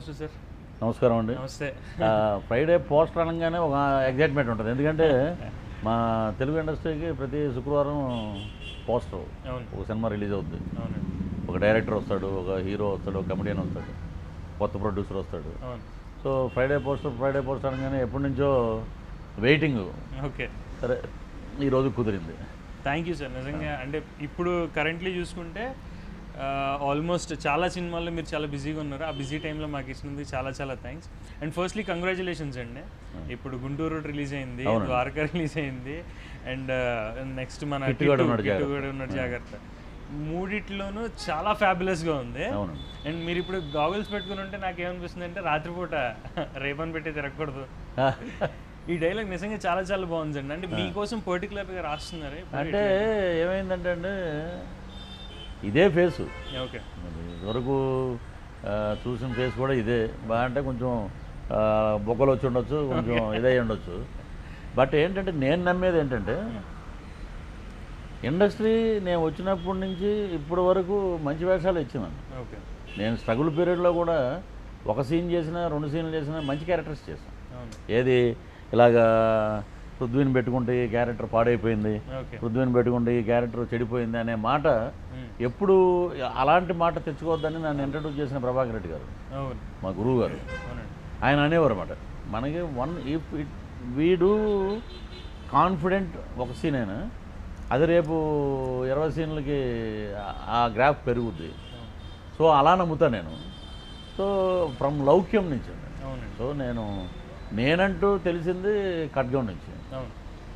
నమస్తే సార్. నమస్కారం అండి. నమస్తే. ఫ్రైడే పోస్టర్ అనగానే ఒక ఎగ్జైట్మెంట్ ఉంటుంది. ఎందుకంటే మా తెలుగు ఇండస్ట్రీకి ప్రతి శుక్రవారం పోస్టర్ ఒక సినిమా రిలీజ్ అవుతుంది. ఒక డైరెక్టర్ వస్తాడు, ఒక హీరో వస్తాడు, ఒక కమెడియన్ వస్తాడు, కొత్త ప్రొడ్యూసర్ వస్తాడు. సో ఫ్రైడే పోస్టర్ అనగానే ఎప్పటి నుంచో వెయిటింగ్. ఓకే, సరే ఈరోజు కుదిరింది. Thank you sir. నిజంగా అంటే ఇప్పుడు కరెంట్లీ చూసుకుంటే ఆల్మోస్ట్ చాలా సినిమాల్లో మీరు చాలా బిజీగా ఉన్నారు. ఆ బిజీ టైంలో మాకు ఇచ్చినందుకు చాలా చాలా థ్యాంక్స్. అండ్ ఫస్ట్లీ కంగ్రాచులేషన్స్ అండి. ఇప్పుడు గుంటూరు రిలీజ్ అయింది, ద్వారకా రిలీజ్ అయింది, అండ్ నెక్స్ట్ మన కిట్టుగడ ఉన్నట్టు జాగ్రత్త, మూడిట్లోనూ చాలా ఫ్యాబులస్గా ఉంది. అండ్ మీరు ఇప్పుడు గాగుల్స్ పెట్టుకుని ఉంటే నాకేమనిపిస్తుంది అంటే రాత్రిపూట రేపని పెట్టి తిరగకూడదు. ఈ డైలాగ్ నిజంగా చాలా చాలా బాగుందండి. అంటే మీకోసం పర్టికులర్గా రాస్తున్నారు. అంటే ఏమైందంటే అండి, ఇదే ఫేసు. ఓకే, ఇదివరకు చూసిన ఫేస్ కూడా ఇదే. బాగా అంటే కొంచెం బొక్కలు వచ్చి ఉండొచ్చు, కొంచెం ఇదై ఉండొచ్చు. బట్ ఏంటంటే నేను నమ్మేది ఏంటంటే ఇండస్ట్రీ నేను వచ్చినప్పటి నుంచి ఇప్పటి వరకు మంచి వేషాలు ఇచ్చినాను. ఓకే, నేను స్ట్రగుల్ పీరియడ్లో కూడా ఒక సీన్ చేసినా, 2 సీన్లు చేసినా మంచి క్యారెక్టర్స్ చేశాను. ఏది ఇలాగా పృథ్వీని పెట్టుకుంటే ఈ క్యారెక్టర్ పాడైపోయింది, పృథ్వీని పెట్టుకుంటే ఈ క్యారెక్టర్ చెడిపోయింది అనే మాట ఎప్పుడు అలాంటి మాట తెచ్చుకోవద్దని నన్ను ఇంట్రడ్యూస్ చేసిన ప్రభాకర్ రెడ్డి గారు, మా గురువు గారు. ఆయన అనేవారు అన్నమాట, మనకి ఇఫ్ వీడు కాన్ఫిడెంట్ ఒక సీన్ అయినా అది రేపు 20 సీన్లకి ఆ గ్రాఫ్ పెరుగుద్ది. సో అలా నమ్ముతా నేను. సో ఫ్రమ్ లౌక్యం నుంచి. సో నేనంటూ తెలిసింది ఖడ్గం నుంచి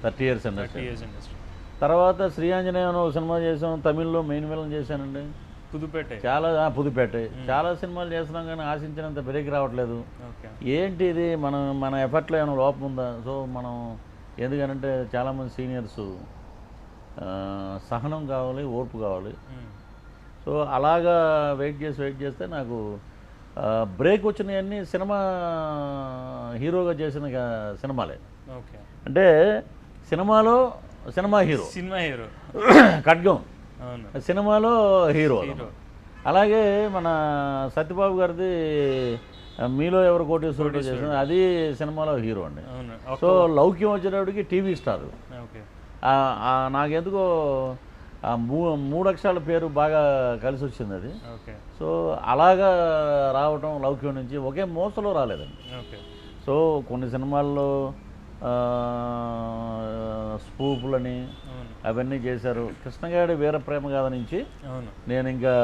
30 ఇయర్స్ ఇండస్ట్రీ. తర్వాత శ్రీ ఆంజనేయం ఒక సినిమా చేసాం, తమిళ్లో మెయిన్ విలన్ చేశానండి. పుదుపేట చాలా సినిమాలు చేస్తున్నాం కానీ ఆశించినంత బ్రేక్ రావట్లేదు. ఏంటి ఇది, మన ఎఫర్ట్లో ఏమైనా లోపం ఉందా? సో మనం ఎందుకనంటే చాలామంది సీనియర్స్ సహనం కావాలి, ఓర్పు కావాలి. సో అలాగా వెయిట్ చేస్తే నాకు బ్రేక్ వచ్చినవన్నీ సినిమా హీరోగా చేసిన సినిమాలే. అంటే సినిమా హీరో ఖడ్గం, సినిమాలో హీరో. అలాగే మన సత్యబాబు గారిది మీలో ఎవరు కోటేశ్వరుడు చేసిన అది సినిమాలో హీరో అండి. సో లౌక్యం వచ్చేటప్పటికి టీవీ స్టార్. నాకెందుకో ఆ 3 అక్షరాల పేరు బాగా కలిసి వచ్చింది అది. సో అలాగా రావటం లౌక్యం నుంచి ఒకే మోసలో రాలేదండి. సో కొన్ని సినిమాల్లో స్పూపులని అవన్నీ చేశారు. కృష్ణగాడి వీర ప్రేమ గాథ నుంచి నేను ఇంకా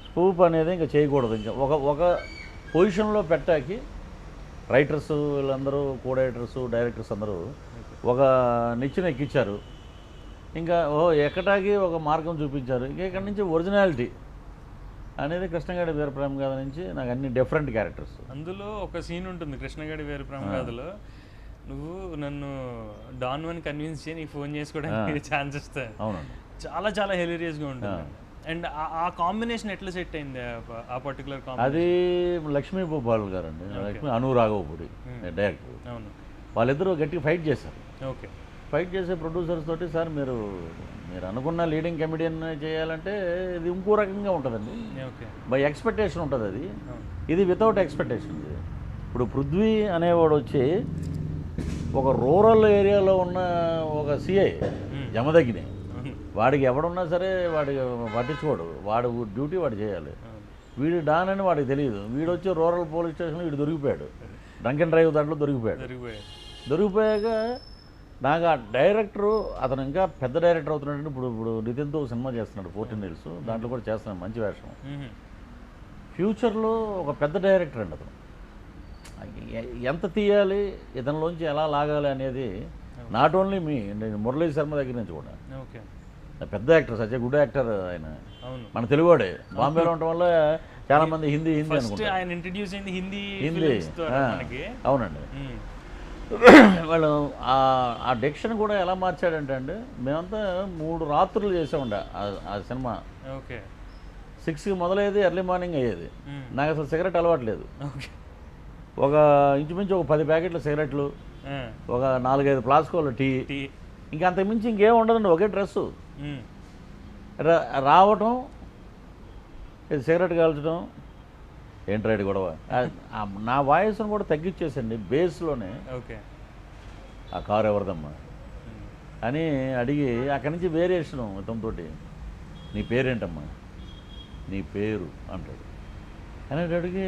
స్పూప్ అనేది ఇంకా చేయకూడదు. ఇంకా ఒక పొజిషన్లో పెట్టాకి రైటర్స్ వీళ్ళందరూ, కో రైటర్స్, డైరెక్టర్స్ అందరూ ఒక నిచ్చెన ఎక్కించారు. ఇంకా ఎక్కటాకి ఒక మార్గం చూపించారు. ఇంకా ఇక్కడ నుంచి ఒరిజినాలిటీ అనేది కృష్ణగాడి వీరప్రేమ గాథ నుంచి నాకు అన్ని డిఫరెంట్ క్యారెక్టర్స్. అందులో ఒక సీన్ ఉంటుంది కృష్ణగాడి వీరప్రేమ గాథలో, నువ్వు నన్ను డాన్ అని కన్విన్స్ చేయి, నీకు ఫోన్ చేసుకోవడానికి ఛాన్స్ ఇస్తాను. అవునండి, చాలా చాలా హెలీరియస్గా ఉంటుంది. అండ్ ఆ కాంబినేషన్ ఎట్లా సెట్ అయింది ఆ పర్టికులర్ కాంబినేషన్? అది లక్ష్మీ భూపాల్ గారు అండి, లక్ష్మీ అనురాఘవపూడి డైరెక్టర్. అవును, వాళ్ళిద్దరూ గట్టిగా ఫైట్ చేశారు. ఓకే, ఫైట్ చేసే ప్రొడ్యూసర్స్ తోటి, సార్ మీరు అనుకున్న లీడింగ్ కమెడియన్ చేయాలంటే ఇది ఇంకో రకంగా ఉంటుందండి, బై ఎక్స్పెక్టేషన్ ఉంటుంది. అది ఇది వితౌట్ ఎక్స్పెక్టేషన్. ఇప్పుడు పృథ్వీ అనేవాడు వచ్చి ఒక రూరల్ ఏరియాలో ఉన్న ఒక సిఐ జమదగ్ని, వాడికి ఎవడున్నా సరే వాడికి పట్టించుకోడు, వాడు డ్యూటీ వాడు చేయాలి. వీడు డాన్ అని వాడికి తెలియదు. వీడు వచ్చి రూరల్ పోలీస్ స్టేషన్లో వీడు దొరికిపోయాడు, డ్రంక్ అండ్ డ్రైవ్ దాంట్లో దొరికిపోయాక నాకు ఆ డైరెక్టరు, అతను ఇంకా పెద్ద డైరెక్టర్ అవుతున్నాడు. ఇప్పుడు నితిన్తో ఒక సినిమా చేస్తున్నాడు 14 Hills, దాంట్లో కూడా చేస్తున్నాడు, మంచి వేషం. ఫ్యూచర్లో ఒక పెద్ద డైరెక్టర్ అండి అతను. ఎంత తీయాలి, ఇతనిలోంచి ఎలా లాగాలి అనేది నాట్ ఓన్లీ నేను మురళీ శర్మ దగ్గర నుంచి కూడా. పెద్ద యాక్టర్, సచ్ గుడ్ యాక్టర్ ఆయన, మన తెలుగువాడే. బాంబేలో ఉండటం వల్ల చాలా మంది హిందీ అనుకుంటారు. అవునండి. వాళ్ళు ఆ డెక్షన్ కూడా ఎలా మార్చాడంటే అండి, మేమంతా 3 రాత్రులు చేసామండి ఆ సినిమా. 6కి మొదలయ్యేది, ఎర్లీ మార్నింగ్ అయ్యేది. నాకు అసలు సిగరెట్ అలవాట్లేదు. ఒక ఇంచుమించు ఒక 10 ప్యాకెట్ల సిగరెట్లు, ఒక 4-5 ఫ్లాస్కోల టీ, ఇంకా అంతకుమించి ఇంకేం ఉండదండి. ఒకే డ్రెస్సు రావటం, సిగరెట్ కాల్చడం, ఏంట్రాయిడ్ గొడవ నా వాయిస్ను కూడా తగ్గించేసండి బేస్లోనే ఓకే. ఆ కారు ఎవరిదమ్మా అని అడిగి అక్కడి నుంచి వేరియేషను ఇతనితో నీ పేరేంటమ్మా నీ పేరు అంటాడు అనేటడికి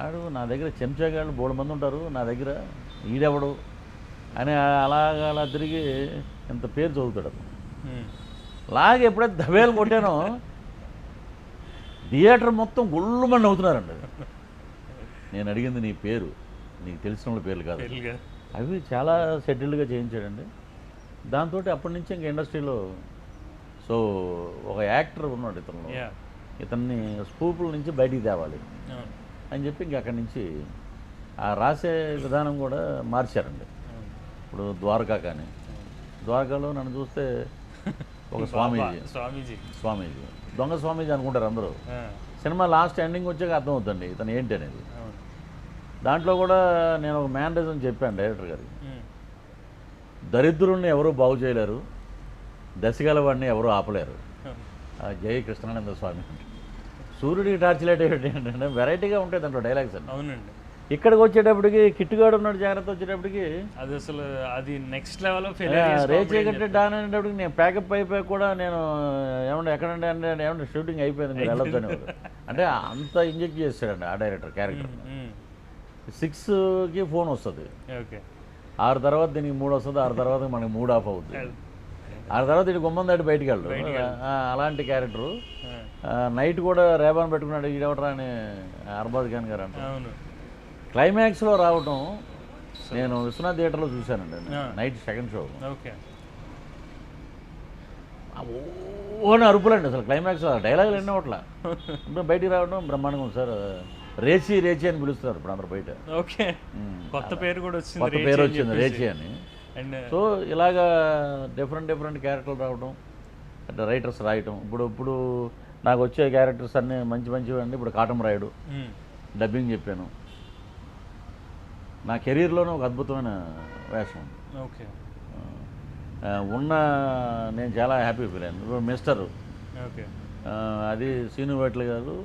ఆడు నా దగ్గర చెంచాగాళ్ళు బోడు మంది ఉంటారు నా దగ్గర ఈడెవడు అని అలా తిరిగి ఇంత పేరు చదువుతాడు లాగే ఎప్పుడైతే దవేలు కొట్టానో థియేటర్ మొత్తం గుళ్ళుమని అవుతున్నారండి. నేను అడిగింది నీ పేరు, నీకు తెలిసిన వాళ్ళ పేర్లు కాదు. అవి చాలా సెటిల్డ్గా చేయించాడండి. దాంతో అప్పటి నుంచి ఇంకా ఇండస్ట్రీలో సో ఒక యాక్టర్ ఉన్నాడు ఇతను, ఇతన్ని స్కూపుల నుంచి బయటికి తేవాలి అని చెప్పి ఇంక అక్కడి నుంచి ఆ రాసే విధానం కూడా మార్చారండి. ఇప్పుడు ద్వారకా కానీ ద్వారకాలో నన్ను చూస్తే ఒక స్వామీజీ దొంగ స్వామీజీ అనుకుంటారు అందరూ. సినిమా లాస్ట్ ఎండింగ్ వచ్చాక అర్థమవుతుంది ఇతను ఏంటి అనేది. దాంట్లో కూడా నేను ఒక మేనరిజం చెప్పాను డైరెక్టర్ గారికి, దరిద్రుల్ని ఎవరూ బాగు చేయలేరు, దశగల వాడిని ఎవరూ ఆపలేరు. జై కృష్ణానంద స్వామి. సూర్యుడికి టార్చ్ లైట్ ఏంటంటే వెరైటీగా ఉంటాయి దాంట్లో డైలాగ్స్ అండి. అవునండి. ఇక్కడికి వచ్చేటప్పటికి కిట్టుగాడు ఉన్నాడు, జాగ్రత్త వచ్చేటప్పటికి అది అసలు అది నెక్స్ట్ లెవెల్ రేచే కట్టే డాన్ అనేటప్పటికి నేను ప్యాకప్ అయిపోయి కూడా నేను ఏమంటే ఎక్కడంటే అంటే ఏమంటే షూటింగ్ అయిపోయింది మీరు వెళ్ళొద్దని అంటే అంత ఇంజెక్ట్ చేస్తాడండి ఆ డైరెక్టర్ క్యారెక్టర్. 6కి ఫోన్ వస్తుంది, 6 తర్వాత దీనికి 3 వస్తుంది, 6 తర్వాత మనకి 3 ఆఫ్ అవుతుంది, 6 తర్వాత ఇటు గుమ్మం దాటి బయటికి వెళ్ళు. అలాంటి క్యారెక్టరు. నైట్ కూడా రేబాన్ పెట్టుకున్నాడు ఈడవటరా అని అర్బాజ్ ఖాన్ గారు అంటే. క్లైమాక్స్లో రావటం నేను విశ్వనాథ్ థియేటర్లో చూశానండి నైట్ సెకండ్ షో. ఓని అరుపులండి అసలు క్లైమాక్స్ డైలాగులు ఎన్నో అట్లా బయటికి రావడం బ్రహ్మాండంగా ఉంది సార్. రేచి అని పిలుస్తున్నారు ఇప్పుడు అందరు బయట. కొత్త పేరు కూడా వచ్చింది రేచి అని. సో ఇలాగా డిఫరెంట్ క్యారెక్టర్లు రావడం అంటే రైటర్స్ రాయటం. ఇప్పుడు నాకు వచ్చే క్యారెక్టర్స్ అన్నీ మంచివి అండి. ఇప్పుడు కాటం రాయుడు డబ్బింగ్ చెప్పాను. నా కెరీర్లోనే ఒక అద్భుతమైన వేషం నేను చాలా హ్యాపీ ఫీల్ అయ్యాను. ఇప్పుడు మిస్టరు అది సీను వేట్ల గారు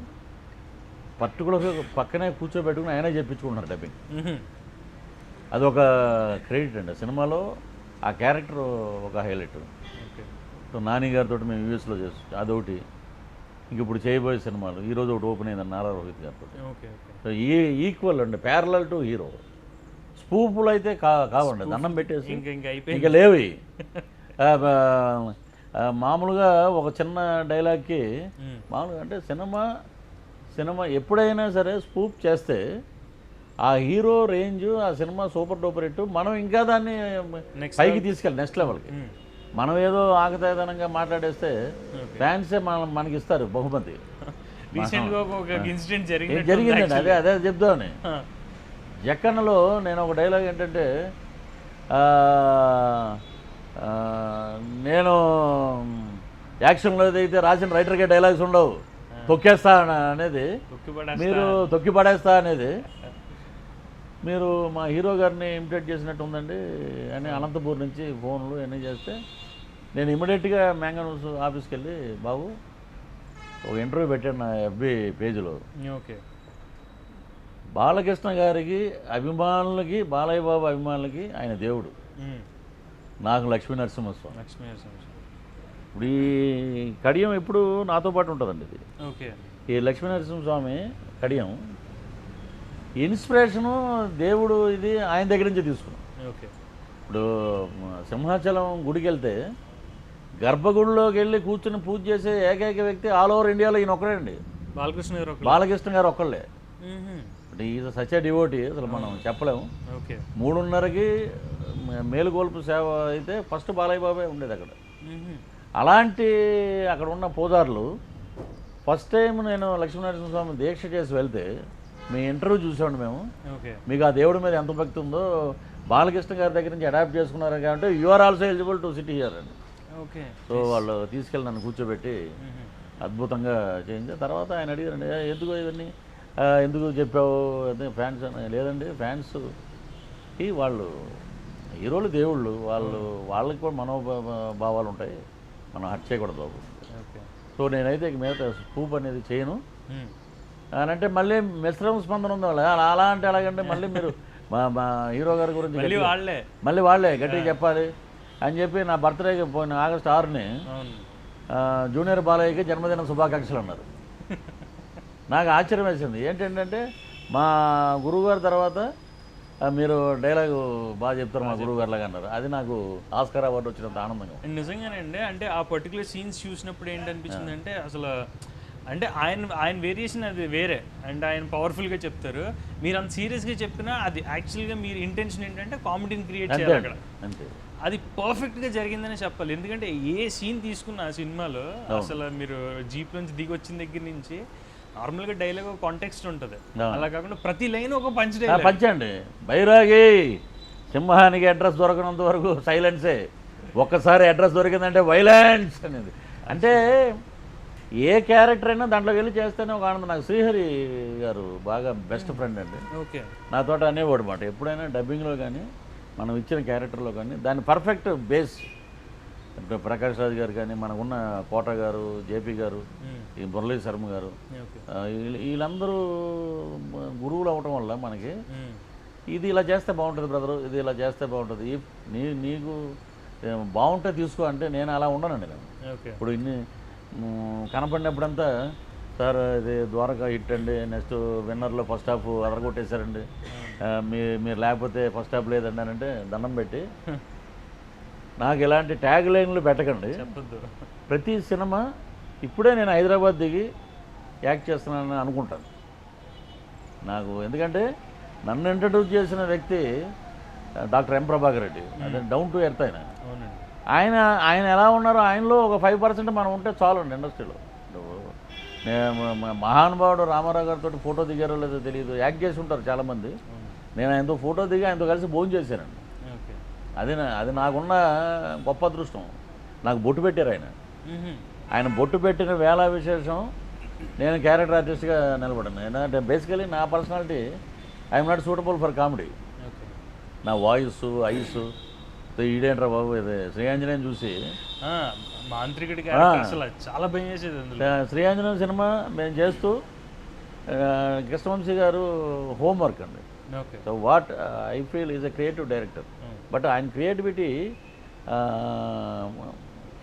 పర్టికులర్గా పక్కనే కూర్చోబెట్టుకుని ఆయనే చెప్పించుకుంటున్నారు డబ్బింగ్. అదొక క్రెడిట్ అండి సినిమాలో. ఆ క్యారెక్టర్ ఒక హైలైట్. నాని గారితో మేము యూఎస్లో చేస్తాం అదొకటి. ఇంక ఇప్పుడు చేయబోయే సినిమాలు ఈరోజు ఒకటి ఓపెన్ అయిందండి నారా రోహిత్ గారితో. సో ఈక్వల్ అండి, ప్యారలల్ టు హీరో. స్పూపులు అయితే కావండి, దండం పెట్టేసి ఇంకా లేవి. మామూలుగా ఒక చిన్న డైలాగ్కి మామూలుగా అంటే సినిమా ఎప్పుడైనా సరే స్పూప్ చేస్తే ఆ హీరో రేంజ్ ఆ సినిమా సూపర్ డూపర్ హిట్. మనం ఇంకా దాన్ని పైకి తీసుకెళ్ళి నెక్స్ట్ లెవెల్కి. మనం ఏదో ఆకతాయితనంగా మాట్లాడేస్తే ఫ్యాన్సే మనకి ఇస్తారు బహుమతి. జరిగిందండి, అదే చెప్దామని. జక్కన్నలో నేను ఒక డైలాగ్ ఏంటంటే నేను యాక్షన్లో అయితే రాసిన రైటర్కే డైలాగ్స్ ఉండవు, తొక్కేస్తా అనేది, మీరు తొక్కి పడేస్తా అనేది మీరు మా హీరో గారిని ఇమిటేట్ చేసినట్టు ఉందండి అని అనంతపూర్ నుంచి ఫోన్లు అన్నీ చేస్తే నేను ఇమీడియట్గా మ్యాంగనూస్ ఆఫీస్కి వెళ్ళి బాబు ఒక ఇంటర్వ్యూ పెట్టాను నా ఎఫ్బి పేజీలో. బాలకృష్ణ గారికి అభిమానులకి, బాలయ్య బాబు అభిమానులకి ఆయన దేవుడు, నాకు లక్ష్మీ నరసింహస్వామి. ఇప్పుడు ఈ కడియం ఎప్పుడు నాతో పాటు ఉంటుందండి. ఇది ఈ లక్ష్మీ నరసింహస్వామి కడియం ఇన్స్పిరేషను దేవుడు ఇది ఆయన దగ్గర నుంచి తీసుకున్నాం. ఇప్పుడు సింహాచలం గుడికి వెళ్తే గర్భగుడిలోకి వెళ్ళి కూర్చుని పూజ చేసే ఏకైక వ్యక్తి ఆల్ ఓవర్ ఇండియాలో ఈయన ఒక్కడే అండి, బాలకృష్ణ గారు ఒక్కళ్ళే. అంటే ఈజ్ సచ్ ఏ డివోటీ, అసలు మనం చెప్పలేము. 3:30కి మేలుగోల్పు సేవ అయితే ఫస్ట్ బాలయ్య బాబే ఉండేది అక్కడ. అలాంటి అక్కడ ఉన్న పూజారులు ఫస్ట్ టైం నేను లక్ష్మీనరసింహస్వామి దీక్ష చేసి వెళ్తే మీ ఇంటర్వ్యూ చూసామండి మేము, మీకు ఆ దేవుడి మీద ఎంత భక్తి ఉందో బాలకృష్ణ గారి దగ్గర నుంచి అడాప్ట్ చేసుకున్నారు కాబట్టి you are also eligible to city here అండి. సో వాళ్ళు తీసుకెళ్ళి నన్ను కూర్చోబెట్టి అద్భుతంగా చేయించారు. తర్వాత ఆయన అడిగారండి ఎందుకు ఇవన్నీ ఎందుకు చెప్పావు అదే ఫ్యాన్స్ అని. లేదండి, ఫ్యాన్స్కి వాళ్ళు హీరోలు దేవుళ్ళు, వాళ్ళకి కూడా మనోభావాలు ఉంటాయి, మనం హర్ట్ చేయకూడదు బాబు. సో నేనైతే ఇక మీద స్పూప్ అనేది చేయను, అని అంటే మళ్ళీ మిశ్రమ స్పందన ఉంది వాళ్ళు. అలా అంటే ఎలాగంటే మళ్ళీ మీరు మా హీరో గారి గురించి మళ్ళీ వాళ్ళే గట్టిగా చెప్పాలి అని చెప్పి నా బర్త్డేకి పోయిన ఆగస్టు 6ని జూనియర్ బాలయ్యకి జన్మదిన శుభాకాంక్షలు అన్నారు. నాకు ఆశ్చర్యం వేసింది. ఏంటంటే మా గురువుగారి తర్వాత మీరు డైలాగు బాగా చెప్తారు మా గురువు గారు లాగా అన్నారు. అది నాకు ఆస్కార్ అవార్డు వచ్చినంత ఆనందంగా. నిజంగానే అండి. అంటే ఆ పర్టికులర్ సీన్స్ చూసినప్పుడు ఏంటనిపించింది అంటే అసలు అంటే ఆయన వేరియేషన్ అది వేరే. అండ్ ఆయన పవర్ఫుల్గా చెప్తారు. మీరు అంత సీరియస్గా చెప్పినా అది యాక్చువల్గా మీరు ఇంటెన్షన్ ఏంటంటే కామెడీని క్రియేట్ చేయాలి అక్కడ. అంతే, అది పర్ఫెక్ట్గా జరిగిందని చెప్పాలి. ఎందుకంటే ఏ సీన్ తీసుకున్న ఆ సినిమాలో అసలు మీరు జీప్ నుంచి దిగి వచ్చిన దగ్గర నుంచి నార్మల్గా డైలాగ్ ఒక కాంటెక్స్ట్ ఉంటుంది. అలా కాకుండా ప్రతి లైన్ ఒక పంచండి. బైరాగి సింహానికి అడ్రస్ దొరకనంత వరకు సైలెన్సే, ఒక్కసారి అడ్రస్ దొరికిందంటే వైలెన్స్ అనేది. అంటే ఏ క్యారెక్టర్ అయినా దాంట్లోకి వెళ్ళి చేస్తేనే ఒక ఆనందం. నాకు శ్రీహరి గారు బాగా బెస్ట్ ఫ్రెండ్ అండి. నాతో అనేవాడు మాట ఎప్పుడైనా డబ్బింగ్లో కానీ మనం ఇచ్చిన క్యారెక్టర్లో కానీ దాని పర్ఫెక్ట్ బేస్. ప్రకాష్ రాజ్ గారు కానీ మనకున్న కోట గారు, జేపీ గారు, ఈ మురళీ శర్మ గారు, వీళ్ళందరూ గురువులు అవటం వల్ల మనకి ఇది ఇలా చేస్తే బాగుంటుంది బ్రదరు, ఇది ఇలా చేస్తే బాగుంటుంది, నీకు బాగుంటే తీసుకో అంటే నేను అలా ఉండనండి. నేను ఇప్పుడు ఇన్ని కనపడినప్పుడంతా సార్ ఇది ద్వారకా హిట్ అండి, నెక్స్ట్ విన్నర్లో ఫస్ట్ హాఫ్ అదరగొట్టేశారండి, మీరు లేకపోతే ఫస్ట్ హాఫ్ లేదండి అని అంటే దండం పెట్టి నాకు ఇలాంటి ట్యాగ్ లైన్లు పెట్టకండి. ప్రతి సినిమా ఇప్పుడే నేను హైదరాబాద్ దిగి యాక్ట్ చేస్తున్నానని అనుకుంటాను నాకు. ఎందుకంటే నన్ను ఇంట్రడ్యూస్ చేసిన వ్యక్తి డాక్టర్ ఎం ప్రభాకర్ రెడ్డి. అదే డౌన్ టు ఎర్త్ ఆయన ఎలా ఉన్నారో ఆయనలో ఒక 5% మనం ఉంటే చాలండి ఇండస్ట్రీలో. మహానుభావుడు రామారావు గారితో ఫోటో దిగారో లేదో తెలియదు, యాక్ట్ చేసి ఉంటారు చాలామంది. నేను ఆయనతో ఫోటో దిగి ఆయనతో కలిసి భోజనం చేశానండి. అది నాకున్న గొప్ప అదృష్టం. నాకు బొట్టు పెట్టారు ఆయన బొట్టు పెట్టిన వేళ విశేషం. నేను క్యారెక్టర్ ఆర్టిస్ట్గా నిలబడ్డాను. ఎందుకంటే బేసికలీ నా personality I'm not suitable for comedy. నా వాయిస్ ఐస్ ఈడేంట్రా బాబు, ఇది శ్రీఆంజనేయం చూసి చాలా భయం చేసేది. శ్రీఆంజనేయం సినిమా మేము చేస్తూ కృష్ణవంశీ గారు హోంవర్క్ అండి. So what I feel is a creative director. But ఆయన క్రియేటివిటీ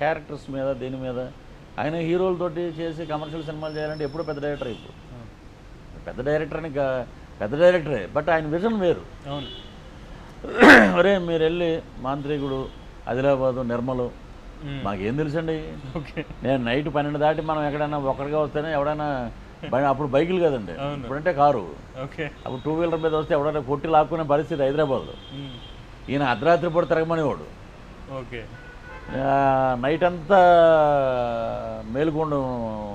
క్యారెక్టర్స్ మీద దేని మీద ఆయన హీరోలతోటి చేసి కమర్షియల్ సినిమాలు చేయాలంటే ఎప్పుడూ పెద్ద డైరెక్టర్ అయిపో పెద్ద డైరెక్టరే. బట్ ఆయన విజన్ వేరు. అరే మీరు వెళ్ళి మాంత్రికుడు, ఆదిలాబాదు, నిర్మలు మాకేం తెలుసండి. నేను నైట్ 12 దాటి మనం ఎక్కడైనా ఒక్కడిగా వస్తేనే ఎవడైనా అప్పుడు బైకులు కదండి, ఇప్పుడంటే కారు. అప్పుడు 2 వీలర్ మీద వస్తే ఎవడైనా కొట్టి లాక్కునే పరిస్థితి హైదరాబాద్లో. ఈయన అర్ధరాత్రి పూట తిరగమనేవాడు, నైట్ అంతా మేలుకొండ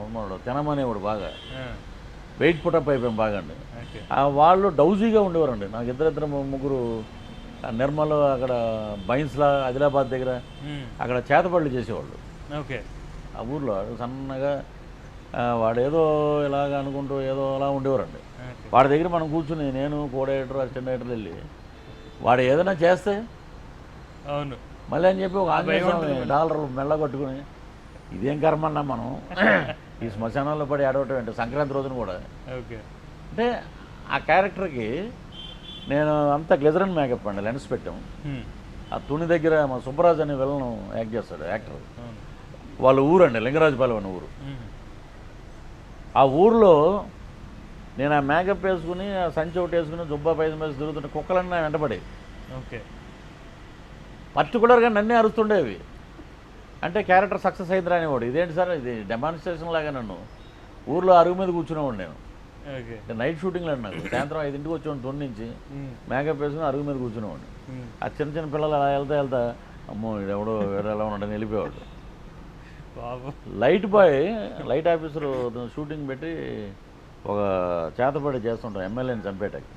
ఉన్నాడు, తినమనేవాడు. బాగా వెయిట్ పుటప్ అయిపోయాం బాగా అండి. వాళ్ళు డౌజీగా ఉండేవారండి. నాకు ఇద్దరు ముగ్గురు నిర్మల్, అక్కడ బైన్స్లా, ఆదిలాబాద్ దగ్గర అక్కడ చేతపళ్ళు చేసేవాళ్ళు. ఆ ఊర్లో సన్నగా వాడేదో ఇలాగ అనుకుంటూ ఏదో అలా ఉండేవారండి. వాడి దగ్గర మనం కూర్చుని నేను కో డైరెక్టర్, అసిస్టెంట్ డైరెక్టర్ వెళ్ళి వాడు ఏదైనా చేస్తే అవును మళ్ళీ అని చెప్పి ఒక $100 మెల్ల కొట్టుకుని ఇదేం కర్మన్నా మనం ఈ శ్మశానాల్లో పడి ఆడవటం ఏంటి సంక్రాంతి రోజున కూడా. అంటే ఆ క్యారెక్టర్కి నేను అంతా గ్లిజరన్ మేకప్ అండి, లెన్స్ పెట్టాం. ఆ తుని దగ్గర మా సుబ్బరాజ్ అనే విలను యాక్ట్ చేస్తాడు యాక్టర్. వాళ్ళ ఊరు అండి లింగరాజుపాలెం అనే ఊరు. ఆ ఊరిలో నేను ఆ మేకప్ వేసుకుని ఆ సంచి ఒకటి వేసుకుని జుబ్బా పైన వేసి తిరుగుతుంటే కుక్కలన్నీ వెంటపడి పర్టికులర్గా నన్నే అరుస్తుండేవి. అంటే క్యారెక్టర్ సక్సెస్ అయిందిరా అనేవాడు. ఇదేంటి సార్ ఇది డెమాన్స్ట్రేషన్ లాగా నన్ను ఊర్లో అరుగు మీద కూర్చునేవాడు. నేను నైట్ షూటింగ్లో నాకు సాయంత్రం 5ంటికి వచ్చేవాడు తొండి నుంచి, మేకప్ వేసుకుని అరుగు మీద కూర్చునేవాడిని. ఆ చిన్న పిల్లలు అలా వెళ్తా అమ్మో ఎవడో వేరే ఎలా ఉన్నాడని వెళ్ళిపోయేవాడు. Light boy, light officer shooting పెట్టి ఒక చేతపడి చేస్తుంటాం ఎమ్మెల్యేని చంపేటకి.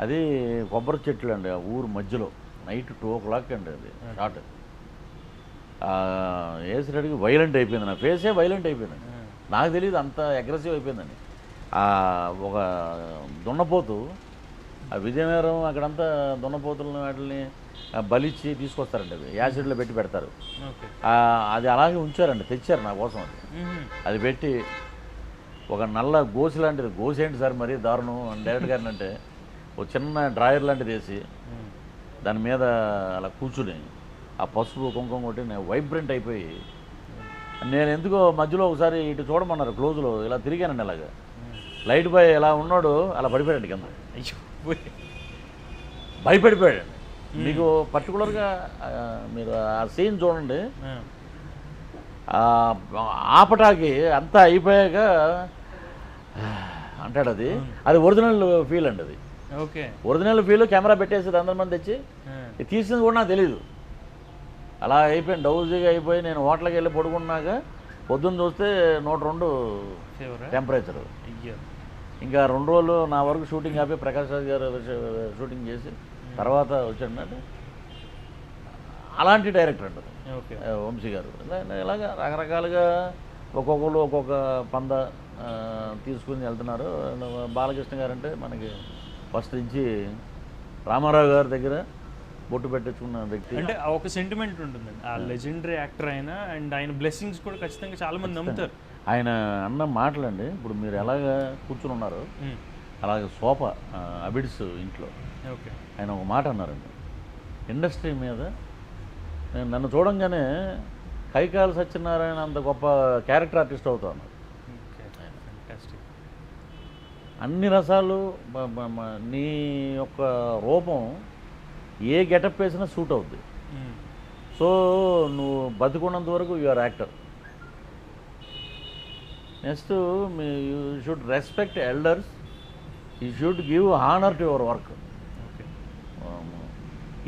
అది కొబ్బరి చెట్లు అండి ఆ ఊరు మధ్యలో. నైట్ 2 o'clock అండి అది షార్ట్. వేసినడికి వైలెంట్ అయిపోయింది, నా ఫేసే వైలెంట్ అయిపోయిందండి. నాకు తెలియదు అంత అగ్రెసివ్ అయిపోయిందండి. ఒక దున్నపోతు, ఆ విజయనగరం అక్కడంతా దున్నపోతులను వాటిని బలిచ్చి తీసుకొస్తారండి. అవి యాసిడ్లో పెట్టి పెడతారు. అది అలాగే ఉంచారండి, తెచ్చారు నా కోసం. అది పెట్టి ఒక నల్ల గోసి లాంటిది, గోసి ఏంటి సార్ మరీ దారుణం అని డైరెక్టర్ గారిని అంటే, ఒక చిన్న డ్రాయర్ లాంటిది వేసి దాని మీద అలా కూర్చుని ఆ పసుపు కుంకుమ కొట్టి నేను వైబ్రెంట్ అయిపోయి, నేను ఎందుకో మధ్యలో ఒకసారి ఇటు చూడమన్నారు క్లోజ్లో, ఇలా తిరిగానండి అలాగా. లైట్ బాయ్ ఎలా ఉన్నాడు అలా పడిపోయాడు కింద, అయ్యో భయపడిపోయాడు. మీకు పర్టికులర్గా మీరు ఆ సీన్ చూడండి, ఆపటాకి అంతా అయిపోయాక అంటాడు, అది ఒరిజినల్ ఫీల్ అండి. అది ఓకే, ఒరిజినల్ ఫీల్. కెమెరా పెట్టేసి 100 మంది తెచ్చి తీసింది కూడా నాకు తెలీదు. అలా అయిపోయింది, డౌజీగా అయిపోయి నేను హోటల్కి వెళ్ళి పడుకున్నాక పొద్దున్న చూస్తే 102 టెంపరేచరు. ఇంకా 2 రోజులు నా వరకు షూటింగ్ ఆపి ప్రకాష్ రాజ్ గారు షూటింగ్ చేసి తర్వాత వచ్చాడు. అలాంటి డైరెక్టర్ అండి వంశీ గారు. ఇలాగా రకరకాలుగా ఒక్కొక్కరు ఒక్కొక్క పంద తీసుకుని వెళ్తున్నారు. బాలకృష్ణ గారు అంటే మనకి ఫస్ట్ నుంచి రామారావు గారి దగ్గర బొట్టు పెట్టించుకున్న వ్యక్తి. అంటే ఒక సెంటిమెంట్ ఉంటుందండి ఆ లెజెండరీ యాక్టర్ అయినా, అండ్ ఆయన బ్లెస్సింగ్స్ కూడా ఖచ్చితంగా చాలా మంది నమ్ముతారు. ఆయన అన్న మాటలండి, ఇప్పుడు మీరు ఎలాగ కూర్చుని ఉన్నారు అలాగే సోఫా అబిడ్స్ ఇంట్లో ఓకే ఆయన ఒక మాట అన్నారండి, ఇండస్ట్రీ మీద నన్ను చూడంగానే కైకాల సత్యనారాయణ అంత గొప్ప క్యారెక్టర్ ఆర్టిస్ట్ అవుతాను. అన్ని రసాలు నీ యొక్క రూపం ఏ గెటప్ వేసినా సూట్ అవుద్ది. సో నువ్వు బతుకున్నంత వరకు you are actor. Next you should respect elders, you should give honour to your work.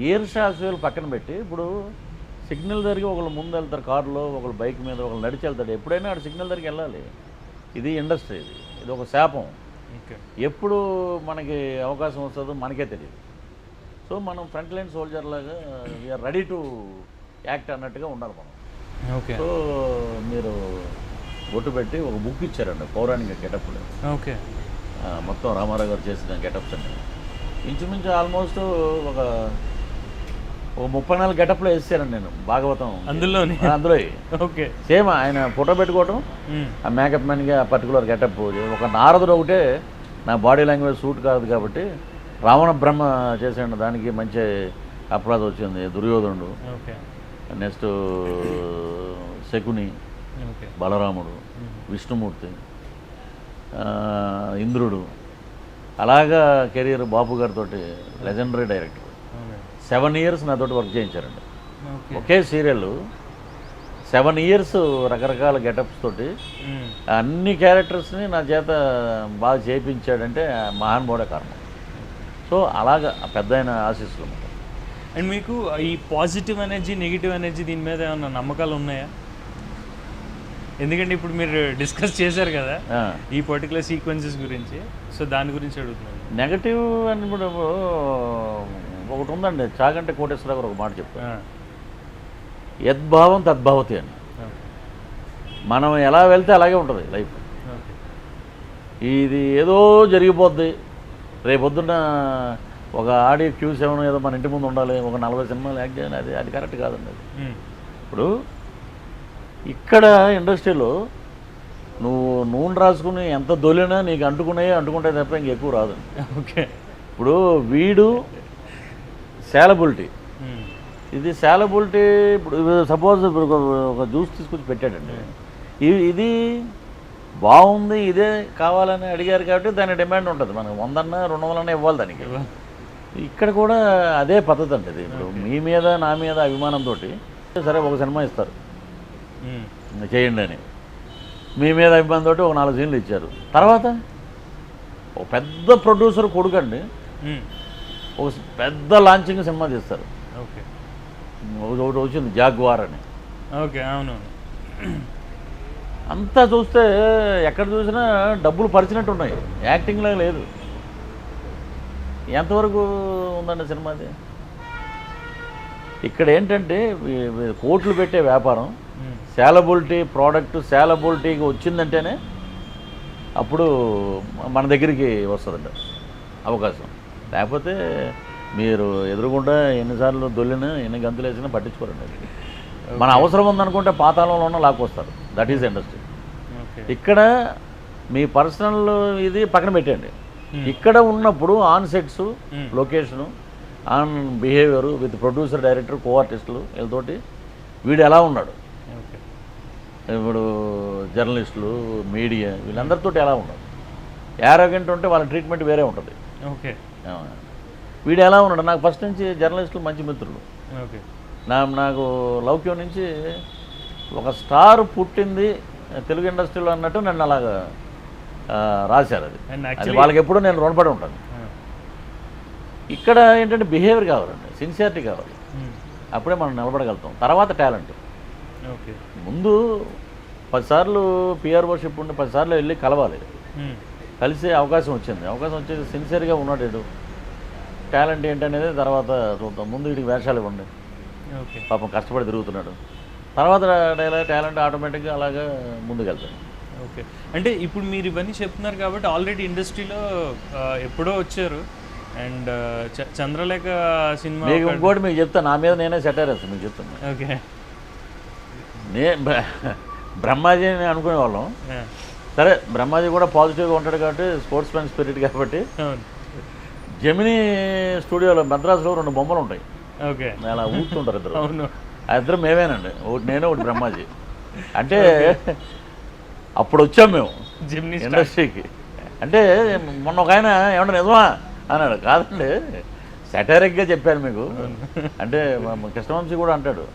ఈర్ష్యాసులు పక్కన పెట్టి, ఇప్పుడు సిగ్నల్ దగ్గరికి ఒకళ్ళు ముందు వెళ్తారు కారులో, ఒకళ్ళు బైక్ మీద, ఒకళ్ళు నడిచి వెళ్తాడు. ఎప్పుడైనా ఆడు సిగ్నల్ దగ్గరికి వెళ్ళాలి. ఇది ఇండస్ట్రీ, ఇది ఒక శాపం. ఎప్పుడు మనకి అవకాశం వస్తుందో మనకే తెలియదు. సో మనం ఫ్రంట్ లైన్ సోల్జర్ లాగా వీఆర్ రెడీ టు యాక్ట్ అన్నట్టుగా ఉండాలి మనం. సో మీరు బొట్టు పెట్టి ఒక బుక్ ఇచ్చారండి పౌరాణిక గెటప్లు. ఓకే, మొత్తం రామారావు గారు చేసిన గెటప్స్ అన్ని ఇంచుమించు ఆల్మోస్ట్ ఒక 34 గెటప్లో వేసానండి నేను భాగవతం అందులో. ఓకే, సేమ్ ఆయన ఫోటో పెట్టుకోవటం, ఆ మేకప్ మ్యాన్గా పర్టికులర్ గెటప్. ఒక నారదుడు ఒకటే నా బాడీ లాంగ్వేజ్ సూట్ కాదు కాబట్టి రావణ బ్రహ్మ చేసాడు, దానికి మంచి అపరాధం వచ్చింది. దుర్యోధనుడు, నెక్స్ట్ శకుని, బలరాముడు, విష్ణుమూర్తి, ఇంద్రుడు, అలాగా కెరీర్ బాపు గారితో లెజెండరీ డైరెక్టర్. 7 years నాతోటి వర్క్ చేయించారండి ఒకే సీరియల్. 7 years రకరకాల గెటప్స్ తోటి అన్ని క్యారెక్టర్స్ని నా చేత బాగా చేయించాడంటే మహానుభావుడే కారణం. సో అలాగా పెద్ద ఆయన ఆశీస్సులు. అండ్ మీకు ఈ పాజిటివ్ ఎనర్జీ, నెగిటివ్ ఎనర్జీ దీని మీద ఏమన్నా నమ్మకాలు ఉన్నాయా? ఎందుకంటే ఇప్పుడు మీరు డిస్కస్ చేశారు కదా ఈ పర్టికులర్ సీక్వెన్సెస్ గురించి, సో దాని గురించి అడుగుతున్నాను. నెగటివ్ అని ఇప్పుడు ఒకటి ఉందండి, చాగంటే కోటేశ్వరరావు గారు ఒక మాట చెప్పారు, యద్భావం తద్భవతి అని. మనం ఎలా వెళ్తే అలాగే ఉంటుంది లైఫ్. ఇది ఏదో జరిగిపోద్ది, రేపొద్దున్న ఒక ఆడియో Q7 ఏదో మన ఇంటి ముందు ఉండాలి, ఒక 40 సినిమాలు యాక్ట్ చేయాలి, అది కరెక్ట్ కాదండి. అది ఇప్పుడు ఇక్కడ ఇండస్ట్రీలో నువ్వు నూనె రాసుకుని ఎంత దొలినా నీకు అంటుకుంటాయి తప్ప ఇంకెక్కువ రాదు. ఓకే, ఇప్పుడు వీడు శాలబిలిటీ, ఇది శాలబిలిటీ. ఇప్పుడు సపోజ్ ఇప్పుడు ఒక జ్యూస్ తీసుకొచ్చి పెట్టాడండి, ఇది బాగుంది ఇదే కావాలని అడిగారు కాబట్టి దాని డిమాండ్ ఉంటుంది. మనకు 100 200 ఇవ్వాలి దానికి. ఇక్కడ కూడా అదే పద్ధతి అండి. ఇది ఇప్పుడు మీ మీద నా మీద అభిమానంతో సరే ఒక సినిమా ఇస్తారు చేయండి అని, మీ మీద అభిమానంతో ఒక 4 సీన్లు ఇచ్చారు. తర్వాత ఒక పెద్ద ప్రొడ్యూసర్ కొడుకండి ఒక పెద్ద లాంచింగ్ సినిమా తీస్తారు. ఒకటి వచ్చింది జాగ్వార్ అని. ఓకే, అవును. అంతా చూస్తే ఎక్కడ చూసినా డబ్బులు పరిచినట్టు ఉన్నాయి, యాక్టింగ్లా లేదు. ఎంతవరకు ఉందండి సినిమాది? ఇక్కడ ఏంటంటే కోట్లు పెట్టే వ్యాపారం, శాలబిలిటీ ప్రోడక్ట్ శాలబిలిటీకి వచ్చిందంటేనే అప్పుడు మన దగ్గరికి వస్తుందండి అవకాశం. లేకపోతే మీరు ఎదురుగుండా ఎన్నిసార్లు దొల్లినా ఎన్ని గంతులు వేసినా పట్టించుకోరండి. మన అవసరం ఉందనుకుంటే పాతాళంలో ఉన్న లాక్కొస్తారు. That is industry. ఇక్కడ మీ పర్సనల్ ఇది పక్కన పెట్టండి. ఇక్కడ ఉన్నప్పుడు on sets, location, on behaviour with producer, director, co ఆర్టిస్టులు వీళ్ళతోటి వీడు ఎలా ఉన్నాడు, ఇప్పుడు జర్నలిస్టులు, మీడియా వీళ్ళందరితో ఎలా ఉన్నాడు. యారోగెంట్ ఉంటే వాళ్ళ ట్రీట్మెంట్ వేరే ఉంటుంది. ఓకే, వీడు ఎలా ఉన్నాడు. నాకు ఫస్ట్ నుంచి జర్నలిస్టులు మంచి మిత్రులు. ఓకే, నాకు లౌక్యం నుంచి ఒక స్టార్ పుట్టింది తెలుగు ఇండస్ట్రీలో అన్నట్టు నన్ను అలాగా రాశారు. అది వాళ్ళకి ఎప్పుడూ నేను రుణపడి ఉంటాను. ఇక్కడ ఏంటంటే బిహేవియర్ కావాలండి, సిన్సియారిటీ కావాలి, అప్పుడే మనం నిలబడగలుగుతాం. తర్వాత టాలెంట్. ముందు 10 సార్లు పిఆర్ఓషిప్ ఉండి 10 సార్లు వెళ్ళి కలవాలి. కలిసే అవకాశం వచ్చేది సిన్సియర్గా ఉన్నాడు. టాలెంట్ ఏంటనేది తర్వాత చూద్దాం. ముందు వీడికి వేషాలు ఇవ్వండి, పాపం కష్టపడి తిరుగుతున్నాడు. తర్వాత టాలెంట్ ఆటోమేటిక్గా అలాగా ముందుకెళ్తాడు. ఓకే, అంటే ఇప్పుడు మీరు ఇవన్నీ చెప్తున్నారు కాబట్టి ఆల్రెడీ ఇండస్ట్రీలో ఎప్పుడో వచ్చారు. అండ్ చంద్రలేఖ సినిమా మీకు ఇంకోటి మీకు చెప్తాను, నా మీద నేనే సెటైర్ వేస్తాను మీకు చెప్తాను. ఓకే, బ్రహ్మాజీ అని అనుకునేవాళ్ళం. సరే, బ్రహ్మాజీ కూడా పాజిటివ్గా ఉంటాడు కాబట్టి, స్పోర్ట్స్ మ్యాన్ స్పిరిట్ కాబట్టి, జెమినీ స్టూడియోలో మద్రాసులో 2 బొమ్మలు ఉంటాయి. ఓకే, అలా ఊపుతుంటారు ఇద్దరు. ఆ ఇద్దరు మేమేనండి, ఒకటి నేనే ఒకటి బ్రహ్మాజీ. అంటే అప్పుడు వచ్చాం మేము ఇండస్ట్రీకి. అంటే మొన్న ఒక ఆయన ఏమన్నా నిజమా అన్నాడు. కాదండి, సెటైరిక్గా చెప్పాను మీకు. అంటే కృష్ణవంశీ కూడా అంటాడు,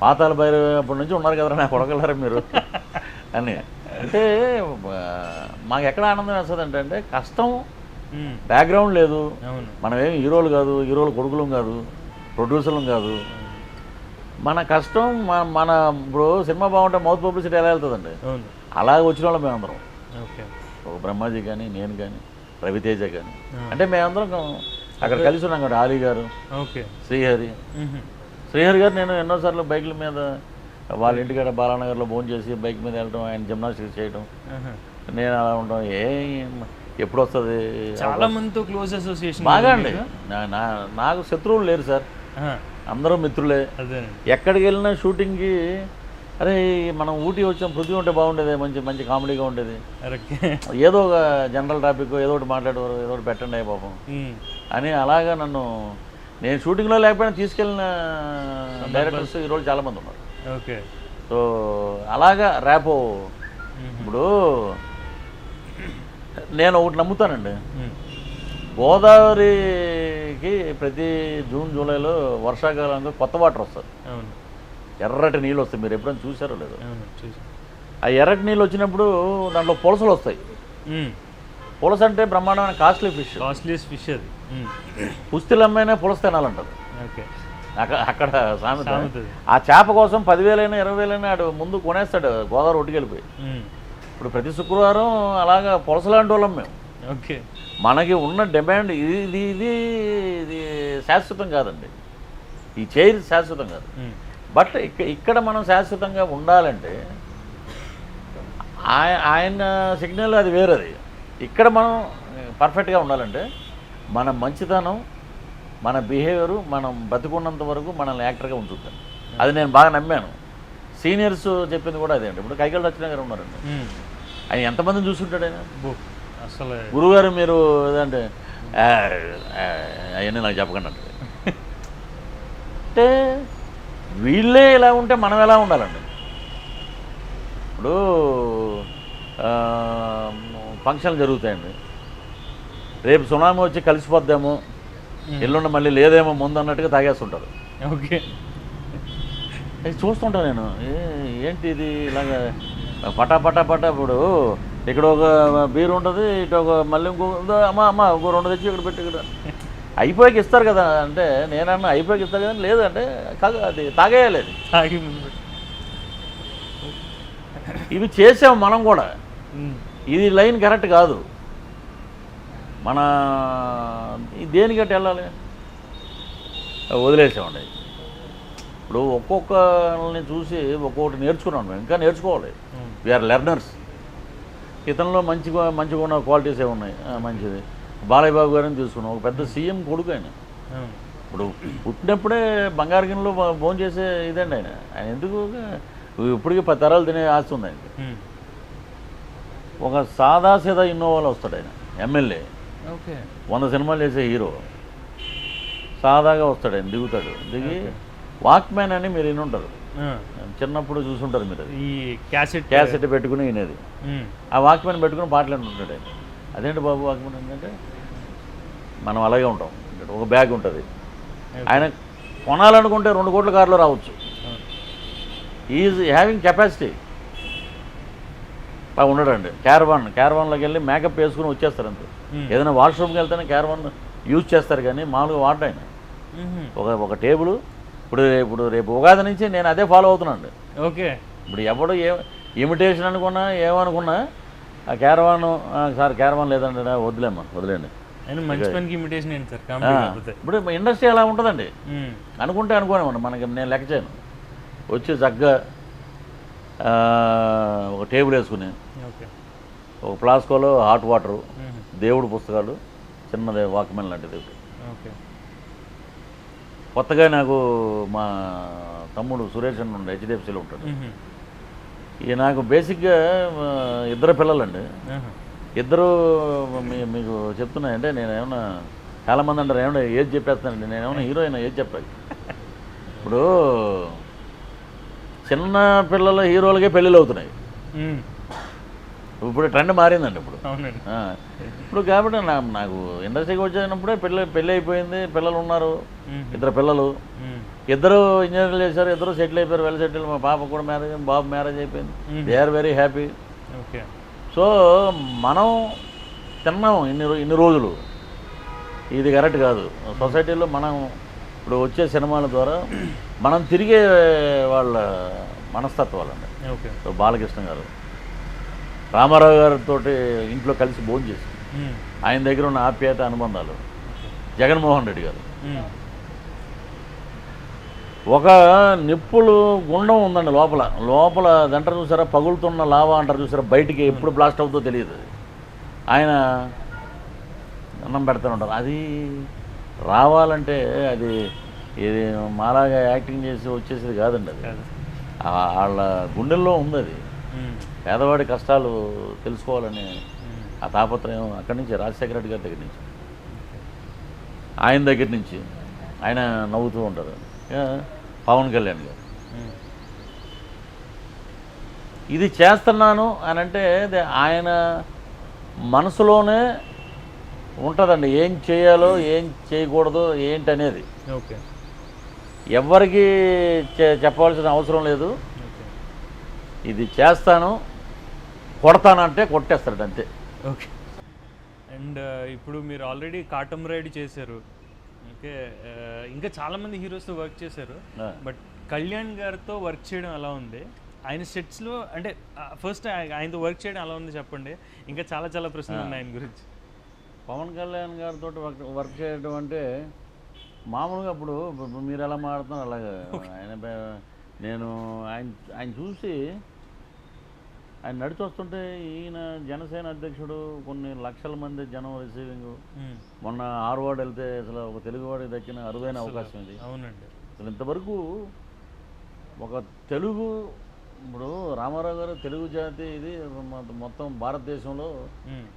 పాతాల భైరవ అప్పటి నుంచి ఉన్నారు కదా నా కొడగలరా మీరు అని. అంటే మాకు ఎక్కడ ఆనందం వేస్తుంది అంటే కష్టం, బ్యాక్గ్రౌండ్ లేదు, మనమేం హీరోలు కాదు, హీరోలు కొడుకులం కాదు, ప్రొడ్యూసర్లం కాదు. మన కష్టం మన ఇప్పుడు సినిమా బాగుంటే మౌత్ పబ్లిసిటీ ఎలా వెళ్తుందండి, అలాగే వచ్చిన వాళ్ళం మేమందరం. ఒక బ్రహ్మాజీ కానీ, నేను కానీ, రవితేజ కానీ. అంటే మేమందరం అక్కడ కలిసి ఉన్నాం కదా. ఆలీ గారు, శ్రీహరి గారు, నేను ఎన్నోసార్లు బైకుల మీద వాళ్ళ ఇంటికాడ బాలానగర్లో భోజనం చేసి బైక్ మీద వెళ్ళడం, ఆయన జిమ్నాస్టిక్స్ చేయడం, నేను అలా ఉండడం. ఎప్పుడు వస్తుంది. చాలా మందితో క్లోజ్ అసోసియేషన్ బాగా అండి. నాకు శత్రువులు లేరు సార్, అందరూ మిత్రులే. ఎక్కడికి వెళ్ళినా షూటింగ్కి, అరే మనం ఊటీ వచ్చాం, పృథ్వీ ఉంటే బాగుండేది, మంచి మంచి కామెడీగా ఉండేది, ఏదో ఒక జనరల్ టాపిక్ ఏదో ఒకటి మాట్లాడేవారు, ఏదో ఒకటి పెట్టండి పాపం అని. అలాగా నన్ను, నేను షూటింగ్లో లేకపోయినా తీసుకెళ్ళిన డైరెక్టర్స్ ఈరోజు చాలామంది ఉన్నారు. ఓకే, సో అలాగా ర్యాపో. ఇప్పుడు నేను ఒకటి నమ్ముతానండి, గోదావరికి ప్రతి జూన్ జూలైలో వర్షాకాలంలో కొత్త వాటర్ వస్తుంది, ఎర్రటి నీళ్ళు వస్తాయి. మీరు ఎప్పుడైనా చూసారో లేదో. ఆ ఎర్రటి నీళ్ళు వచ్చినప్పుడు దాంట్లో పులసలు వస్తాయి. పులస అంటే బ్రహ్మాండమైన కాస్ట్లీయెస్ట్ ఫిష్ అది. పుస్తీలు అమ్మైనా పులస తినాలంటారు. అక్కడ సామెత. ఆ చేప కోసం 10,000 20,000 ఆడు ముందు కొనేస్తాడు గోదావరి ఒడ్డుకెళ్ళిపోయి. ఇప్పుడు ప్రతి శుక్రవారం అలాగా పులసలాంటి వాళ్ళం మేము. ఓకే, మనకి ఉన్న డిమాండ్ ఇది ఇది ఇది శాశ్వతం కాదండి, ఈ చైర్ శాశ్వతం కాదు. బట్ ఇక్కడ మనం శాశ్వతంగా ఉండాలంటే ఆయన సిగ్నల్ అది వేరేది. ఇక్కడ మనం పర్ఫెక్ట్గా ఉండాలంటే మన మంచితనం, మన బిహేవియరు మనం బతుకున్నంత వరకు మనల్ని యాక్టర్గా ఉంచుతాను. అది నేను బాగా నమ్మాను. సీనియర్స్ చెప్పింది కూడా అదే అండి. ఇప్పుడు కైకల్ రచన గారు ఉన్నారండి, ఆయన ఎంతమందిని చూస్తుంటాడు ఆయన. అసలు గురువుగారు మీరు ఏదంటే అవన్నీ నాకు చెప్పకండి అంటే, అంటే వీళ్ళే ఇలా ఉంటే మనం ఎలా ఉండాలండి. ఇప్పుడు ఫంక్షన్లు జరుగుతాయండి, రేపు సునామీ వచ్చి కలిసిపోద్దాము, ఎల్లుండి మళ్ళీ లేదేమో ముందు అన్నట్టుగా తాగేస్తుంటారు. ఓకే, చూస్తుంటాను నేను, ఏంటి ఇది ఇలాగా పటా. ఇప్పుడు ఇక్కడ ఒక బీరు ఉంటుంది, ఇటు ఒక మళ్ళీ ఇంకో అమ్మ ఇంకో 2 తెచ్చి ఇక్కడ పెట్టి ఇక్కడ అయిపోయాక ఇస్తారు కదా. అంటే నేనన్నా అయిపోయాక ఇస్తారు కదా, లేదంటే కాదు, అది తాగేయలేదు. ఇవి చేసాము మనం కూడా. ఇది లైన్ కరెక్ట్ కాదు. మన దేనికట్టు వెళ్ళాలి, వదిలేసామండి. ఇప్పుడు ఒక్కొక్కరిని చూసి ఒక్కొక్కటి నేర్చుకున్నాం మేము, ఇంకా నేర్చుకోవాలి. We are learners. ఇతనిలో మంచిగా ఉన్న క్వాలిటీస్ ఏ ఉన్నాయి. మంచిది బాలయ్య బాబు గారిని తీసుకున్నాం, ఒక పెద్ద సీఎం కొడుకు ఆయన. ఇప్పుడు పుట్టినప్పుడే బంగారు గిన్నెలో భోజనం చేసే ఇదండి ఆయన. ఎందుకు ఇప్పటికీ 10 తరాలు తినే ఆస్తి ఉంది ఆయనకి. ఒక సాదాసీదా ఇన్నోవాలో వస్తాడు ఆయన, ఎమ్మెల్యే, ఓకే 100 సినిమాలు చేసే హీరో. సాదాగా వస్తాడు ఆయన, దిగుతాడు. దిగి వాక్మ్యాన్ అని మీరు విని ఉంటారు, చిన్నప్పుడు చూసుంటారు మీరు. ఈ క్యాసెట్ క్యాసెట్ పెట్టుకుని వినేది. ఆ వాక్మ్యాన్ పెట్టుకుని పాటలు వింటుంటాడు ఆయన. అదేంటి బాబు వాక్మ్యాన్ ఏంటంటే మనం అలాగే ఉంటాం. ఒక బ్యాగ్ ఉంటుంది, ఆయన కొనాలనుకుంటే 2 కోట్ల కార్లో రావచ్చు. Is having capacity. అలా ఉండడండి. క్యారవాన్లోకి వెళ్ళి మేకప్ వేసుకుని వచ్చేస్తారు అంతే. ఏదైనా వాష్రూమ్కి వెళ్తేనే క్యారవాన్ యూజ్ చేస్తారు, కానీ మామూలుగా వాడతాయన. ఒక టేబుల్. ఇప్పుడు రేపు ఉగాది నుంచి నేను అదే ఫాలో అవుతున్నాను. ఓకే. ఇప్పుడు ఎవడు ఇమిటేషన్ అనుకున్నా ఏమనుకున్నా ఆ క్యారవాన్, సార్ క్యారవాన్ లేదండి, వదిలేండి. మంచి పనికి ఇమిటేషన్ ఏంటి సార్? ఇప్పుడు ఇండస్ట్రీ అలా ఉంటుందండి. అనుకుంటే అనుకోనివ్వండి, మనకి నేను లెక్క చేయను. వచ్చి చక్కగా ఒక టేబుల్ వేసుకుని, ఒక ప్లాస్కోలో హాట్ వాటరు, దేవుడు పుస్తకాలు, చిన్నది వాక్మెన్ లాంటిది. కొత్తగా నాకు మా తమ్ముడు సురేష్ అని ఉండే హెచ్డిఎఫ్సిలో ఉంటాడు. నాకు బేసిక్గా 2 పిల్లలండి. 2 మీకు చెప్తున్నా అంటే నేను ఏమన్నా, చాలామంది అంటారు ఏమన్నా ఏది చెప్పేస్తానండి, నేను ఏమన్నా హీరోయిన్ ఏది చెప్పాలి. ఇప్పుడు చిన్న పిల్లల హీరోలకే పెళ్ళిళ్ళు అవుతున్నాయి. ఇప్పుడు ట్రెండ్ మారిందండి. ఇప్పుడు కాబట్టి నాకు ఇండస్ట్రీకి వచ్చేటప్పుడే పెళ్ళి అయిపోయింది, పిల్లలు ఉన్నారు, 2 పిల్లలు. 2 ఇంజనీర్లు చేశారు, 2 సెటిల్ అయిపోయారు, వెల్ సెటిల్. మా పాప కూడా మ్యారేజ్, బాబు మ్యారేజ్ అయిపోయింది. They are very happy. So మనం తిన్నాం ఇన్ని రోజులు, ఇది కరెక్ట్ కాదు. సొసైటీలో మనం ఇప్పుడు వచ్చే సినిమాల ద్వారా మనం తిరిగే వాళ్ళ మనస్తత్వాలండి. సో బాలకృష్ణ గారు రామారావు గారితో ఇంట్లో కలిసి భోజనం చేసి ఆయన దగ్గర ఉన్న ఆప్యాయత అనుబంధాలు. జగన్మోహన్ రెడ్డి గారు ఒక నిప్పులు గుండం ఉందండి లోపల దంటారు చూసారా, పగులుతున్న లావా అంటారు చూసారా, బయటికి ఎప్పుడు బ్లాస్ట్ అవుతుందో తెలియదు. ఆయన అన్నం పెడతాను ఉంటారు. అది రావాలంటే అది ఇది మాలాగా యాక్టింగ్ చేసి వచ్చేసేది కాదండి. అది వాళ్ళ గుండెల్లో ఉంది. అది పేదవాడి కష్టాలు తెలుసుకోవాలని ఆ తాపత్రయం అక్కడి నుంచి, రాజశేఖర రెడ్డి గారి దగ్గర నుంచి, ఆయన దగ్గర నుంచి. ఆయన నవ్వుతూ ఉంటారు. పవన్ కళ్యాణ్ గారు ఇది చేస్తున్నాను అని అంటే ఆయన మనసులోనే ఉంటుందండి, ఏం చేయాలో ఏం చేయకూడదు ఏంటనేది. ఓకే. ఎవరికి చెప్పవలసిన అవసరం లేదు. ఇది చేస్తాను, కొడతానంటే కొట్టేస్తాడు అంతే. ఓకే. అండ్ ఇప్పుడు మీరు ఆల్రెడీ కాటం రైడ్ చేశారు, ఓకే, ఇంకా చాలామంది హీరోస్తో వర్క్ చేశారు. బట్ కళ్యాణ్ గారితో వర్క్ చేయడం ఎలా ఉంది? ఆయన సెట్స్లో అంటే ఫస్ట్ ఆయనతో వర్క్ చేయడం ఎలా ఉంది చెప్పండి. ఇంకా చాలా ప్రశ్నలు ఉన్నాయి ఆయన గురించి. పవన్ కళ్యాణ్ గారితో వర్క్ చేయడం అంటే మామూలుగా ఇప్పుడు మీరు ఎలా మాట్లాడుతున్నారు అలాగే. నేను ఆయన చూసి ఆయన నడిచి వస్తుంటే, ఈయన జనసేన అధ్యక్షుడు, కొన్ని లక్షల మంది జనం రిసీవింగ్. మొన్న ఆర్వార్డ్ వెళ్తే అసలు ఒక తెలుగువాడికి దక్కిన అరుదైన అవకాశం ఇది. అవునండి. అసలు ఇంతవరకు ఒక తెలుగు, ఇప్పుడు రామారావు గారు తెలుగు జాతి ఇది మొత్తం భారతదేశంలో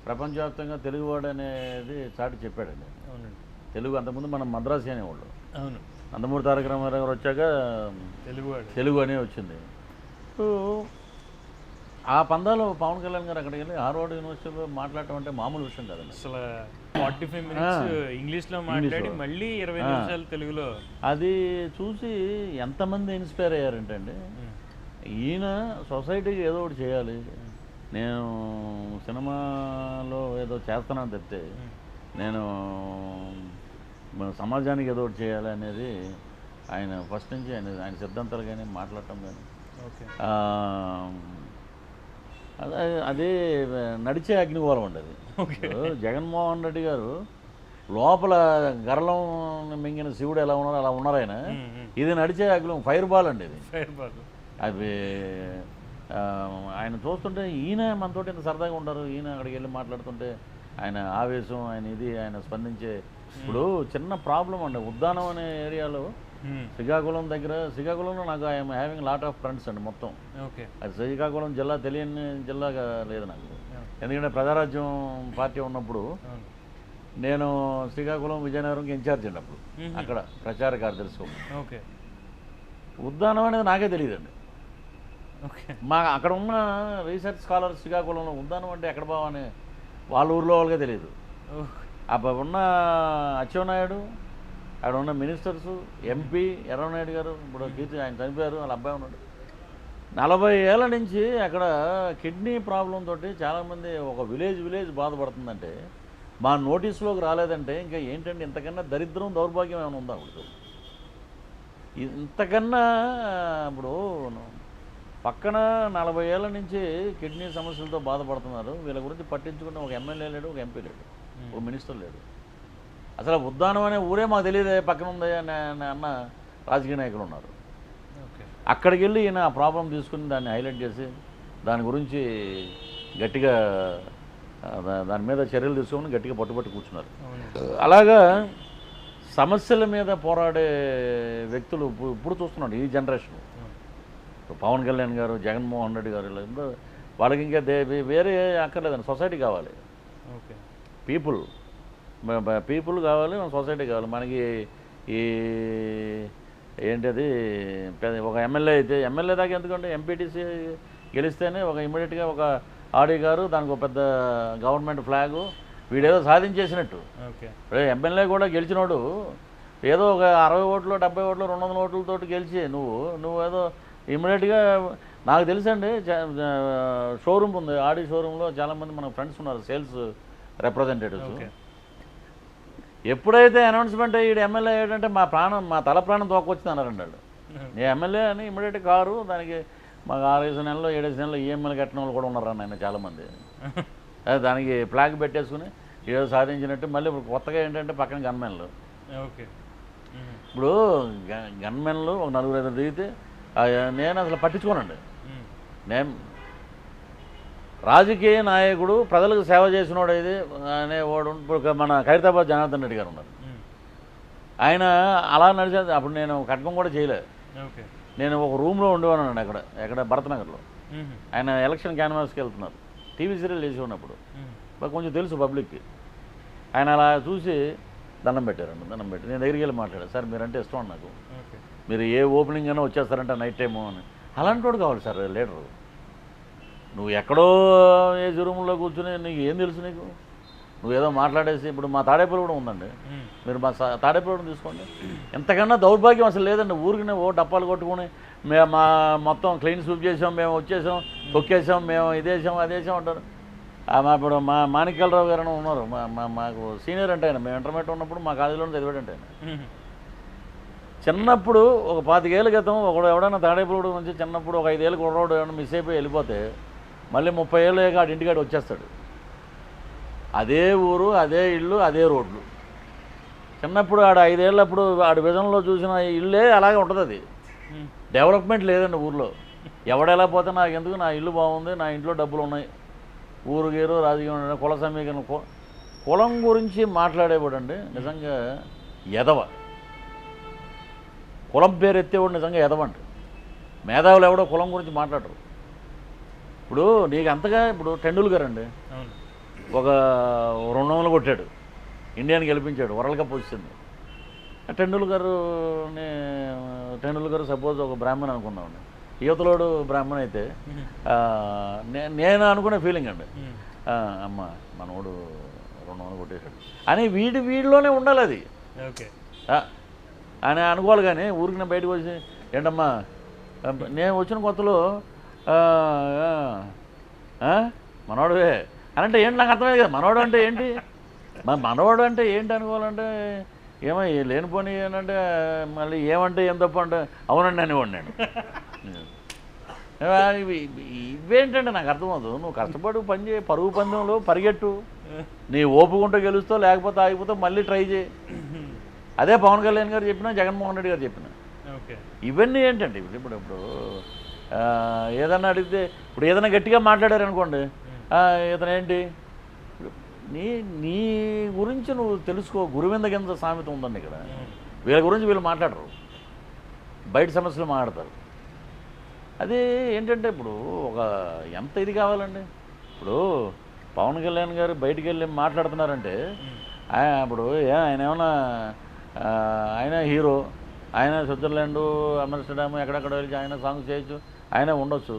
ప్రపంచవ్యాప్తంగా తెలుగువాడు అనేది చాటి చెప్పాడండి. అవునండి. తెలుగు అంతకుముందు మనం మద్రాసి అనేవాళ్ళు. అవును. నందమూరి తారక రామారావు గారు వచ్చాక తెలుగు అనే వచ్చింది. ఆ పందాలో పవన్ కళ్యాణ్ గారు అక్కడికి వెళ్ళి హార్వర్డ్ యూనివర్సిటీలో మాట్లాడటం అంటే మామూలు విషయం కాదండి. అసలు 45 మినిట్స్ ఇంగ్లీష్లో మాట్లాడి మళ్ళీ 20 నిమిషాలు తెలుగులో. అది చూసి ఎంతమంది ఇన్స్పైర్ అయ్యారంటే అండి, ఈయన సొసైటీకి ఏదో ఒకటి చేయాలి, నేను సినిమాలో ఏదో చేస్తున్నాను తప్పితే నేను సమాజానికి ఏదో ఒకటి చేయాలి అనేది ఆయన ఫస్ట్ నుంచి ఆయన సిద్ధాంతాలు కానీ మాట్లాడటం కానీ అదే నడిచే అగ్నిగోళం అండి అది. జగన్మోహన్ రెడ్డి గారు లోపల గరళం మింగిన శివుడు ఎలా ఉన్నారో అలా ఉన్నారు ఆయన. ఇది నడిచే అగ్ని ఫైర్ బాల్ అండి ఇది. అది ఆయన చూస్తుంటే ఈయన మనతోటి ఎంత సరదాగా ఉంటారు. ఈయన అక్కడికి వెళ్ళి మాట్లాడుతుంటే ఆయన ఆవేశం, ఆయన స్పందించే. ఇప్పుడు చిన్న ప్రాబ్లం అండి, ఉద్దానం అనే ఏరియాలో శ్రీకాకుళం దగ్గర, శ్రీకాకుళంలో నాకు I'm having lot of friends అండి మొత్తం. అది శ్రీకాకుళం జిల్లా తెలియని జిల్లాగా లేదు నాకు. ఎందుకంటే ప్రజారాజ్యం పార్టీ ఉన్నప్పుడు అవును. నేను శ్రీకాకుళం విజయనగరంకి ఇన్ఛార్జ్ అండి అప్పుడు. అక్కడ ప్రచార కార్యదర్శి. ఓకే. ఉద్దానం అనేది నాకే తెలియదండి. ఓకే. అక్కడ ఉన్న రీసెర్చ్ స్కాలర్స్ శ్రీకాకుళంలో ఉద్దానం అంటే ఎక్కడ బావని వాళ్ళ ఊర్లో వాళ్ళకే తెలియదు. అప్పుడు ఉన్న అచ్చెన్నాయుడు, అక్కడ ఉన్న మినిస్టర్సు, ఎంపీ ఎర్రనాయుడు గారు, ఇప్పుడు కీర్తి ఆయన చనిపోయారు, వాళ్ళ అబ్బాయి ఉన్నాడు. 40 ఏళ్ళ నుంచి అక్కడ కిడ్నీ ప్రాబ్లం తోటి చాలామంది ఒక విలేజ్ బాధపడుతుందంటే మా నోటీసులోకి రాలేదంటే ఇంకా ఏంటంటే ఇంతకన్నా దరిద్రం దౌర్భాగ్యం ఏమైనా ఉందా? ఇప్పుడు ఇంతకన్నా ఇప్పుడు పక్కన 40 ఏళ్ళ నుంచి కిడ్నీ సమస్యలతో బాధపడుతున్నారు. వీళ్ళ గురించి పట్టించుకున్న ఒక ఎమ్మెల్యే లేడు, ఒక ఎంపీ లేడు, ఒక మినిస్టర్ లేడు. అసలు ఉద్దానం అనే ఊరే మాకు తెలియదే, పక్కన ఉంది అన్న రాజకీయ నాయకులు ఉన్నారు. అక్కడికి వెళ్ళి ఈయన ఆ ప్రాబ్లం తీసుకుని దాన్ని హైలైట్ చేసి దాని గురించి గట్టిగా దాని మీద చర్యలు తీసుకొని గట్టిగా పట్టుబట్టి కూర్చున్నారు. అలాగా సమస్యల మీద పోరాడే వ్యక్తులు ఇప్పుడు చూస్తున్నాడు ఈ జనరేషన్. పవన్ కళ్యాణ్ గారు, జగన్మోహన్ రెడ్డి గారు, వాళ్ళకి ఇంకా వేరే అక్కర్లేదండి, సొసైటీ కావాలి. పీపుల్ కావాలి, సొసైటీ కావాలి. మనకి ఈ ఏంటది ఒక ఎమ్మెల్యే అయితే ఎమ్మెల్యే దాకా ఎందుకంటే ఎంపీటీసీ గెలిస్తేనే ఒక ఇమ్మీడియట్గా ఒక ఆడి గారు, దానికి ఒక పెద్ద గవర్నమెంట్ ఫ్లాగు, వీడేదో సాధించేసినట్టు. ఎమ్మెల్యే కూడా గెలిచినోడు ఏదో ఒక 60 ఓట్లు, 70 ఓట్లు, 200 ఓట్లతో గెలిచి నువ్వు ఏదో ఇమ్మీడియట్గా నాకు తెలుసండి. షోరూమ్ ఉంది, ఆడి షోరూంలో చాలామంది మన ఫ్రెండ్స్ ఉన్నారు, సేల్స్ రిప్రజెంటేటివ్స్. ఎప్పుడైతే అనౌన్స్మెంట్ అయ్యి ఎమ్మెల్యే ఏంటంటే మా తల ప్రాణం తోకొచ్చింది అన్నారండి వాళ్ళు. నేను ఎమ్మెల్యే అని ఇమ్మీడియట్ కారు, దానికి మాకు 6 నెలలు 7 నెలలు ఈఎంఐలు కట్టిన వాళ్ళు కూడా ఉన్నారన్న ఆయన చాలామంది. దానికి ఫ్లాగ్ పెట్టేసుకుని ఏదో సాధించినట్టు. మళ్ళీ ఇప్పుడు కొత్తగా ఏంటంటే పక్కన గన్మెన్లు. ఇప్పుడు గన్మెన్లు ఒక 4-5 దిగితే నేను అసలు పట్టించుకోనండి. నేను రాజకీయ నాయకుడు ప్రజలకు సేవ చేసినోడు ఇది అనేవాడు. ఇప్పుడు మన ఖైరతాబాద్ జనార్దన్ రెడ్డి గారు ఉన్నారు, ఆయన అలా నడిచేది. అప్పుడు నేను కట్కం కూడా చేయలేదు. నేను ఒక రూమ్లో ఉండేవానండి ఎక్కడ భరతనగర్లో. ఆయన ఎలక్షన్ క్యాన్వాస్కి వెళ్తున్నారు, టీవీ సీరియల్ చేసి ఉన్నప్పుడు కొంచెం తెలుసు పబ్లిక్కి. ఆయన అలా చూసి దండం పెట్టారండి. దండం పెట్టి నేను దగ్గరికి వెళ్ళి మాట్లాడాను, సార్ మీరంటే ఇష్టం నాకు, మీరు ఏ ఓపెనింగ్ అయినా వచ్చేస్తారంటే నైట్ టైము అని. అలాంటి వాడు కావాలి సార్ లీడరు. నువ్వు ఎక్కడో ఏ రూమ్లో కూర్చుని నీకు ఏం తెలుసు నీకు? నువ్వేదో మాట్లాడేసి ఇప్పుడు మా తాడేపల్లి కూడా ఉందండి, మీరు మా తాడేపల్లి కూడా తీసుకోండి. ఎంతకన్నా దౌర్భాగ్యం అసలు లేదండి. ఊరికి ఓ డప్పాలు కొట్టుకుని మా మొత్తం క్లీన్ స్వీప్ చేసాం, మేము వచ్చేసాం, తొక్కేసాం, మేము ఇదేసాం అదేసాం అంటారు. ఇప్పుడు మా మాణిక్యాలరావు గారు ఉన్నారు, మాకు సీనియర్ అంటే ఆయన. మేము ఇంటర్మీడియట్ ఉన్నప్పుడు మా కాలేజీలోనే చదివాడంటే ఆయన. చిన్నప్పుడు ఒక 25 ఏళ్ళ క్రితం ఎవడైనా తాడేపల్లి నుంచి చిన్నప్పుడు ఒక 5 ఏళ్ళు కుర్రోడు ఏమైనా మిస్ అయిపోయి వెళ్ళిపోతే మళ్ళీ 30 ఏళ్ళు ఆడి ఇంటికాడు వచ్చేస్తాడు. అదే ఊరు, అదే ఇల్లు, అదే రోడ్లు. చిన్నప్పుడు ఆడు 5 ఏళ్ళప్పుడు ఆడు విజన్లో చూసిన ఇల్లే అలాగే ఉంటుంది. అది డెవలప్మెంట్ లేదండి ఊర్లో. ఎవడెలా పోతే నాకు ఎందుకు, నా ఇల్లు బాగుంది, నా ఇంట్లో డబ్బులు ఉన్నాయి, ఊరు గీరు రాజకీయం కుల సమీకరణ. కులం గురించి మాట్లాడేవాడండి నిజంగా ఎదవ. కులం పేరు ఎత్తేవాడు నిజంగా ఎదవండి. మేధావులు ఎవడో కులం గురించి మాట్లాడరు. ఇప్పుడు నీకు అంతగా ఇప్పుడు టెండూల్కర్ అండి ఒక 200 కొట్టాడు, ఇండియాని గెలిపించాడు, వరల్డ్ కప్ వచ్చింది. టెండూల్కర్ సపోజ్ ఒక బ్రాహ్మణ్ అనుకుందామండి, యువతలోడు బ్రాహ్మణ్ అయితే నేను అనుకునే ఫీలింగ్ అండి, అమ్మ మనోడు 200 కొట్టేశాడు అని వీడిలోనే ఉండాలి అది అని అనుకోవాలి. కానీ ఊరికి నేను బయటకు వచ్చి ఏంటమ్మా నేను వచ్చిన కొత్తలో మనోడువే అని అంటే ఏంటి నాకు అర్థమైంది కదా. మనోడు అంటే ఏంటి, మనోడు అంటే ఏంటి అనుకోవాలంటే ఏమో లేనిపోని ఏంటంటే మళ్ళీ ఏమంటే ఏం తప్ప అంటే అవునండి అనేవాడు నేను. ఇవేంటంటే నాకు అర్థమవుతుంది. నువ్వు కష్టపడు, పని చేయి, పరుగు పందెంలో పరిగెట్టు, నీ ఓపుకుంటూ గెలుస్తావు, లేకపోతే ఆగిపోతావు, మళ్ళీ ట్రై చేయి. అదే పవన్ కళ్యాణ్ గారు చెప్పినా, జగన్మోహన్ రెడ్డి గారు చెప్పిన. ఇవన్నీ ఏంటంటే ఇప్పుడు ఏదన్నా అడిగితే ఇప్పుడు ఏదైనా గట్టిగా మాట్లాడారు అనుకోండి, ఇతను ఏంటి నీ గురించి నువ్వు తెలుసుకో. గురువింద కింద సామెత ఉందండి ఇక్కడ. వీళ్ళ గురించి వీళ్ళు మాట్లాడరు, బయట సమస్యలు మాట్లాడతారు. అది ఏంటంటే ఇప్పుడు ఒక ఎంత ఇది కావాలండి. ఇప్పుడు పవన్ కళ్యాణ్ గారు బయటికి వెళ్ళి మాట్లాడుతున్నారంటే ఇప్పుడు ఆయన ఏమన్నా ఆయన హీరో, ఆయన స్విట్జర్లాండ్ అమెస్టర్డామ్ ఎక్కడెక్కడ వెళ్ళి ఆయన సాంగ్స్ చేయొచ్చు, ఆయన ఉండొచ్చు.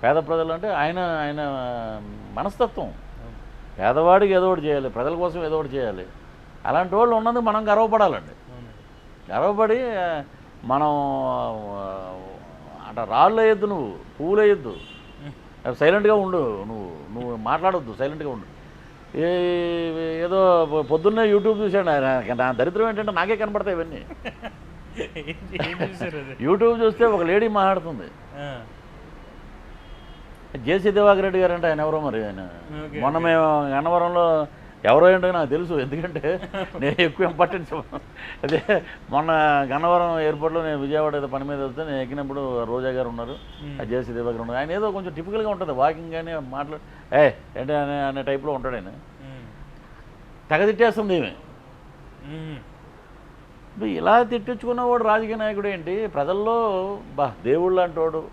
పేద ప్రజలు అంటే ఆయన మనస్తత్వం, పేదవాడికి ఏదో ఒకటి చేయాలి, ప్రజల కోసం ఏదో ఒకటి చేయాలి. అలాంటి వాళ్ళు ఉన్నందుకు మనం గర్వపడాలండి. గర్వపడి మనం అంటే రాళ్ళు వేయొద్దు, నువ్వు పువ్వులు వేయొద్దు, సైలెంట్గా ఉండు, నువ్వు మాట్లాడొద్దు, సైలెంట్గా ఉండు. ఏదో పొద్దున్నే యూట్యూబ్ చూశాడు ఆయన. నా దరిద్రం ఏంటంటే నాకే కనపడతాయి ఇవన్నీ. యూట్యూబ్ చూస్తే ఒక లేడీ మాట్లాడుతుంది, జేసీ దివాకర్ రెడ్డి గారు అంటే ఆయన ఎవరో మరి. ఆయన మొన్న మేము గన్నవరంలో ఎవరో ఏంటో నాకు తెలుసు, ఎందుకంటే నేను ఎక్కువ ఇంపార్టెన్స్. అదే మొన్న గన్నవరం ఎయిర్పోర్ట్లో నేను విజయవాడ ఏదో పని మీద వెళ్తే నేను ఎక్కినప్పుడు రోజా గారు ఉన్నారు, జేసీ దివాకర్ ఉన్నారు. ఆయన ఏదో కొంచెం టిపికల్గా ఉంటుంది, వాకింగ్ కానీ మాట్లాడు ఏంటి అనే టైప్లో ఉంటాడు ఆయన. తెగ తిట్టేస్తుంది ఏమి. ఇలా తిట్టించుకున్నవాడు రాజకీయ నాయకుడు ఏంటి? ప్రజల్లో దేవుళ్ళు అంటోడు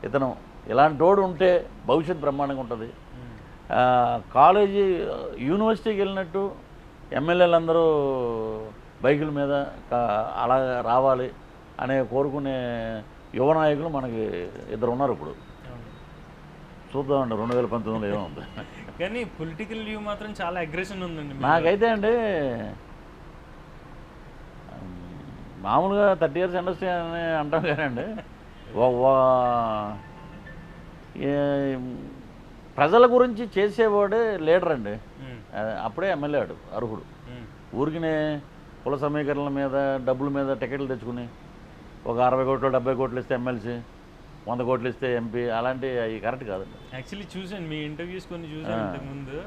ఇతను, ఇలాంటి తోడు ఉంటే భవిష్యత్ బ్రహ్మాండంగా ఉంటుంది. కాలేజీ యూనివర్సిటీకి వెళ్ళినట్టు ఎమ్మెల్యేలు అందరూ బైకుల మీద అలా రావాలి అనే కోరుకునే యువ నాయకులు మనకి ఇద్దరు ఉన్నారు ఇప్పుడు. చూద్దామండి 2019లో ఏముంది. కానీ పొలిటికల్ వ్యూ మాత్రం చాలా అగ్రెషన్ ఉందండి నాకైతే అండి. మామూలుగా 30 years ఇండస్ట్రీ అని అంటాం కానండి, ప్రజల గురించి చేసేవాడే లీడర్ అండి. అప్పుడే ఎమ్మెల్యే అర్హుడు. ఊరికినే కుల సమీకరణల మీద డబ్బుల మీద టికెట్లు తెచ్చుకుని ఒక 60 కోట్లు 70 కోట్లు ఇస్తే ఎమ్మెల్సీ, 100 కోట్లు ఇస్తే ఎంపీ, అలాంటివి అవి కరెక్ట్ కాదండి. యాక్చువల్లీ చూసాను మీ ఇంటర్వ్యూస్ కొన్ని చూసాను ఇంతకుముందు.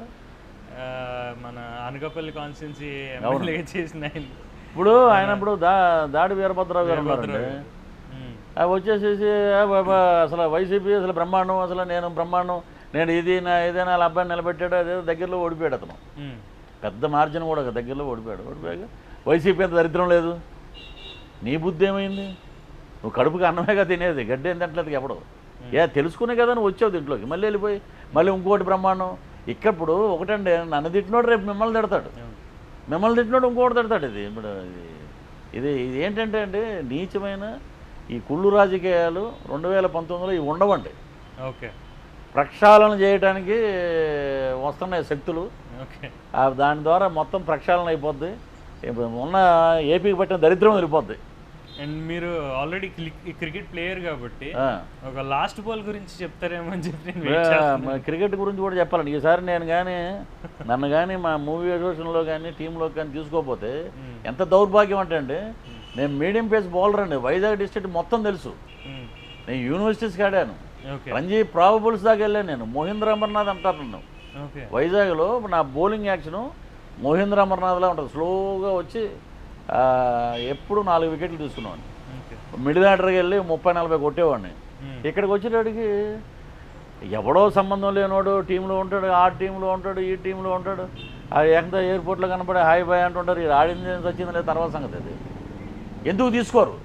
మన అనకాపల్లి కాన్స్టిట్యున్సీ ఎమ్మెల్యే చేసిన ఇప్పుడు ఆయన ఇప్పుడు దాడి వీరభద్రరావు గారు ఉన్నారండి. వచ్చేసేసి అసలు వైసీపీ అసలు బ్రహ్మాండం, అసలు నేను బ్రహ్మాండం, నేను ఇదేనా వాళ్ళ అబ్బాయిని నిలబెట్టాడు, అదే దగ్గరలో ఓడిపోయాడు అతను. పెద్ద మార్జిన్ కూడా దగ్గరలో ఓడిపోయాక వైసీపీ అంత దరిద్రం లేదు. నీ బుద్ధి ఏమైంది? నువ్వు కడుపుకి అన్నమేగా తినేది, గడ్డి ఏం తింటలేదు ఎప్పుడు. తెలుసుకునే కదా నువ్వు వచ్చావు దీంట్లోకి, మళ్ళీ వెళ్ళిపోయి మళ్ళీ ఇంకోటి బ్రహ్మాండం. ఇప్పుడు ఒకటండి, నన్ను తిట్టినోడు రేపు మిమ్మల్ని తిడతాడు, మిమ్మల్ని తిట్టినోడు ఇంకోటి తిడతాడు. ఇది ఇప్పుడు ఇది ఏంటంటే అండి, నీచమైన ఈ కుళ్ళు రాజకీయాలు 2019లో ఇవి ఉండవండి. ఓకే, ప్రక్షాళన చేయడానికి వస్తున్నాయి శక్తులు. దాని ద్వారా మొత్తం ప్రక్షాళన అయిపోద్ది. ఉన్న ఏపీకి పట్టిన దరిద్రం వెళ్ళిపోద్ది. అండ్ మీరు ఆల్రెడీ క్రికెట్ ప్లేయర్ కాబట్టి ఒక లాస్ట్ బాల్ గురించి చెప్తారేమో అని చెప్పి క్రికెట్ గురించి కూడా చెప్పాలండి. ఈసారి నన్ను కానీ మా మూవీ అసోసియేషన్లో కానీ టీంలో కానీ తీసుకోకపోతే ఎంత దౌర్భాగ్యం అంటే అండి, నేను మీడియం పేస్ బౌలర్ అండి. వైజాగ్ డిస్ట్రిక్ట్ మొత్తం తెలుసు. నేను యూనివర్సిటీస్కి ఆడాను, రంజీ ప్రాబబుల్స్ దాకా వెళ్ళాను. నేను మోహింద్ర అమర్నాథ్ అంటారు నన్ను. వైజాగ్లో నా బౌలింగ్ యాక్షను మోహింద్ర అమర్నాథ్లా ఉంటుంది. స్లోగా వచ్చి ఎప్పుడు 4 వికెట్లు తీసుకున్నాను. మిడిల్ ఆర్డర్కి వెళ్ళి 30-40 కొట్టేవాడిని. ఇక్కడికి వచ్చేటడికి ఎవడో సంబంధం లేనివాడు టీంలో ఉంటాడు, ఆ టీంలో ఉంటాడు, ఈ టీంలో ఉంటాడు. అది ఎంత ఎయిర్పోర్ట్లో కనపడే హాయ్ బాయ్ అంటుంటారు. ఇది ఆడింది వచ్చింది లేదు తర్వాత సంగతి. అది ఎందుకు తీసుకోరు?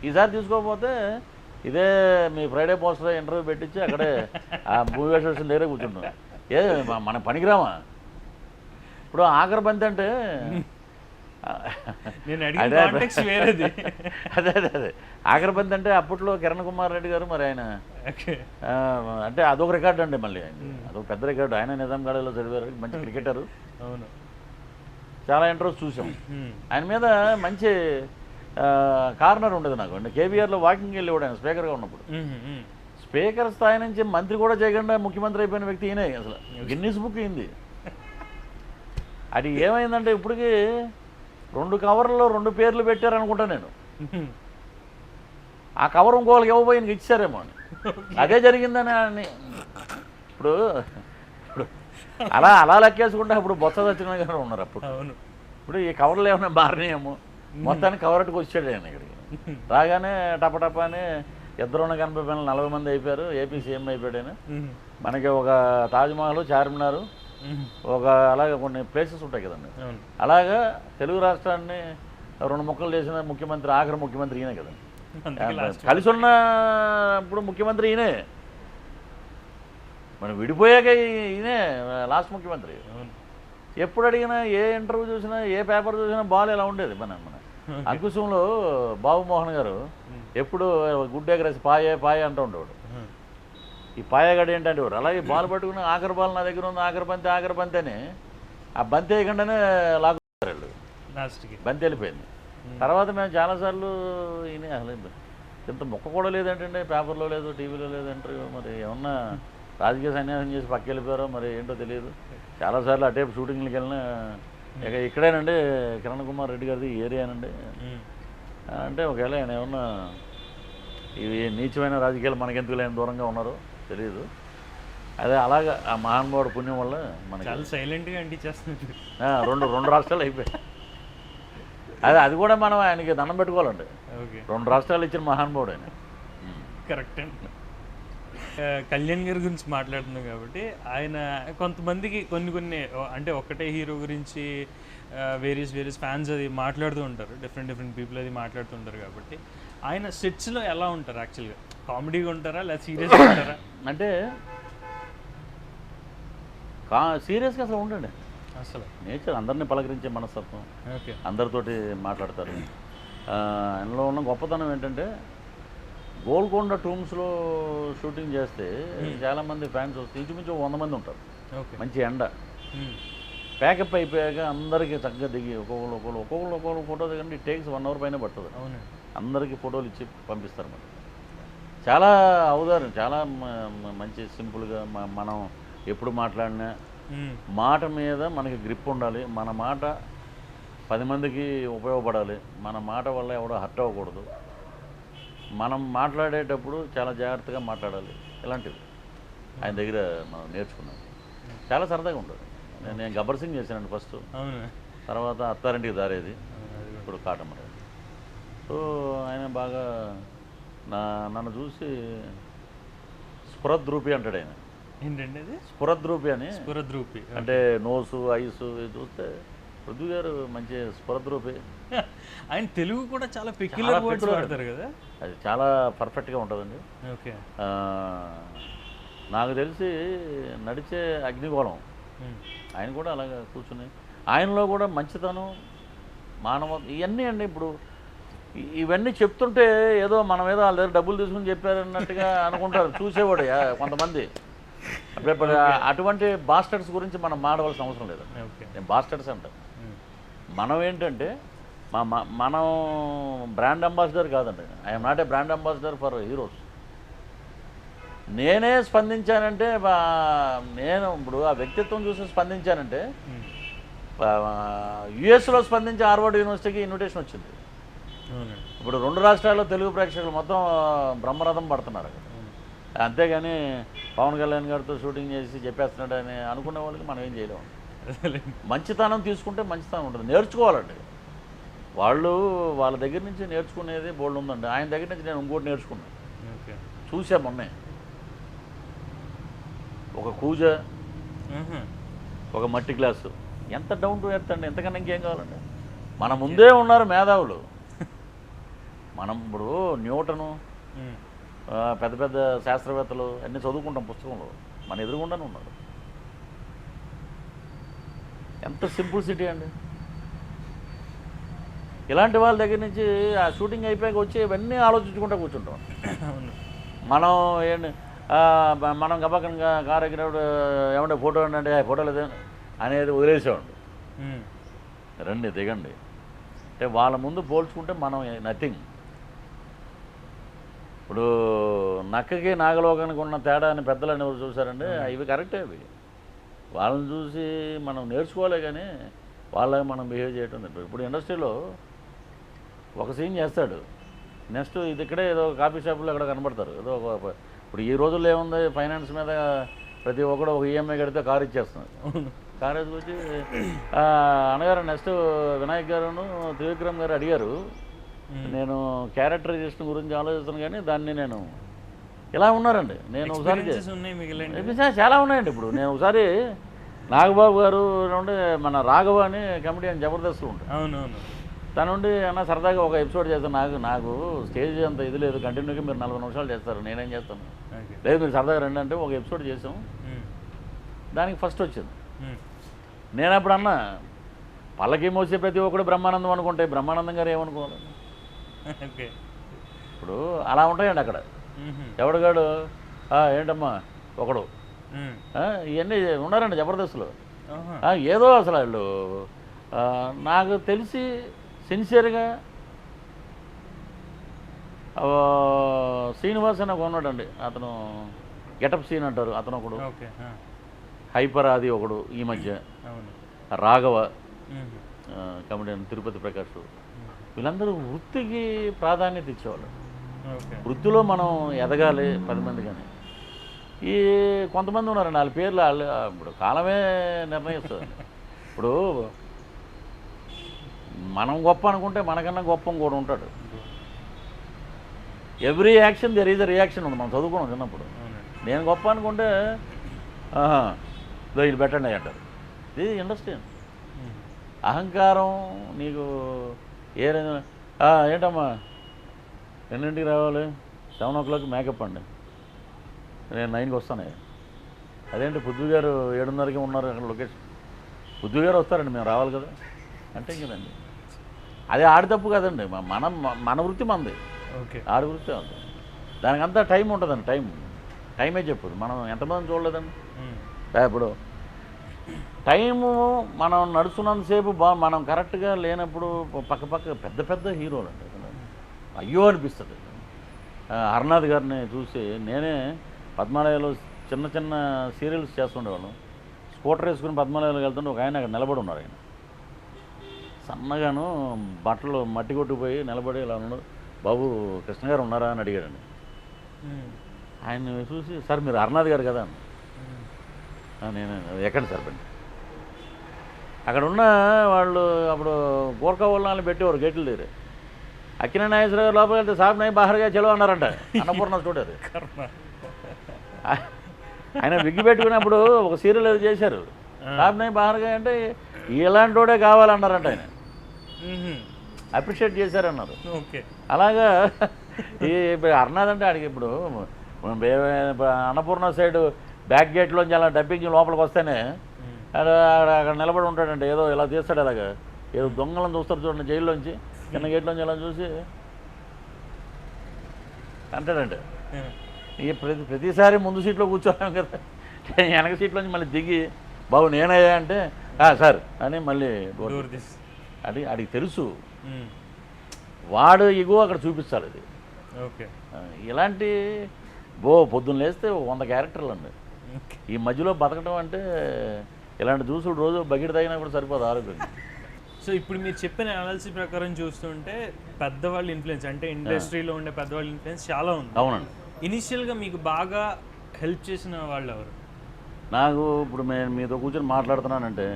ఈసారి తీసుకోకపోతే ఇదే మీ ఫ్రైడే పోస్టర్ ఇంటర్వ్యూ పెట్టించి అక్కడే ఆ మూవీ అసోసియేషన్ దగ్గరే కూర్చుంటాం. మన పనికిరామా? ఇప్పుడు ఆఖరి బంతి అంటే అదే ఆఖరి బంతి అంటే అప్పట్లో కిరణ్ కుమార్ రెడ్డి గారు మరి ఆయన అంటే అదొక రికార్డు అండి. మళ్ళీ అదొక పెద్ద రికార్డు. ఆయన నిజాం గాడిలో చదివారు, మంచి క్రికెటరు. చాలా ఇంట్రెస్ట్ చూసాం ఆయన మీద. మంచి కార్నర్ ఉండేది నాకు అండి. కేబీఆర్లో వాకింగ్ వెళ్ళేవాడు ఆయన స్పీకర్గా ఉన్నప్పుడు. స్పీకర్ స్థాయి నుంచి మంత్రి కూడా చేయకుండా ముఖ్యమంత్రి అయిపోయిన వ్యక్తి ఈయనే. అసలు గిన్నీస్ బుక్ అయింది. అది ఏమైందంటే ఇప్పటికీ 2 కవర్లలో 2 పేర్లు పెట్టారనుకుంటా నేను. ఆ కవర్ ఇంకోళ్ళకి ఇవ్వబోయి ఇంక ఇచ్చారేమో అని. అదే జరిగిందని ఇప్పుడు అలా లెక్కేసుకుంటే అప్పుడు బొత్స సత్యనారాయణ గారు ఉన్నారు అప్పుడు. ఇప్పుడు ఈ కవర్లు ఏమైనా మారినాయేమో. మొత్తానికి కవరట్టుకు వచ్చాడు ఆయన ఇక్కడికి. రాగానే టపటపాని ఇద్దరు 80 40 మంది అయిపోయారు. ఏపీ సీఎం అయిపోయాడు ఆయన. మనకి ఒక తాజ్మహల్, చార్మినార్, ఒక అలాగే కొన్ని ప్లేసెస్ ఉంటాయి కదండి. అలాగా తెలుగు రాష్ట్రాన్ని 2 ముక్కలు చేసిన ముఖ్యమంత్రి, ఆఖరి ముఖ్యమంత్రి ఈయనే కదండి. కలిసి ఉన్న ఇప్పుడు ముఖ్యమంత్రి ఈయనే. మనం విడిపోయాక ఈయనే లాస్ట్ ముఖ్యమంత్రి. అవును. ఎప్పుడు అడిగినా ఏ ఇంటర్వ్యూ చూసినా ఏ పేపర్ చూసినా బాల్ ఇలా ఉండేది. మన అంకుశంలో బాబు మోహన్ గారు ఎప్పుడు గుడ్ ఎగరేసి పాయే పాయే అంటూ ఉండేవాడు. ఈ పాయగాడు ఏంటంటే అలాగే బాల్ పట్టుకుని ఆఖరి బాల్ నా దగ్గర ఉంది, ఆఖరి బంతి అని ఆ బంతి వేయకుండానే లాక్కుతారు వాళ్ళు. లాస్ట్కి బంతి వెళ్ళిపోయింది. తర్వాత మేము చాలాసార్లు ఈయన అసలు ఇంత మొక్క కూడా లేదంటే పేపర్లో లేదు, టీవీలో లేదు ఇంటర్వ్యూ. మరి ఏమన్నా రాజకీయ సన్యాసం చేసి పక్క వెళ్ళిపోయారో మరి ఏంటో తెలియదు. చాలాసార్లు అటేపు షూటింగ్లకి వెళ్ళినా ఇక్కడేనండి కిరణ్ కుమార్ రెడ్డి గారిది ఏరియానండి అంటే ఒకవేళ ఆయన ఏమన్నా ఇవి నీచమైన రాజకీయాలు మనకెందుకు లేని దూరంగా ఉన్నారో తెలియదు. అదే అలాగా ఆ మహానుభావుడు పుణ్యం వల్ల మనకి చాలా సైలెంట్గా అంటించేస్తుంది. రెండు రాష్ట్రాలు అయిపోయాయి. అది కూడా మనం ఆయనకి దండం పెట్టుకోవాలండి. ఓకే, 2 రాష్ట్రాలు ఇచ్చిన మహానుభావుడు ఆయన. కరెక్ట్ అండి. కళ్యాణ్ గారి గురించి మాట్లాడుతున్నాం కాబట్టి ఆయన కొంతమందికి కొన్ని అంటే ఒక్కటే హీరో గురించి వేరియస్ ఫ్యాన్స్ అది మాట్లాడుతూ ఉంటారు. డిఫరెంట్ పీపుల్ అది మాట్లాడుతూ ఉంటారు. కాబట్టి ఆయన సెట్స్లో ఎలా ఉంటారు? యాక్చువల్గా కామెడీగా ఉంటారా లేదా సీరియస్గా ఉంటారా? అంటే సీరియస్గా అసలు ఉండండి. అసలు నేచర్ అందరినీ పలకరించే మనస్తత్వం, ఓకే, అందరితోటి మాట్లాడతారు. ఆయనలో ఉన్న గొప్పతనం ఏంటంటే గోల్కొండ టూమ్స్లో షూటింగ్ చేస్తే చాలామంది ఫ్యాన్స్ వస్తే ఇంచుమించు 100 మంది ఉంటారు. ఓకే, మంచి ఎండ ప్యాకప్ అయిపోయాక అందరికీ చక్కగా దిగి ఒక్కొక్కరు ఫోటో దిగండి. టేక్స్ 1 అవర్ పైన పడుతుంది. అవునండి. అందరికీ ఫోటోలు ఇచ్చి పంపిస్తారు. మరి చాలా ఔదార్యం, చాలా మంచి సింపుల్గా మనం ఎప్పుడు మాట్లాడినా మాట మీద మనకి గ్రిప్ ఉండాలి. మన మాట 10 మందికి ఉపయోగపడాలి. మన మాట వల్ల ఎవడో హర్ట్ అవ్వకూడదు. మనం మాట్లాడేటప్పుడు చాలా జాగ్రత్తగా మాట్లాడాలి. ఇలాంటివి ఆయన దగ్గర మనం నేర్చుకున్నాం. చాలా సరదాగా ఉంటుంది. నేను గబ్బర్ సింగ్ చేశానండి ఫస్ట్, తర్వాత అత్తారింటికి దారేది, ఇప్పుడు కాటమర. సో ఆయన బాగా నన్ను చూసి స్ఫురద్రూపి అంటాడు ఆయన. ఏంటండి అది? స్ఫురద్రూపి అని. స్ఫురద్రూపి అంటే నోసు ఐసు చూస్తే పృథ్వీ గారు మంచి స్ఫురద్రూపి. ఆయన తెలుగు కూడా చాలా పెక్యులర్ వర్డ్స్ వాడతారు కదా, అది చాలా పర్ఫెక్ట్గా ఉంటుందండి. ఓకే, నాకు తెలిసి నడిచే అగ్నిగోళం ఆయన కూడా అలాగా కూర్చుని ఆయనలో కూడా మంచితనం, మానవ ఇవన్నీ అండి. ఇప్పుడు ఇవన్నీ చెప్తుంటే ఏదో మనం ఏదో వాళ్ళ దగ్గర డబ్బులు తీసుకుని చెప్పారన్నట్టుగా అనుకుంటారు చూసేవాడు కొంతమంది. ఇప్పుడు అటువంటి బాస్టర్స్ గురించి మనం మాడవలసిన అవసరం లేదు. నేను బాస్టర్స్ అంటాను. మనం ఏంటంటే మనం బ్రాండ్ అంబాసిడర్ కాదండి. I'm not a brand ambassador for heroes. నేనే స్పందించానంటే నేను ఇప్పుడు ఆ వ్యక్తిత్వం చూసి స్పందించానంటే యుఎస్లో స్పందించి హార్వర్డ్ యూనివర్సిటీకి ఇన్విటేషన్ వచ్చింది. ఇప్పుడు 2 రాష్ట్రాల్లో తెలుగు ప్రేక్షకులు మొత్తం బ్రహ్మరథం పడుతున్నారు. అంతేగాని పవన్ కళ్యాణ్ గారితో షూటింగ్ చేసి చెప్పేస్తున్నాడు అని అనుకునే వాళ్ళకి మనం ఏం చేయలేము. మంచితనం తీసుకుంటే మంచితనం ఉంటుంది. నేర్చుకోవాలండి. వాళ్ళ దగ్గర నుంచి నేర్చుకునేది బోల్డ్ ఉందండి. ఆయన దగ్గర నుంచి నేను ఇంకోటి నేర్చుకున్నాను. చూసా మొన్నే ఒక కూజ, ఒక మట్టి గ్లాసు. ఎంత డౌన్ టు ఎర్త్ అండి. ఎంతకన్నా ఇంకేం కావాలండి. మన ముందే ఉన్నారు మేధావులు. మనం ఇప్పుడు న్యూటను, పెద్ద పెద్ద శాస్త్రవేత్తలు అన్నీ చదువుకుంటాం పుస్తకంలో. మన ఎదురుగుండానే ఉన్నారు. ఎంత సింపుల్ సిటీ అండి. ఇలాంటి వాళ్ళ దగ్గర నుంచి ఆ షూటింగ్ అయిపోయాక వచ్చి ఇవన్నీ ఆలోచించుకుంటూ కూర్చుంటాం. మనం మనం గబకంగా కారు ఎక్కినప్పుడు ఏమంటే ఫోటో అంటే ఫోటో లేదు అనేది వదిలేసేవాడు. రండి దిగండి అంటే వాళ్ళ ముందు పోల్చుకుంటే మనం నథింగ్. ఇప్పుడు నక్కకి నాగలోకానికి ఉన్న తేడా అని పెద్దలు అని ఎవరు చూసారండి. ఇవి కరెక్టే. అవి వాళ్ళని చూసి మనం నేర్చుకోలే కానీ వాళ్ళకి మనం బిహేవ్ చేయటం. ఇప్పుడు ఇండస్ట్రీలో ఒక సీన్ చేస్తాడు, నెక్స్ట్ ఇది ఇక్కడే ఏదో కాఫీ షాపులో ఎక్కడ కనబడతారు. ఏదో ఇప్పుడు ఈ రోజుల్లో ఏముంది, ఫైనాన్స్ మీద ప్రతి ఒక్కడు ఒక ఈఎంఐ కడితే కారు ఇచ్చేస్తున్నారు. కారు వచ్చి అన్నగారు నెక్స్ట్ వినాయక్ గారును త్రివిక్రమ్ గారు అడిగారు, నేను క్యారెక్టరైజేషన్ గురించి ఆలోచిస్తాను కానీ దాన్ని నేను ఇలా ఉన్నారండి. నేను ఒకసారి చాలా ఉన్నాయండి. ఇప్పుడు నేను ఒకసారి నాగబాబు గారు నుండి మన రాఘవ అని కమెడియన్ జబర్దస్త్ ఉంటాడు. అవునవును. తన నుండి అన్న సరదాగా ఒక ఎపిసోడ్ చేస్తాను. నాకు స్టేజ్ అంత ఇది లేదు, కంటిన్యూగా మీరు 40 నిమిషాలు చేస్తారు, నేనేం చేస్తాను. లేదు మీరు సరదాగా రండి అంటే ఒక ఎపిసోడ్ చేసాం. దానికి ఫస్ట్ వచ్చింది. నేను అప్పుడు అన్నా పల్లకి మోసే ప్రతి ఒక్కడు బ్రహ్మానందం అనుకుంటే బ్రహ్మానందం గారు ఏమనుకోవాలి? ఓకే. ఇప్పుడు అలా ఉంటాయండి అక్కడ. ఎవడుగాడు ఏంటమ్మా ఒకడు ఇవన్నీ ఉన్నారండి జబర్దస్త్లో. ఏదో అసలు వాళ్ళు నాకు తెలిసి సిన్సియర్గా శ్రీనివాస్ అని ఒక ఉన్నాడండి, అతను గెటప్ సీన్ అంటారు, అతను ఒకడు. హైపర్ ఆది ఒకడు ఈ మధ్య, రాఘవ కమెడియన్, తిరుపతి ప్రకాష్, వీళ్ళందరూ వృత్తికి ప్రాధాన్యత ఇచ్చేవాళ్ళు. వృత్తిలో మనం ఎదగాలి 10 మంది. కానీ ఈ కొంతమంది ఉన్నారండి, వాళ్ళ పేర్లు వాళ్ళు ఇప్పుడు కాలమే నిర్ణయిస్తుంది. ఇప్పుడు మనం గొప్ప అనుకుంటే మనకన్నా గొప్ప కూడా ఉంటాడు. Every action there is a reaction ఉంది. మనం చదువుకున్నాం చిన్నప్పుడు. నేను గొప్ప అనుకుంటే ఇది పెట్టండి అంటారు. ఇది ఇండస్ట్రీ. అహంకారం నీకు ఏంటమ్మా ఎన్నింటికి రావాలి? 7 o'clock మేకప్ అండి, నేను 9కి వస్తాను. అదేంటి పృథ్వీ గారు 7:30కి ఉన్నారు అక్కడ లొకేషన్. పృథ్వీ గారు వస్తారండి, మేము రావాలి కదా అంటే కదండి. అదే ఆడి తప్పు కదండి, మన వృత్తి మనది, ఆడి వృత్తి ఉంది. దానికి అంతా టైం ఉంటుందండి. టైమే చెప్పదు. మనం ఎంతమంది చూడలేదండి. ఇప్పుడు టైము మనం నడుస్తున్నంతసేపు మనం కరెక్ట్గా లేనప్పుడు పక్క పెద్ద హీరోలు అండి అయ్యో అనిపిస్తుంది. హర్నాథ్ గారిని చూసి నేనే పద్మాలయాలో చిన్న సీరియల్స్ చేస్తుండేవాళ్ళం. స్కూటర్ వేసుకుని పద్మాలయాలకు వెళ్తుంటే ఒక ఆయన అక్కడ నిలబడి ఉన్నారు. ఆయన సన్నగాను బట్టలు మట్టి కొట్టుకుపోయి నిలబడి ఇలా ఉన్నాడు. బాబు కృష్ణ గారు ఉన్నారా అని అడిగాడండి. ఆయన చూసి సార్ మీరు హర్నాథ్ గారు కదా అని. నేను ఎక్కడ సార్ బండి అక్కడ ఉన్న వాళ్ళు అప్పుడు గోర్ఖా వాళ్ళని పెట్టేవారు గేట్లు దగ్గర. అక్కినే నాగేశ్వర గారు లోపలికి వెళ్తే సాబ్ నై బాహర్గా చెలో అన్నారంట. అన్నపూర్ణ స్టూడియో. ఆయన విగ్గి పెట్టుకున్నప్పుడు ఒక సీరియల్ అది చేశారు. సాబ్ నై బాహర్గా అంటే ఇలాంటి వాడే కావాలన్నారంట. ఆయన అప్రిషియేట్ చేశారన్నారు. అలాగా ఈ హర్నాథ్ అంటే ఆడికి ఇప్పుడు అన్నపూర్ణ సైడ్ బ్యాక్ గేట్లోంచి అలా డబ్బింగ్ లోపలికి వస్తేనే అక్కడ నిలబడి ఉంటాడంటే ఏదో ఇలా తీస్తాడు. అలాగా ఏదో దొంగలను చూస్తారు చూడండి జైల్లోంచి, చిన్న గేట్లోంచి ఇలా చూసి అంటాడంటే. ఇక ప్రతిసారి ముందు సీట్లో కూర్చోలేము కదా, వెనక సీట్లోంచి మళ్ళీ దిగి బాబు నేనయ్యా అంటే సార్ అని మళ్ళీ అడిగి తెలుసు వాడు ఇగో అక్కడ చూపిస్తాడు. అది ఇలాంటి పొద్దున్న లేస్తే 100 క్యారెక్టర్లు అండి. ఈ మధ్యలో బతకడం అంటే ఇలాంటి జ్యూసులు రోజు బకెట్ తాగినా కూడా సరిపోదు ఆరోగ్యం. సో ఇప్పుడు మీరు చెప్పిన అనాలిసిస్ ప్రకారం చూస్తుంటే పెద్దవాళ్ళ ఇన్ఫ్లుయెన్స్ అంటే ఇండస్ట్రీలో ఉండే పెద్దవాళ్ళ ఇన్ఫ్లుయెన్స్ చాలా ఉంది. అవునండి. ఇనిషియల్గా మీకు బాగా హెల్ప్ చేసిన వాళ్ళు ఎవరు? నాకు ఇప్పుడు నేను మీతో కూర్చొని మాట్లాడుతున్నానంటే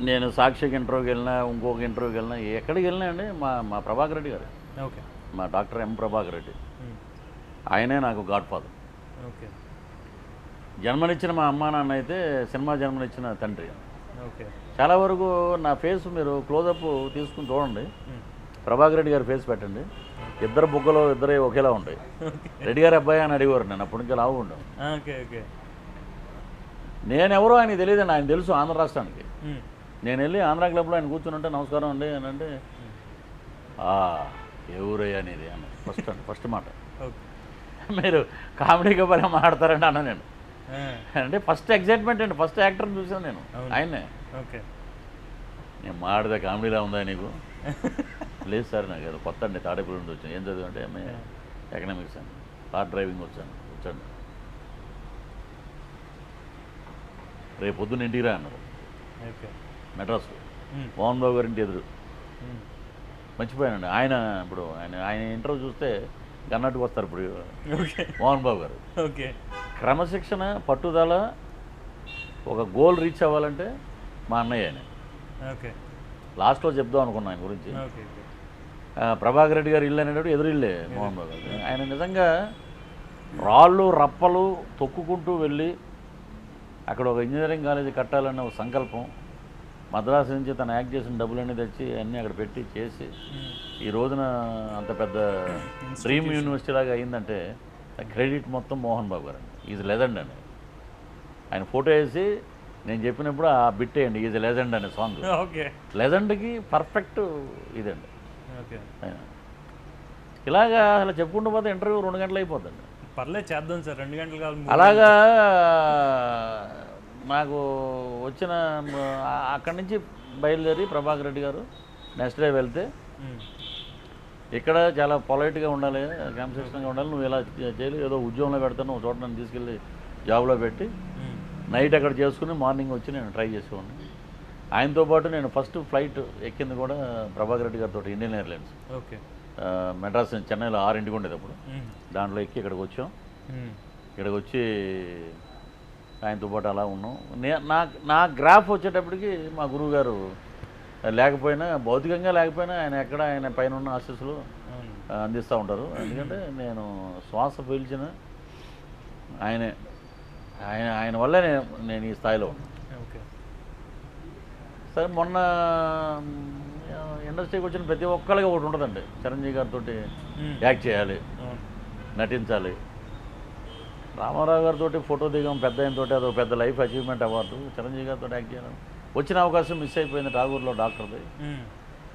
నేను సాక్షికి ఇంటర్వ్యూకి వెళ్ళినా ఇంకొక ఇంటర్వ్యూకి వెళ్ళినా ఎక్కడికి వెళ్ళినా అండి మా ప్రభాకర్ రెడ్డి గారు, మా డాక్టర్ ఎం ప్రభాకర్ రెడ్డి, ఆయనే నాకు గాడ్ ఫాదర్. జన్మనిచ్చిన మా అమ్మా నాన్న అయితే సినిమా జన్మనిచ్చిన తండ్రి. చాలా వరకు నా ఫేస్ మీరు క్లోజప్ తీసుకుని చూడండి, ప్రభాకర్ రెడ్డి గారి ఫేస్ పెట్టండి, ఇద్దరు బుగ్గలో ఇద్దరే ఒకేలా ఉంటాయి. రెడ్డి గారి అబ్బాయి అని అడిగేవారు. నేను అప్పటి నుంచి లావు ఉండవు. నేనెవరో ఆయనకి తెలియదండి, ఆయన తెలుసు ఆంధ్ర రాష్ట్రానికి. నేను వెళ్ళి ఆంధ్ర క్లబ్లో ఆయన కూర్చుని ఉంటే నమస్కారం అండి అని అంటే ఏ ఊరయ్యా అనేది అన్న ఫస్ట్ మాట. మీరు కామెడీగా పని మాట్లాడతారండి అన్న. నేను అంటే ఫస్ట్ ఎగ్జైట్మెంట్ అండి, ఫస్ట్ యాక్టర్ని చూసాను నేను ఆయన్నే. నేను మాట్లాడితే కామెడీలా ఉందా నీకు? లేదు సార్ నాకు ఏదో కొత్త అండి, తాడేపల్లి నుండి వచ్చాను. ఏం చదివి అంటే ఎంఏ ఎకనామిక్స్ అండి, కార్ డ్రైవింగ్ వచ్చాను. రేపు పొద్దున్న ఇంటికి రా అన్నారు మెడ్రాస్, మోహన్ బాబు గారి ఇంటి ఎదురు. మర్చిపోయానండి. ఇప్పుడు ఆయన ఇంటర్వ్యూ చూస్తే గన్నట్టుకు వస్తారు ఇప్పుడు మోహన్ బాబు గారు. క్రమశిక్షణ, పట్టుదల, ఒక గోల్ రీచ్ అవ్వాలంటే మా అన్నయ్య ఆయన. లాస్ట్లో చెప్దాం అనుకున్నాను ఆయన గురించి. ప్రభాకర్ రెడ్డి గారు ఇల్లు అనేటప్పుడు ఎదురు ఇల్లే మోహన్ బాబు గారు. ఆయన నిజంగా రాళ్ళు రప్పలు తొక్కుకుంటూ వెళ్ళి అక్కడ ఒక ఇంజనీరింగ్ కాలేజీ కట్టాలన్న ఒక సంకల్పం, మద్రాసు నుంచి తను యాక్ట్ చేసిన డబ్బులన్నీ తెచ్చి అన్నీ అక్కడ పెట్టి చేసి ఈ రోజున అంత పెద్ద డ్రీమ్ యూనివర్సిటీ లాగా అయిందంటే క్రెడిట్ మొత్తం మోహన్ బాబు గారు అండి. ఈజ్ లెజెండ్ అండి. ఆయన ఫోటో వేసి నేను చెప్పినప్పుడు ఆ బిట్ వేయండి ఈజ్ లెజెండ్ అనే సాంగ్. ఓకే. లెజెండ్కి పర్ఫెక్ట్ ఇదండి. ఓకే. ఇలాగా అలా చెప్పుకుంటూ పోతే ఇంటర్వ్యూ 2 గంటలు అయిపోద్దండి. పర్లేదు చేద్దాం సార్, 2 గంటలు కాదు. అలాగా నాకు వచ్చిన అక్కడి నుంచి బయలుదేరి ప్రభాకర్ రెడ్డి గారు నెక్స్ట్ డే వెళ్తే ఇక్కడ చాలా పొలైట్గా ఉండాలి, క్రమశిక్షణగా ఉండాలి, నువ్వు ఇలా చేయలేదు, ఏదో ఉద్యోగంలో పెడతాను, నువ్వు చోట నన్ను తీసుకెళ్ళి జాబ్లో పెట్టి నైట్ అక్కడ చేసుకుని మార్నింగ్ వచ్చి నేను ట్రై చేసేవాడిని. ఆయనతో పాటు నేను ఫస్ట్ ఫ్లైట్ ఎక్కింది కూడా ప్రభాకర్ రెడ్డి గారితో ఇండియన్ ఎయిర్లైన్స్. ఓకే. మెడ్రాస్ చెన్నైలో 6 ఉండేటప్పుడు దాంట్లో ఎక్కి ఇక్కడికి వచ్చాం. ఇక్కడికి వచ్చి ఆయనతో పాటు అలా ఉన్నాం. నా గ్రాఫ్ వచ్చేటప్పటికి మా గురువు గారు లేకపోయినా, భౌతికంగా లేకపోయినా ఆయన పైన ఉన్న ఆశీస్సులు అందిస్తూ ఉంటారు. ఎందుకంటే నేను శ్వాస పీల్చిన ఆయన వల్లే నేను ఈ స్థాయిలో ఉన్నాను. సరే, మొన్న ఇండస్ట్రీకి వచ్చిన ప్రతి ఒక్కరికి ఒకటి ఉంటుందండి, చిరంజీవి గారితో యాక్ట్ చేయాలి, నటించాలి. రామారావు గారితో ఫోటో దిగం పెద్ద ఆయనతో, అదొక పెద్ద లైఫ్ అచీవ్మెంట్ అవార్డు. చిరంజీవి గారితో యాక్ట్ చేయాలి, వచ్చిన అవకాశం మిస్ అయిపోయింది టాగూర్లో డాక్టర్ది.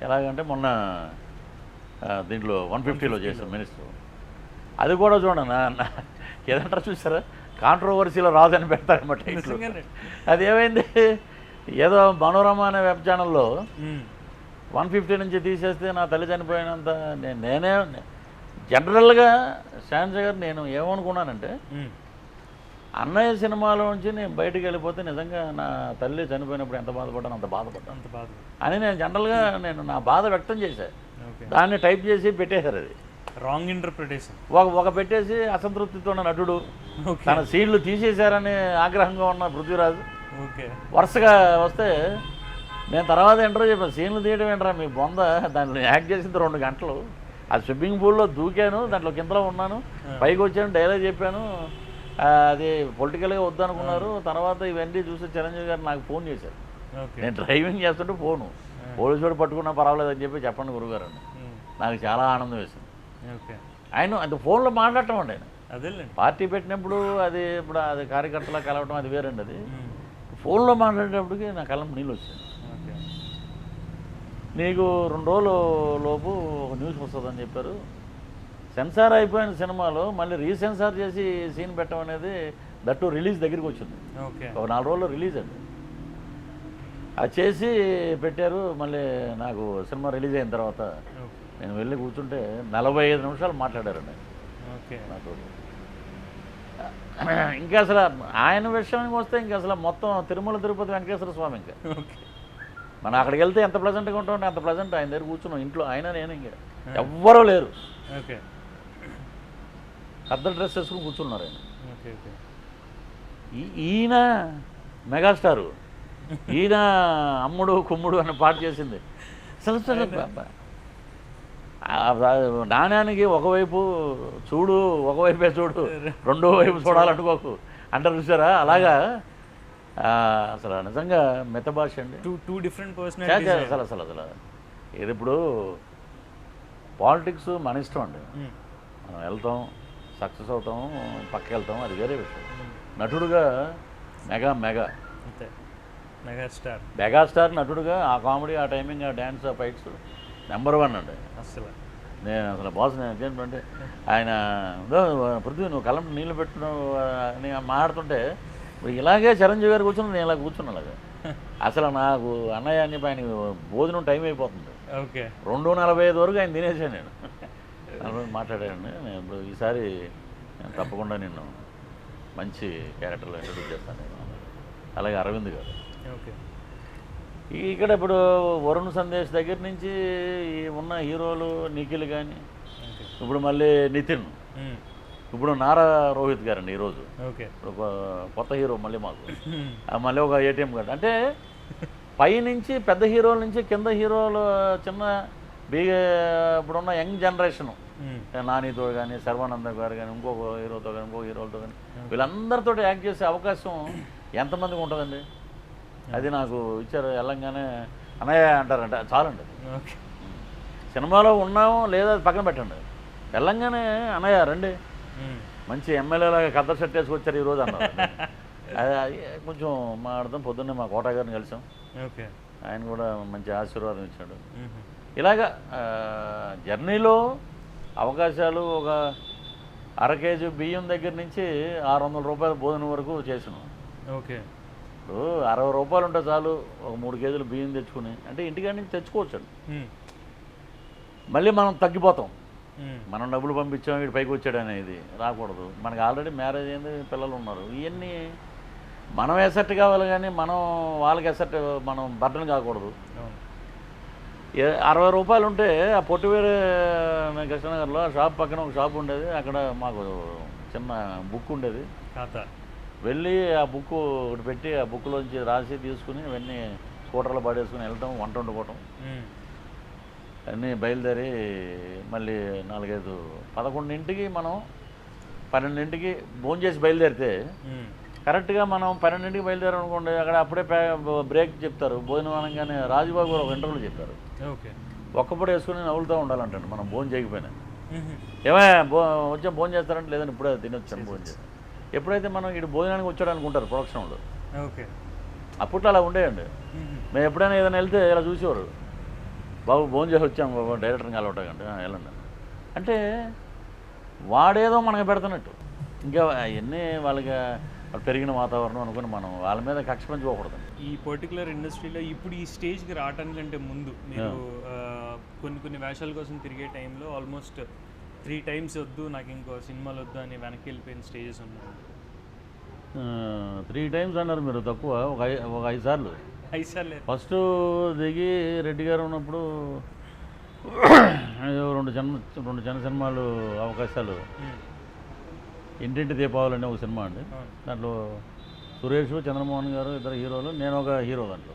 ఎలాగంటే మొన్న దీంట్లో 150లో చేశాను మినిస్టర్. అది కూడా చూడండి, ఏదంటారు చూసారా, కాంట్రవర్సీలో రాదని పెడతారన్నమాట. అది ఏమైంది, ఏదో మనోరమ అనే వెబ్ ఛానల్లో 150 నుంచి తీసేస్తే నా తల్లి చనిపోయినంత నేనే జనరల్గా శాంజయ్ గారు నేను ఏమనుకున్నానంటే, అన్నయ్య సినిమాలో నుంచి నేను బయటకు వెళ్ళిపోతే నిజంగా నా తల్లి చనిపోయినప్పుడు ఎంత బాధపడ్డాను అంత బాధపడ్డాను అని నేను జనరల్గా నా బాధ వ్యక్తం చేశాను. దాన్ని టైప్ చేసి పెట్టేశారు. అది రాంగ్ ఇంటర్ప్రిటేషన్. ఒక పెట్టేసి అసంతృప్తితో ఉన్న నటుడు తన సీన్లు తీసేశారని ఆగ్రహంగా ఉన్న పృథ్వీరాజు వరుసగా వస్తే నేను తర్వాత ఇంటర్వ్యూ చెప్పాను, సీన్లు తీయడం ఏంట్రా మీ బొంద, దాంట్లో యాక్ట్ చేసింది 2 గంటలు, అది స్విమ్మింగ్ పూల్లో దూకాను, దాంట్లో కిందలో ఉన్నాను, పైకి వచ్చాను, డైలాగ్ చెప్పాను, అది పొలిటికల్గా వద్దనుకున్నారు. తర్వాత ఇవన్నీ చూసి చిరంజీవి గారు నాకు ఫోన్ చేశారు. నేను డ్రైవింగ్ చేస్తుంటే ఫోను పోలీసు వాడు పట్టుకున్నా పర్వాలేదని చెప్పండి గురుగారు అని. నాకు చాలా ఆనందం వేసింది. ఆయన అంత ఫోన్లో మాట్లాడటం అండి. ఆయన పార్టీ పెట్టినప్పుడు అది ఇప్పుడు అది కార్యకర్తలా కలవటం అది వేరండి. అది ఫోన్లో మాట్లాడేటప్పటికి నా కళ్ళం నీళ్ళు వచ్చింది. నీకు 2 రోజుల లోపు ఒక న్యూస్ వస్తుందని చెప్పారు, సెన్సార్ అయిపోయిన సినిమాలో మళ్ళీ రీసెన్సార్ చేసి సీన్ పెట్టడం అనేది దట్టు రిలీజ్ దగ్గరికి వచ్చింది. ఒక 4 రోజుల్లో రిలీజ్ అండి. అది చేసి పెట్టారు. మళ్ళీ నాకు సినిమా రిలీజ్ అయిన తర్వాత నేను వెళ్ళి కూర్చుంటే 45 నిమిషాలు మాట్లాడారండి నాతో. ఇంకా అసలు ఆయన విషయానికి వస్తే ఇంకా అసలు మొత్తం తిరుమల తిరుపతి వెంకటేశ్వర స్వామి, ఇంకా మనం అక్కడికి వెళ్తే ఎంత ప్లెజెంట్గా ఉంటామంటే అంత ప్లెజెంట్. ఆయన దగ్గర కూర్చున్నాం, ఇంట్లో ఆయన నేను, ఇంకా ఎవ్వరూ లేరు, పెద్ద డ్రెస్ వేసుకుని కూర్చున్నారు ఆయన. ఈయన మెగాస్టారు, ఈయన అమ్ముడు కుమ్ముడు అన్న పాట చేసింది. అసలు నాణ్యానికి ఒకవైపు చూడు, ఒకవైపే చూడు, రెండో వైపు చూడాలనుకోకు అంటారు చూసారా, అలాగా అసలు నిజంగా మిత భాష అండి. Two different personalities. అసలు ఇది ఇప్పుడు పాలిటిక్స్ మన ఇష్టం అండి, మనం వెళ్తాం, సక్సెస్ అవుతాం, పక్కకి వెళ్తాం, అది వేరే విషయం. నటుడుగా మెగాస్టార్ నటుడుగా ఆ కామెడీ, ఆ టైమింగ్, ఆ డ్యాన్స్, ఆ ఫైట్స్ నెంబర్ 1 అండి. నేను అసలు బాస్ నేను ఏంటంటే ఆయన పృథ్వీ నువ్వు కళ్ళం నీళ్ళు పెట్టున్నావు అని మాట్లాడుతుంటే ఇలాగే చిరంజీవి గారు కూర్చుని నేను ఇలా కూర్చున్నా. అలాగా అసలు నాకు అన్నయ్య అని చెప్పి ఆయన భోజనం టైం అయిపోతుంది. 2:45 వరకు ఆయన తినేసాను. నేను మాట్లాడాను, నేను ఇప్పుడు ఈసారి నేను తప్పకుండా నిన్ను మంచి క్యారెక్టర్లో ఇంట్రడ్యూస్ చేస్తాను. అలాగే అరవింద్ గారు ఇక్కడ ఇప్పుడు వరుణ్ సందేశ్ దగ్గర నుంచి ఉన్న హీరోలు నిఖిల్ కానీ, ఇప్పుడు మళ్ళీ నితిన్, ఇప్పుడు నారా రోహిత్ గారండి ఈరోజు కొత్త హీరో మళ్ళీ మాకు మళ్ళీ ఒక ఏటీఎం కార్డు. అంటే పైనుంచి పెద్ద హీరోల నుంచి కింద హీరోలు చిన్న ఇప్పుడున్న యంగ్ జనరేషను, నానితో కానీ, శర్వానంద గారు కానీ, ఇంకొక హీరోతో కానీ, ఇంకొక హీరోలతో కానీ, వీళ్ళందరితో యాక్ట్ చేసే అవకాశం ఎంతమందికి ఉంటుందండి. అది నాకు ఇచ్చారు. వెళ్ళంగానే అన్నయ్య అంటారంట, చాలండి. సినిమాలో ఉన్నాము లేదా పక్కన పెట్టండి, వెళ్ళంగానే అన్నయ్య రండి, మంచి ఎమ్మెల్యేలాగా కథ సెట్ వేసుకొచ్చారు ఈరోజు అన్నారు. అది కొంచెం మాట్లాడదాం. పొద్దున్నే మా కోట గారిని కలిసాం, ఓకే. ఆయన కూడా మంచి ఆశీర్వాదం ఇచ్చాడు. ఇలాగా జర్నీలో అవకాశాలు ఒక అర కేజీ బియ్యం దగ్గర నుంచి 600 రూపాయల భోజనం వరకు చేసినాం. ఓకే. ఇప్పుడు 60 రూపాయలు ఉంటే చాలు ఒక 3 కేజీలు బియ్యం తెచ్చుకుని, అంటే ఇంటికాడి నుంచి తెచ్చుకోవచ్చు. మళ్ళీ మనం తగ్గిపోతాం. మనం డబ్బులు పంపించాం వీడు పైకి వచ్చాడు అనేది రాకూడదు. మనకు ఆల్రెడీ మ్యారేజ్ అయింది, పిల్లలు ఉన్నారు. ఇవన్నీ మనం ఎసెట్ కావాలి కానీ మనం వాళ్ళకి ఎసెట్ మనం బర్డన్ కాకూడదు. 60 రూపాయలు ఉంటే ఆ పొట్టివేరే కృష్ణనగర్లో ఆ షాప్ పక్కన ఒక షాప్ ఉండేది, అక్కడ మాకు చిన్న బుక్ ఉండేది. వెళ్ళి ఆ బుక్ ఒకటి పెట్టి ఆ బుక్లోంచి రాసి తీసుకుని అవన్నీ స్కూటర్లో పడేసుకుని వెళ్ళటం, వంట వండుకోవటం, అన్నీ బయలుదేరి మళ్ళీ 11ంటికి మనం 12ంటికి భోజనం చేసి బయలుదేరితే కరెక్ట్గా మనం 12ంటికి బయలుదేరాం అనుకోండి, అక్కడ అప్పుడే బ్రేక్ చెప్తారు. భోజనం అనగానే రాజుబాబు గారు ఒక ఇంటర్వ్యూలో చెప్పారు, ఒక్కప్పుడు వేసుకుని నవ్వులుతూ ఉండాలంటండి మనం భోజనం చేయకపోయినా. ఏమైనా వచ్చా భోజనం చేస్తారంటే లేదని ఇప్పుడే తినొచ్చాను భోజనం చేస్తాను. ఎప్పుడైతే మనం ఇటు భోజనానికి వచ్చాడు అనుకుంటారు ప్రొడక్షన్ వాళ్ళు, అప్పట్లో అలా ఉండేయండి. మేము ఎప్పుడైనా ఏదైనా వెళ్తే ఇలా చూసేవారు, బాబు భోజనం చేసి వచ్చాము బాబు డైరెక్టర్ని కలవటండి వెళ్ళండి అంటే వాడేదో మనకు పెడుతున్నట్టు. ఇంకా అవన్నీ వాళ్ళకి పెరిగిన వాతావరణం అనుకుని మనం వాళ్ళ మీద కక్ష పెంచుకోకూడదు. ఈ పర్టికులర్ ఇండస్ట్రీలో ఇప్పుడు ఈ స్టేజ్కి రావడానికంటే ముందు మీరు కొన్ని వేషాల కోసం తిరిగే టైంలో ఆల్మోస్ట్ 3 times వద్దు నాకు ఇంకో సినిమాలు వద్దు అని వెనక్కి వెళ్ళిపోయిన స్టేజెస్ ఉన్నాయి. 3 times అన్నారు మీరు, తక్కువ. ఒక 5 సార్లు. 5 సార్లు ఫస్ట్ దిగి రెడ్డి గారు ఉన్నప్పుడు 2 చిన్న సినిమాలు అవకాశాలు. ఇంటింటి దీపావళి అనే ఒక సినిమా అండి, దాంట్లో సురేష్, చంద్రమోహన్ గారు ఇద్దరు హీరోలు, నేను ఒక హీరో. దాంట్లో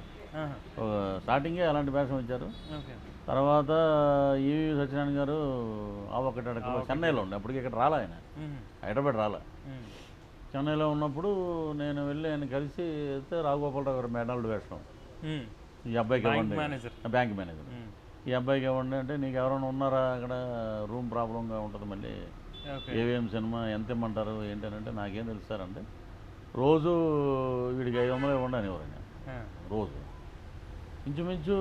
స్టార్టింగే అలాంటి వేషం ఇచ్చారు. తర్వాత ఈవి సత్యనారాయణ గారు ఆ ఒకటి అడగలో చెన్నైలో ఉండే, అప్పటికి ఇక్కడ రాలే ఆయన, హైదరాబాద్ రాలే. చెన్నైలో ఉన్నప్పుడు నేను వెళ్ళి ఆయన కలిసి వెళ్తే రాఘగోపాలరావు గారు మేడాలుడు వేషం, ఈ అబ్బాయికి ఇవ్వండి, బ్యాంక్ మేనేజర్, ఈ అబ్బాయికి ఇవ్వండి అంటే నీకు ఎవరైనా ఉన్నారా అక్కడ, రూమ్ ప్రాబ్లంగా ఉంటుంది, మళ్ళీ ఏవిఎం సినిమా ఎంత ఇమ్మంటారు ఏంటంటే నాకేం తెలుస్తారంటే రోజు వీడికి 500 ఇవ్వండి అని ఎవరైనా రోజు. ఇంచుమించు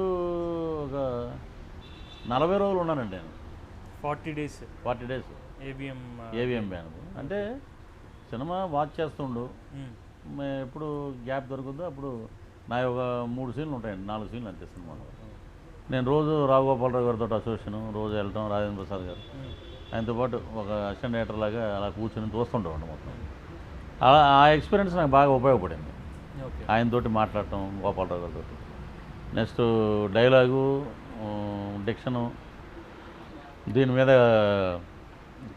ఒక 40 రోజులు ఉన్నానండి నేను. 40 days ఏవిఎం బ్యాన్. అంటే సినిమా వాచ్ చేస్తుండు, ఎప్పుడు గ్యాప్ దొరుకుతుందో అప్పుడు నా ఒక 3 సీన్లు ఉంటాయండి, 4 సీన్లు అంతే సినిమాలో. నేను రోజు రాఘగోపాలరావు గారితో అసోసియేషన్, రోజు వెళ్ళటం, రాజేంద్ర ప్రసాద్ గారు ఆయనతో పాటు ఒక అసిస్టెంట్ డైరెక్టర్ లాగా అలా కూర్చొని చూస్తుంటామండి మొత్తం. అలా ఆ ఎక్స్పీరియన్స్ నాకు బాగా ఉపయోగపడింది, ఆయనతోటి మాట్లాడటం, గోపాలరావు గారితో. నెక్స్ట్ డైలాగు, డిక్షను, దీని మీద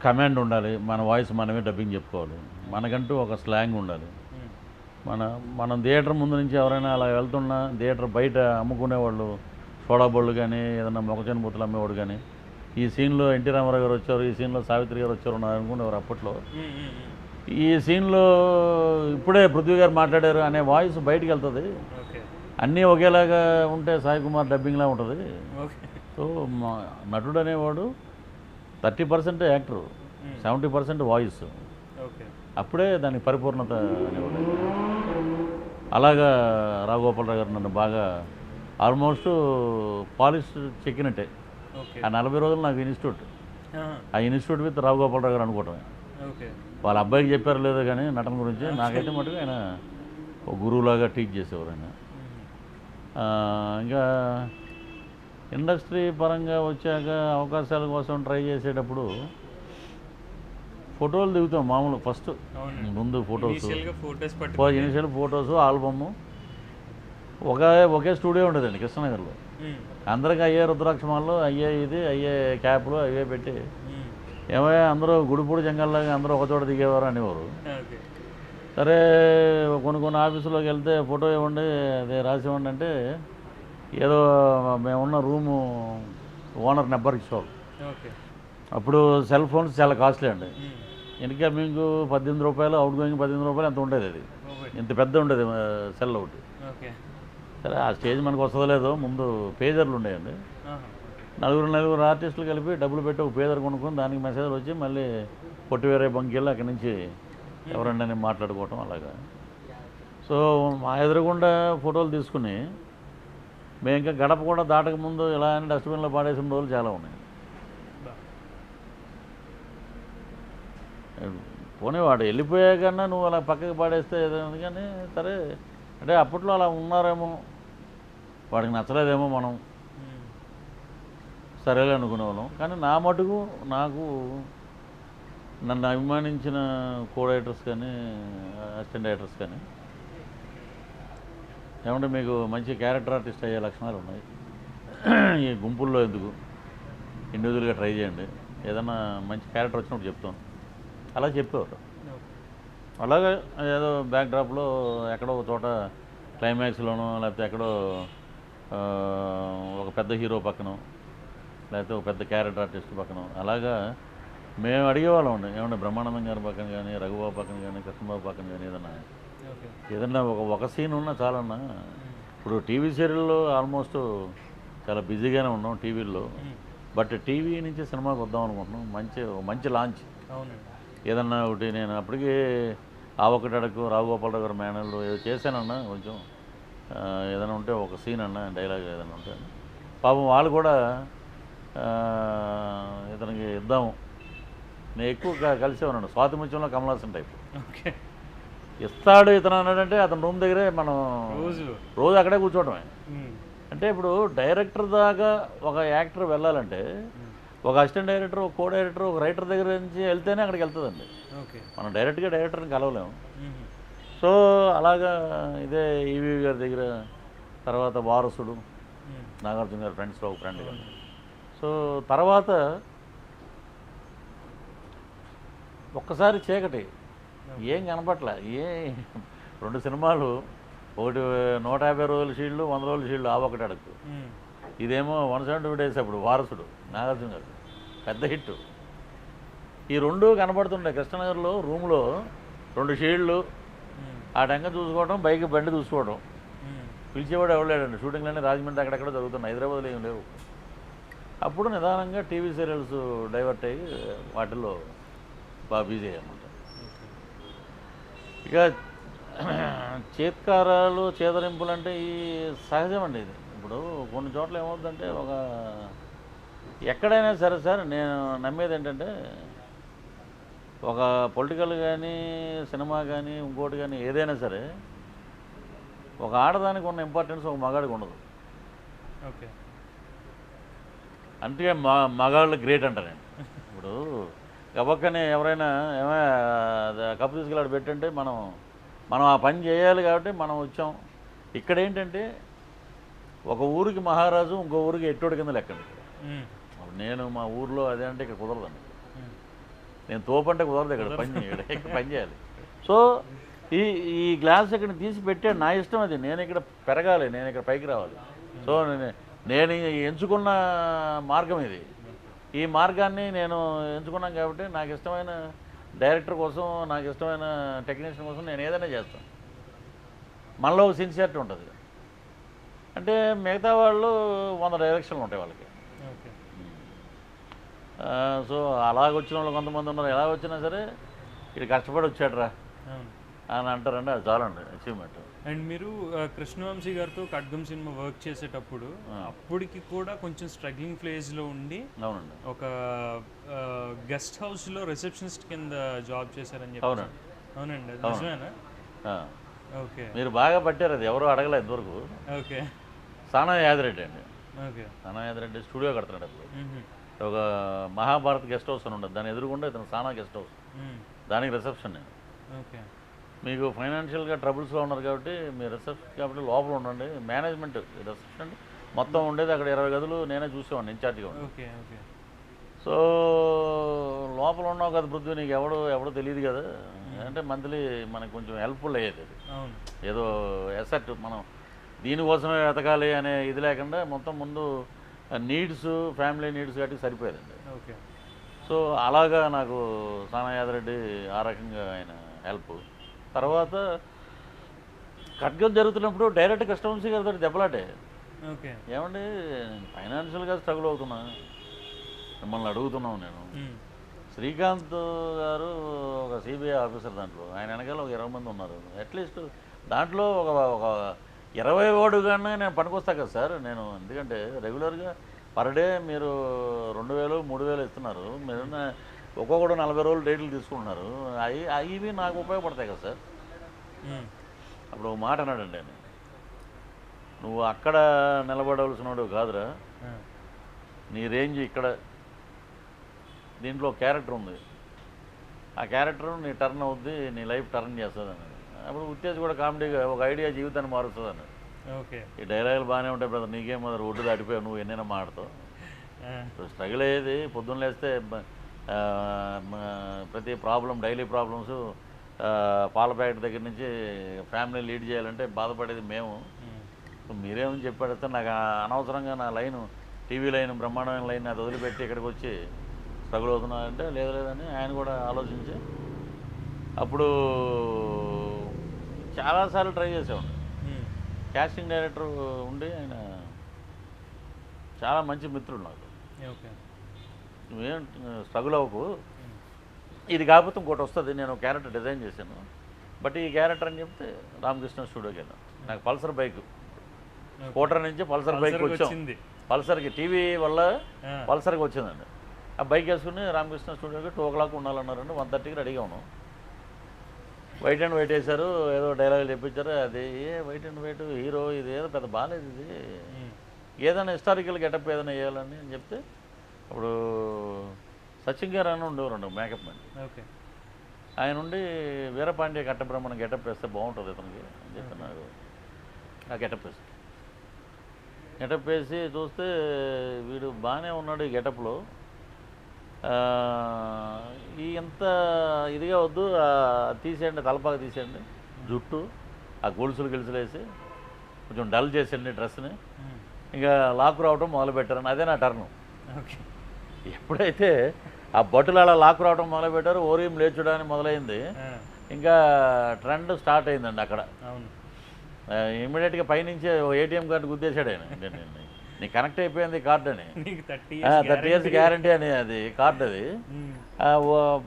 కమాండ్ ఉండాలి, మన వాయిస్ మనమే డబ్బింగ్ చెప్పుకోవాలి, మనకంటూ ఒక స్లాంగ్ ఉండాలి. మనం థియేటర్ ముందు నుంచి ఎవరైనా అలా వెళ్తున్నా, థియేటర్ బయట అమ్ముకునేవాళ్ళు సోడా బళ్ళు కానీ ఏదన్నా మొక్కజొన్న బుత్తలు అమ్మేవాడు కానీ, ఈ సీన్లో ఎన్టీ రామారావు గారు వచ్చారు, ఈ సీన్లో సావిత్రి గారు వచ్చారు అనుకునేవారు అప్పట్లో. ఈ సీన్లో ఇప్పుడే పృథ్వీ గారు మాట్లాడారు అనే వాయిస్ బయటికి వెళ్తుంది. అన్నీ ఒకేలాగా ఉంటే సాయి కుమార్ డబ్బింగ్లా ఉంటుంది. సో నటుడు అనేవాడు 30% యాక్టరు, 70% వాయిస్, అప్పుడే దానికి పరిపూర్ణత అనేవాడు. అలాగా రాఘగోపాలరావు గారు నన్ను బాగా ఆల్మోస్ట్ పాలిష్ చెక్కినట్టే. ఆ 40 రోజులు నాకు ఇన్స్టిట్యూట్, ఆ ఇన్స్టిట్యూట్ విత్ రాఘగోపాలరావు గారు అనుకోవటమే. వాళ్ళ అబ్బాయికి చెప్పారు లేదో కానీ నటన గురించి, నాకైతే మటుకు ఆయన ఒక గురువులాగా టీచ్ చేసేవారు ఆయన. ఇంకా ఇండస్ట్రీ పరంగా వచ్చాక అవకాశాల కోసం ట్రై చేసేటప్పుడు ఫోటోలు దిగుతాం మామూలు. ఫస్ట్ ముందు ఇనిషియల్ ఫొటోస్, ఆల్బము. ఒకే స్టూడియో ఉండేదండి కృష్ణనగర్లో. అందరికీ అయ్యే రుద్రాక్షమాల్లో, అయ్యే ఇది, అయ్యే క్యాప్లు అవే పెట్టి ఏమయ్యా అందరూ గుడిపూడి జంగల్లాగా అందరూ ఒకచోట దిగేవారు అనేవారు. సరే కొన్ని ఆఫీసులోకి వెళ్తే ఫోటో ఇవ్వండి, అదే రాసి ఇవ్వండి అంటే ఏదో మేమున్న రూము ఓనర్ నెంబర్ ఇచ్చేవాళ్ళు. అప్పుడు సెల్ ఫోన్స్ చాలా కాస్ట్లీ అండి. ఇన్కమింగ్ 18 రూపాయలు, అవుట్ గోయింగ్ 18 రూపాయలు ఎంత ఉండేది. అది ఇంత పెద్ద ఉండేది సెల్ ఒకటి. సరే ఆ స్టేజ్ మనకు వస్తుందో లేదో, ముందు పేజర్లు ఉండేయండి. నలుగురు ఆర్టిస్టులు కలిపి డబ్బులు పెట్టి ఒక పేజర్ కొనుక్కొని దానికి మెసేజ్లు వచ్చి మళ్ళీ పొట్టి వేరే బంకి వెళ్ళి అక్కడి నుంచి ఎవరండి అని మాట్లాడుకోవటం. అలాగా సో మా ఎదురుగుండా ఫోటోలు తీసుకుని మేము ఇంకా గడప కూడా దాటక ముందు ఇలా అని డస్ట్బిన్లో పాడేసిన రోజులు చాలా ఉన్నాయి. పోనీ వాడు వెళ్ళిపోయాకన్నా నువ్వు అలా పక్కకి పాడేస్తే ఏదైనా కానీ సరే, అంటే అప్పట్లో అలా ఉన్నారేమో, వాడికి నచ్చలేదేమో, మనం సరేలే అనుకునేవాళ్ళం. కానీ నా మటుకు నాకు నన్ను అభిమానించిన కో రైటర్స్ కానీ అసిస్టెంట్ రైటర్స్ కానీ ఏమంటే మీకు మంచి క్యారెక్టర్ ఆర్టిస్ట్ అయ్యే లక్షణాలు ఉన్నాయి, ఈ గుంపుల్లో ఎందుకు, ఇండివిజువల్గా ట్రై చేయండి, ఏదైనా మంచి క్యారెక్టర్ వచ్చినప్పుడు చెప్తాను అలా చెప్పేవారు. అలాగే ఏదో బ్యాక్ డ్రాప్లో ఎక్కడో ఒక చోట క్లైమాక్స్లోనో లేకపోతే ఎక్కడో ఒక పెద్ద హీరో పక్కన లేకపోతే ఒక పెద్ద క్యారెక్టర్ ఆర్టిస్ట్ పక్కన అలాగా మేము అడిగేవాళ్ళం అండి. ఏమంటే బ్రహ్మానందం గారి పక్కన కానీ, రఘుబాబు పక్కన కానీ, కృష్ణబాబు పక్కన కానీ ఏదన్నా ఒక సీన్ ఉన్నా చాలన్నా. ఇప్పుడు టీవీ సీరియల్లో ఆల్మోస్ట్ చాలా బిజీగానే ఉన్నాం టీవీల్లో, బట్ టీవీ నుంచి సినిమాకి వద్దాం అనుకుంటున్నాం. మంచి లాంచ్ ఏదన్నా ఒకటి. నేను అప్పటికి ఆ ఒకటి అడకు రావుగోపాలరావు గారు మేనల్లో ఏదో చేశానన్నా, కొంచెం ఏదైనా ఉంటే ఒక సీన్ అన్నా, డైలాగ్ ఏదైనా ఉంటే పాపం వాళ్ళు కూడా ఇతనికి ఇద్దాము. నేను ఎక్కువ కలిసే ఉన్నాను, స్వాతిముత్యంలో కమలాసన్ టైప్. ఇస్తాడు ఇతను అన్నాడంటే అతని రూమ్ దగ్గరే మనం రోజు అక్కడే కూర్చోవడమే. అంటే ఇప్పుడు డైరెక్టర్ దాకా ఒక యాక్టర్ వెళ్ళాలంటే ఒక అసిస్టెంట్ డైరెక్టర్, ఒక కో డైరెక్టర్, ఒక రైటర్ దగ్గర నుంచి వెళ్తేనే అక్కడికి వెళ్తుందండి. మనం డైరెక్ట్గా డైరెక్టర్ని కలవలేము. సో అలాగా ఇదే ఈవీ గారి దగ్గర, తర్వాత వారసుడు నాగార్జున గారి ఫ్రెండ్స్లో ఒక ఫ్రెండ్ గారు. సో తర్వాత ఒక్కసారి చీకటి, ఏం కనపట్లే. 2 సినిమాలు, ఒకటి 150 రోజుల షీల్డ్, 100 రోజుల షీల్డ్, ఆ ఒకటి అడుగు. ఇదేమో 170 days అప్పుడు వారసుడు నాగార్జున గారు, పెద్ద హిట్. ఈ 2 కనపడుతుండే కృష్ణనగర్లో రూమ్లో 2 షీల్డ్లు, ఆ టెంక చూసుకోవడం, బండి చూసుకోవడం. పిలిచేవాడు ఎవడలేడండి. షూటింగ్లన్నీ రాజమండ్రి అక్కడెక్కడ జరుగుతున్నాయి, హైదరాబాద్లో ఏం లేవు. అప్పుడు నిదానంగా టీవీ సీరియల్స్ డైవర్ట్ అయ్యి వాటిల్లో బాగా బిజీ అయ్యామన్నమాట. ఇక చేత్కారాలు, చేదరింపులు అంటే ఈ సహజమండి. ఇది ఇప్పుడు కొన్ని చోట్ల ఏమవుతుందంటే, ఎక్కడైనా సరే సార్, నేను నమ్మేది ఏంటంటే, ఒక పొలిటికల్ కానీ, సినిమా కానీ, ఇంకోటి కానీ, ఏదైనా సరే ఒక ఆడదానికి ఉన్న ఇంపార్టెన్స్ ఒక మగాడికి ఉండదు. ఓకే, అందుకే మగాళ్ళు గ్రేట్ అంటారు నేను. ఇప్పుడు గబక్కని ఎవరైనా కప్పు తీసుకెళ్ళాడు పెట్టంటే మనం ఆ పని చేయాలి కాబట్టి మనం వచ్చాం. ఇక్కడ ఏంటంటే ఒక ఊరికి మహారాజు, ఇంకో ఊరికి ఎట్టోడి కింద లెక్కండి. నేను మా ఊర్లో అదే అంటే ఇక్కడ కుదరదండి. నేను తోపంటే కుదరదు, ఇక్కడ పని చేయాలి. సో ఈ గ్లాస్ ఇక్కడ తీసి పెట్టాడు, నా ఇష్టం అది. నేను ఇక్కడ పెరగాలి, నేను ఇక్కడ పైకి రావాలి. సో నేను ఎంచుకున్న మార్గం ఇది. ఈ మార్గాన్ని నేను ఎంచుకున్నాను కాబట్టి నాకు ఇష్టమైన డైరెక్టర్ కోసం, నాకు ఇష్టమైన టెక్నీషియన్ కోసం నేను ఏదైనా చేస్తాను. మనలో సిన్సియారిటీ ఉంటుంది. అంటే మిగతా వాళ్ళు 100 డైరెక్షన్లు ఉంటాయి వాళ్ళకి. సో అలాగొచ్చిన వాళ్ళు కొంతమంది ఉన్నారు. ఎలా వచ్చినా సరే ఇది కష్టపడి వచ్చాడురా అని అంటారండి. అది చాలండి అచీవ్మెంట్. అండ్ మీరు కృష్ణవంశీ గారితో ఖడ్గం సినిమా వర్క్ చేసేటప్పుడు అప్పటికి కూడా కొంచెం స్ట్రగ్లింగ్ ఫేజ్లో ఉండి, అవునండి, ఒక గెస్ట్ హౌస్లో రిసెప్షనిస్ట్ కింద జాబ్ చేశారని చెప్పి. అవునండి, అవునండి, నిజమేనా? ఓకే, మీరు బాగా పట్టారు. అది ఎవరు అడగలేదు ఇంతవరకు. ఓకే, సానా యాదిరెడ్డి అండి. ఓకే, సానా యాదిరెడ్డి స్టూడియో కడుతున్నాడు. అప్పుడు ఒక మహాభారత్ గెస్ట్ హౌస్ అని ఉండదు, దాని ఎదురుగుండా ఇతను సానా గెస్ట్ హౌస్, దానికి రిసెప్షన్. నేను ఓకే, మీకు ఫైనాన్షియల్గా ట్రబుల్స్లో ఉన్నారు కాబట్టి మీరు రిసెప్షన్ కాబట్టి లోపల ఉండండి. మేనేజ్మెంట్ రిసెప్షన్ మొత్తం ఉండేది అక్కడ 20 గదులు నేనే చూసేవాడిని, ఇన్ఛార్జ్గా ఉండి. Okay, okay. సో లోపల ఉన్నావు కదా పృథ్వీ, నీకు ఎవడో తెలియదు కదా అంటే మంత్లీ మనకు కొంచెం హెల్ప్ఫుల్ అయ్యేది. ఏదో ఎసెట్ మనం దీనికోసమే వెతకాలి అనే ఇది లేకుండా మొత్తం ముందు నీడ్స్, ఫ్యామిలీ నీడ్స్ కాబట్టి సరిపోయేదండి. ఓకే. సో అలాగా నాకు సానా యాదరెడ్డి ఆ రకంగా ఆయన హెల్ప్. తర్వాత ఖడ్గం జరుగుతున్నప్పుడు డైరెక్ట్ కృష్ణవంశీ గారితో దెబ్బలాటే. ఓకే, ఏమండి ఫైనాన్షియల్గా స్ట్రగుల్ అవుతున్నా, మిమ్మల్ని అడుగుతున్నాను నేను. శ్రీకాంత్ గారు ఒక సిబిఐ ఆఫీసర్, దాంట్లో ఆయన వెనకాల ఒక 20 మంది ఉన్నారు. అట్లీస్ట్ దాంట్లో ఒక 20 వాడుగానే నేను పనికొస్తా కదా సార్ నేను. ఎందుకంటే రెగ్యులర్గా పర్ డే మీరు 2000 3000 ఇస్తున్నారు, మీరు ఒక్కొక్కడు 40 రోజులు డేట్లు తీసుకుంటున్నారు, ఇవి నాకు ఉపయోగపడతాయి కదా సార్. అప్పుడు ఒక మాట అన్నాడండి ఆయన, నువ్వు అక్కడ నిలబడవలసినవాడు కాదురా, నీ రేంజ్ ఇక్కడ, దీంట్లో క్యారెక్టర్ ఉంది, ఆ క్యారెక్టర్ నీ టర్న్ అవుద్ది, నీ లైఫ్ టర్న్ చేస్తుంది అన్నాడు. అప్పుడు ఉత్తేజ్ కూడా కామెడీగా ఒక ఐడియా జీవితాన్ని మారుస్తుంది అన్నాడు. ఓకే, ఈ డైలాగులు బాగానే ఉంటాయి బ్రదర్, నీకేం మొదలు ఒడ్డు దాటిపోయావు, నువ్వు ఎన్నైనా మాడతావు. స్ట్రగుల్ అయ్యేది పొద్దున్న లేస్తే ప్రతి ప్రాబ్లం, డైలీ ప్రాబ్లమ్స్, పాల ప్యాకెట్ దగ్గర నుంచి ఫ్యామిలీ లీడ్ చేయాలంటే బాధపడేది మేము. మీరేమని చెప్పాడితే నాకు అనవసరంగా నా లైన్, టీవీ లైన్, బ్రహ్మాండమైన లైన్ అది వదిలిపెట్టి ఇక్కడికి వచ్చి స్ట్రగుల్ అవుతున్నారంటే లేదని ఆయన కూడా ఆలోచించి అప్పుడు చాలాసార్లు ట్రై చేసేవాడు. కాస్టింగ్ డైరెక్టర్ ఉండి ఆయన చాలా మంచి మిత్రుడు నాకు. నువ్వేం స్ట్రగుల్ అవ్వకు, ఇది కాకపోతే ఇంకోటి వస్తుంది, నేను క్యారెక్టర్ డిజైన్ చేశాను, బట్ ఈ క్యారెక్టర్ అని చెప్తే రామకృష్ణ స్టూడియోకి వెళ్ళాను. నాకు పల్సర్ బైక్, స్కూటర్ నుంచి పల్సర్ బైక్ వచ్చాం, పల్సర్కి టీవీ వల్ల పల్సర్కి వచ్చిందండి. ఆ బైక్ వేసుకుని రామకృష్ణ స్టూడియోకి 2 o'clock ఉండాలన్నారండి, 1:30కి రెడీగా ఉన్నాం. వైట్ అండ్ వైట్ వేశారు, ఏదో డైలాగులు చెప్పించారు, అది వైట్ అండ్ వైట్ హీరో, ఇది ఏదో పెద్ద బాగాలేదు, ఇది ఏదైనా హిస్టారికల్ గెటప్ ఏదైనా వేయాలని అని చెప్తే అప్పుడు సచిన్ గారు అని ఉండేవారండి మేకప్ మ్యాన్. ఓకే, ఆయన ఉండి వీరపాండ్య కట్టబ్రహ్మణ గెటప్ వేస్తే బాగుంటుంది ఇతనికి అని చెప్పి నాకు ఆ గెటప్ వేసి చూస్తే వీడు బాగానే ఉన్నాడు ఈ గెటప్లో, ఈ ఎంత ఇదిగా వద్దు, తీసేయండి, తలపాగా తీసేయండి, జుట్టు ఆ గొలుసులు గిలుసులు వేసి కొంచెం డల్ చేసేయండి డ్రెస్ని, ఇంకా లాక్ రావడం మొదలుపెట్టారని. అదే నా టర్ను. ఎప్పుడైతే ఆ బట్టులు అలా లాక్ రావడం మొదలుపెట్టారో ఓరియం లేచుడానికి మొదలైంది, ఇంకా ట్రెండ్ స్టార్ట్ అయిందండి అక్కడ. ఇమ్మీడియట్గా పైనుంచి ఏటీఎం కార్డు గుద్దేశాడు ఆయన, నీకు కనెక్ట్ అయిపోయింది కార్డు అని, 30 years గ్యారంటీ అని అది కార్డు. అది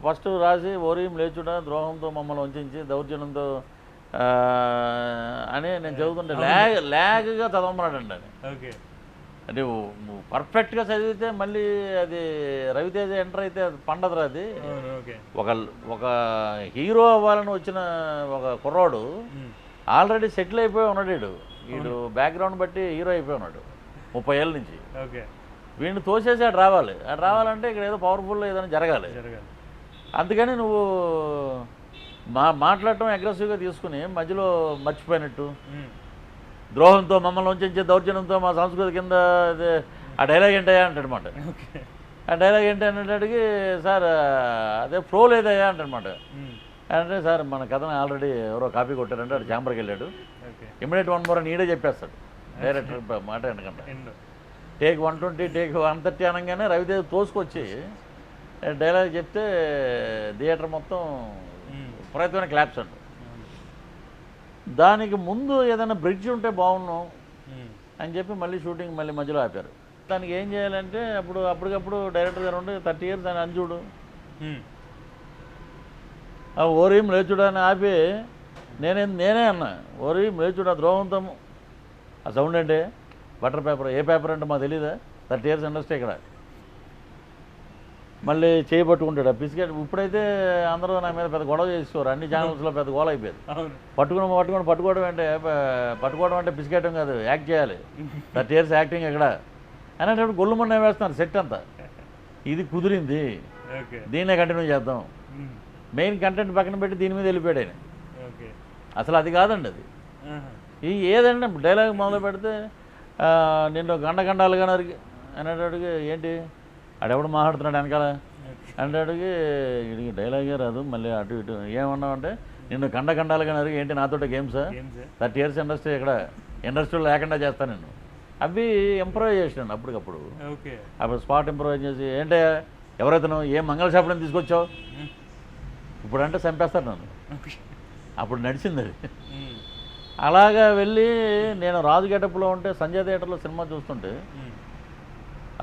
ఫస్ట్ రాసి ఓరియం లేచుడా ద్రోహంతో మమ్మల్ని వంచి దౌర్జన్యంతో అని నేను చదువుతుంటే ల్యాగ్గా చదవమన్నాడండి అని. అంటే పర్ఫెక్ట్గా చదివితే మళ్ళీ అది రవితేజ ఎంటర్ అయితే పండదురా. అది ఒక హీరో అవ్వాలని వచ్చిన ఒక కుర్రాడు ఆల్రెడీ సెటిల్ అయిపోయి ఉన్నాడు, వీడు బ్యాక్గ్రౌండ్ బట్టి హీరో అయిపోయి ఉన్నాడు 30 ఏళ్ళ నుంచి. వీడిని తోసేసి అటు రావాలి, అటు రావాలంటే ఇక్కడ ఏదో పవర్ఫుల్ ఏదైనా జరగాలి. అందుకని నువ్వు మాట్లాడటం అగ్రెసివ్గా తీసుకుని మధ్యలో మర్చిపోయినట్టు, ద్రోహంతో మమ్మల్ని వంచే దౌర్జన్యంతో మా సంస్కృతి కింద ఆ డైలాగ్ ఏంటయ్యా అంటాడనమాట. ఆ డైలాగ్ ఏంటి అనేటడికి సార్ అదే ఫ్లో లేదయ్యా అంటనమాట. అంటే సార్ మన కథను ఆల్రెడీ ఎవరో కాపీ కొట్టారంటే అటు ఛాంబర్కి వెళ్ళాడు, ఇమ్మీడియట్ 1 more నీడే చెప్పేస్తాడు డైరెక్టర్ మాట. ఎందుకంటే టేక్ 120 టేక్ 130 అనగానే రవితేజ తోసుకొచ్చి డైలాగ్ చెప్తే థియేటర్ మొత్తం విపరీతమైన క్లాప్స్ అండి. దానికి ముందు ఏదైనా బ్రిడ్జ్ ఉంటే బాగున్నాం అని చెప్పి మళ్ళీ షూటింగ్ మళ్ళీ మధ్యలో ఆపారు. దానికి ఏం చేయాలంటే అప్పటికప్పుడు డైరెక్టర్ గారు ఉండి 30 years అని అంజుడు ఓరియం లేచుడా అని ఆపి నేనే అన్నా, ఓరియం లేచుడా ద్రోహంతో ఆ సౌండ్ అంటే బటర్ పేపర్, ఏ పేపర్ అంటే మాకు తెలీదా, 30 years ఇండస్ట్రీ ఇక్కడ. మళ్ళీ చేయబట్టుకుంటాడు ఆ బిస్కెట్. ఇప్పుడైతే అందరూ నా మీద పెద్ద గొడవ చేసుకోరు, అన్ని ఛానల్స్లో పెద్ద గొడవ అయిపోయింది. పట్టుకోవడం అంటే బిస్కెట్ కాదు, యాక్ట్ చేయాలి, 30 years యాక్టింగ్ ఎక్కడ అనేటప్పుడు గొల్లు మొన్న వేస్తున్నారు సెట్ అంతా. ఇది కుదిరింది, దీన్నే కంటిన్యూ చేద్దాం, మెయిన్ కంటెంట్ పక్కన పెట్టి దీని మీద వెళ్ళిపోయాడు ఆయన. అసలు అది కాదండి, అది ఏదండి డైలాగ్ మొదలు పెడితే నిన్ను గండగండాలుగా నరికి అనేటడికి ఏంటి ఆడెవడు మాట్లాడుతున్నాడు వెనకాల అనేటడికి వీడికి డైలాగే రాదు, మళ్ళీ అటు ఇటు ఏమన్నామంటే నిన్ను గండగండాలుగా నరికి ఏంటి నాతోటి గేమ్సా, 30 years ఇండస్ట్రీ ఇక్కడ ఇండస్ట్రీలో లేకుండా చేస్తాను నేను. అవి ఇంప్రూవైజ్ చేసాను అప్పటికప్పుడు. అప్పుడు స్పాట్ ఇంప్రూవైజ్ చేసి ఏంటే ఎవరైతే ఏం మంగళ షాపులను తీసుకొచ్చావు ఇప్పుడు అంటే చంపేస్తాను నన్ను. అప్పుడు నడిచింది అది. అలాగా వెళ్ళి నేను రాజు గెటప్లో ఉంటే సంజయ్ థియేటర్లో సినిమా చూస్తుంటే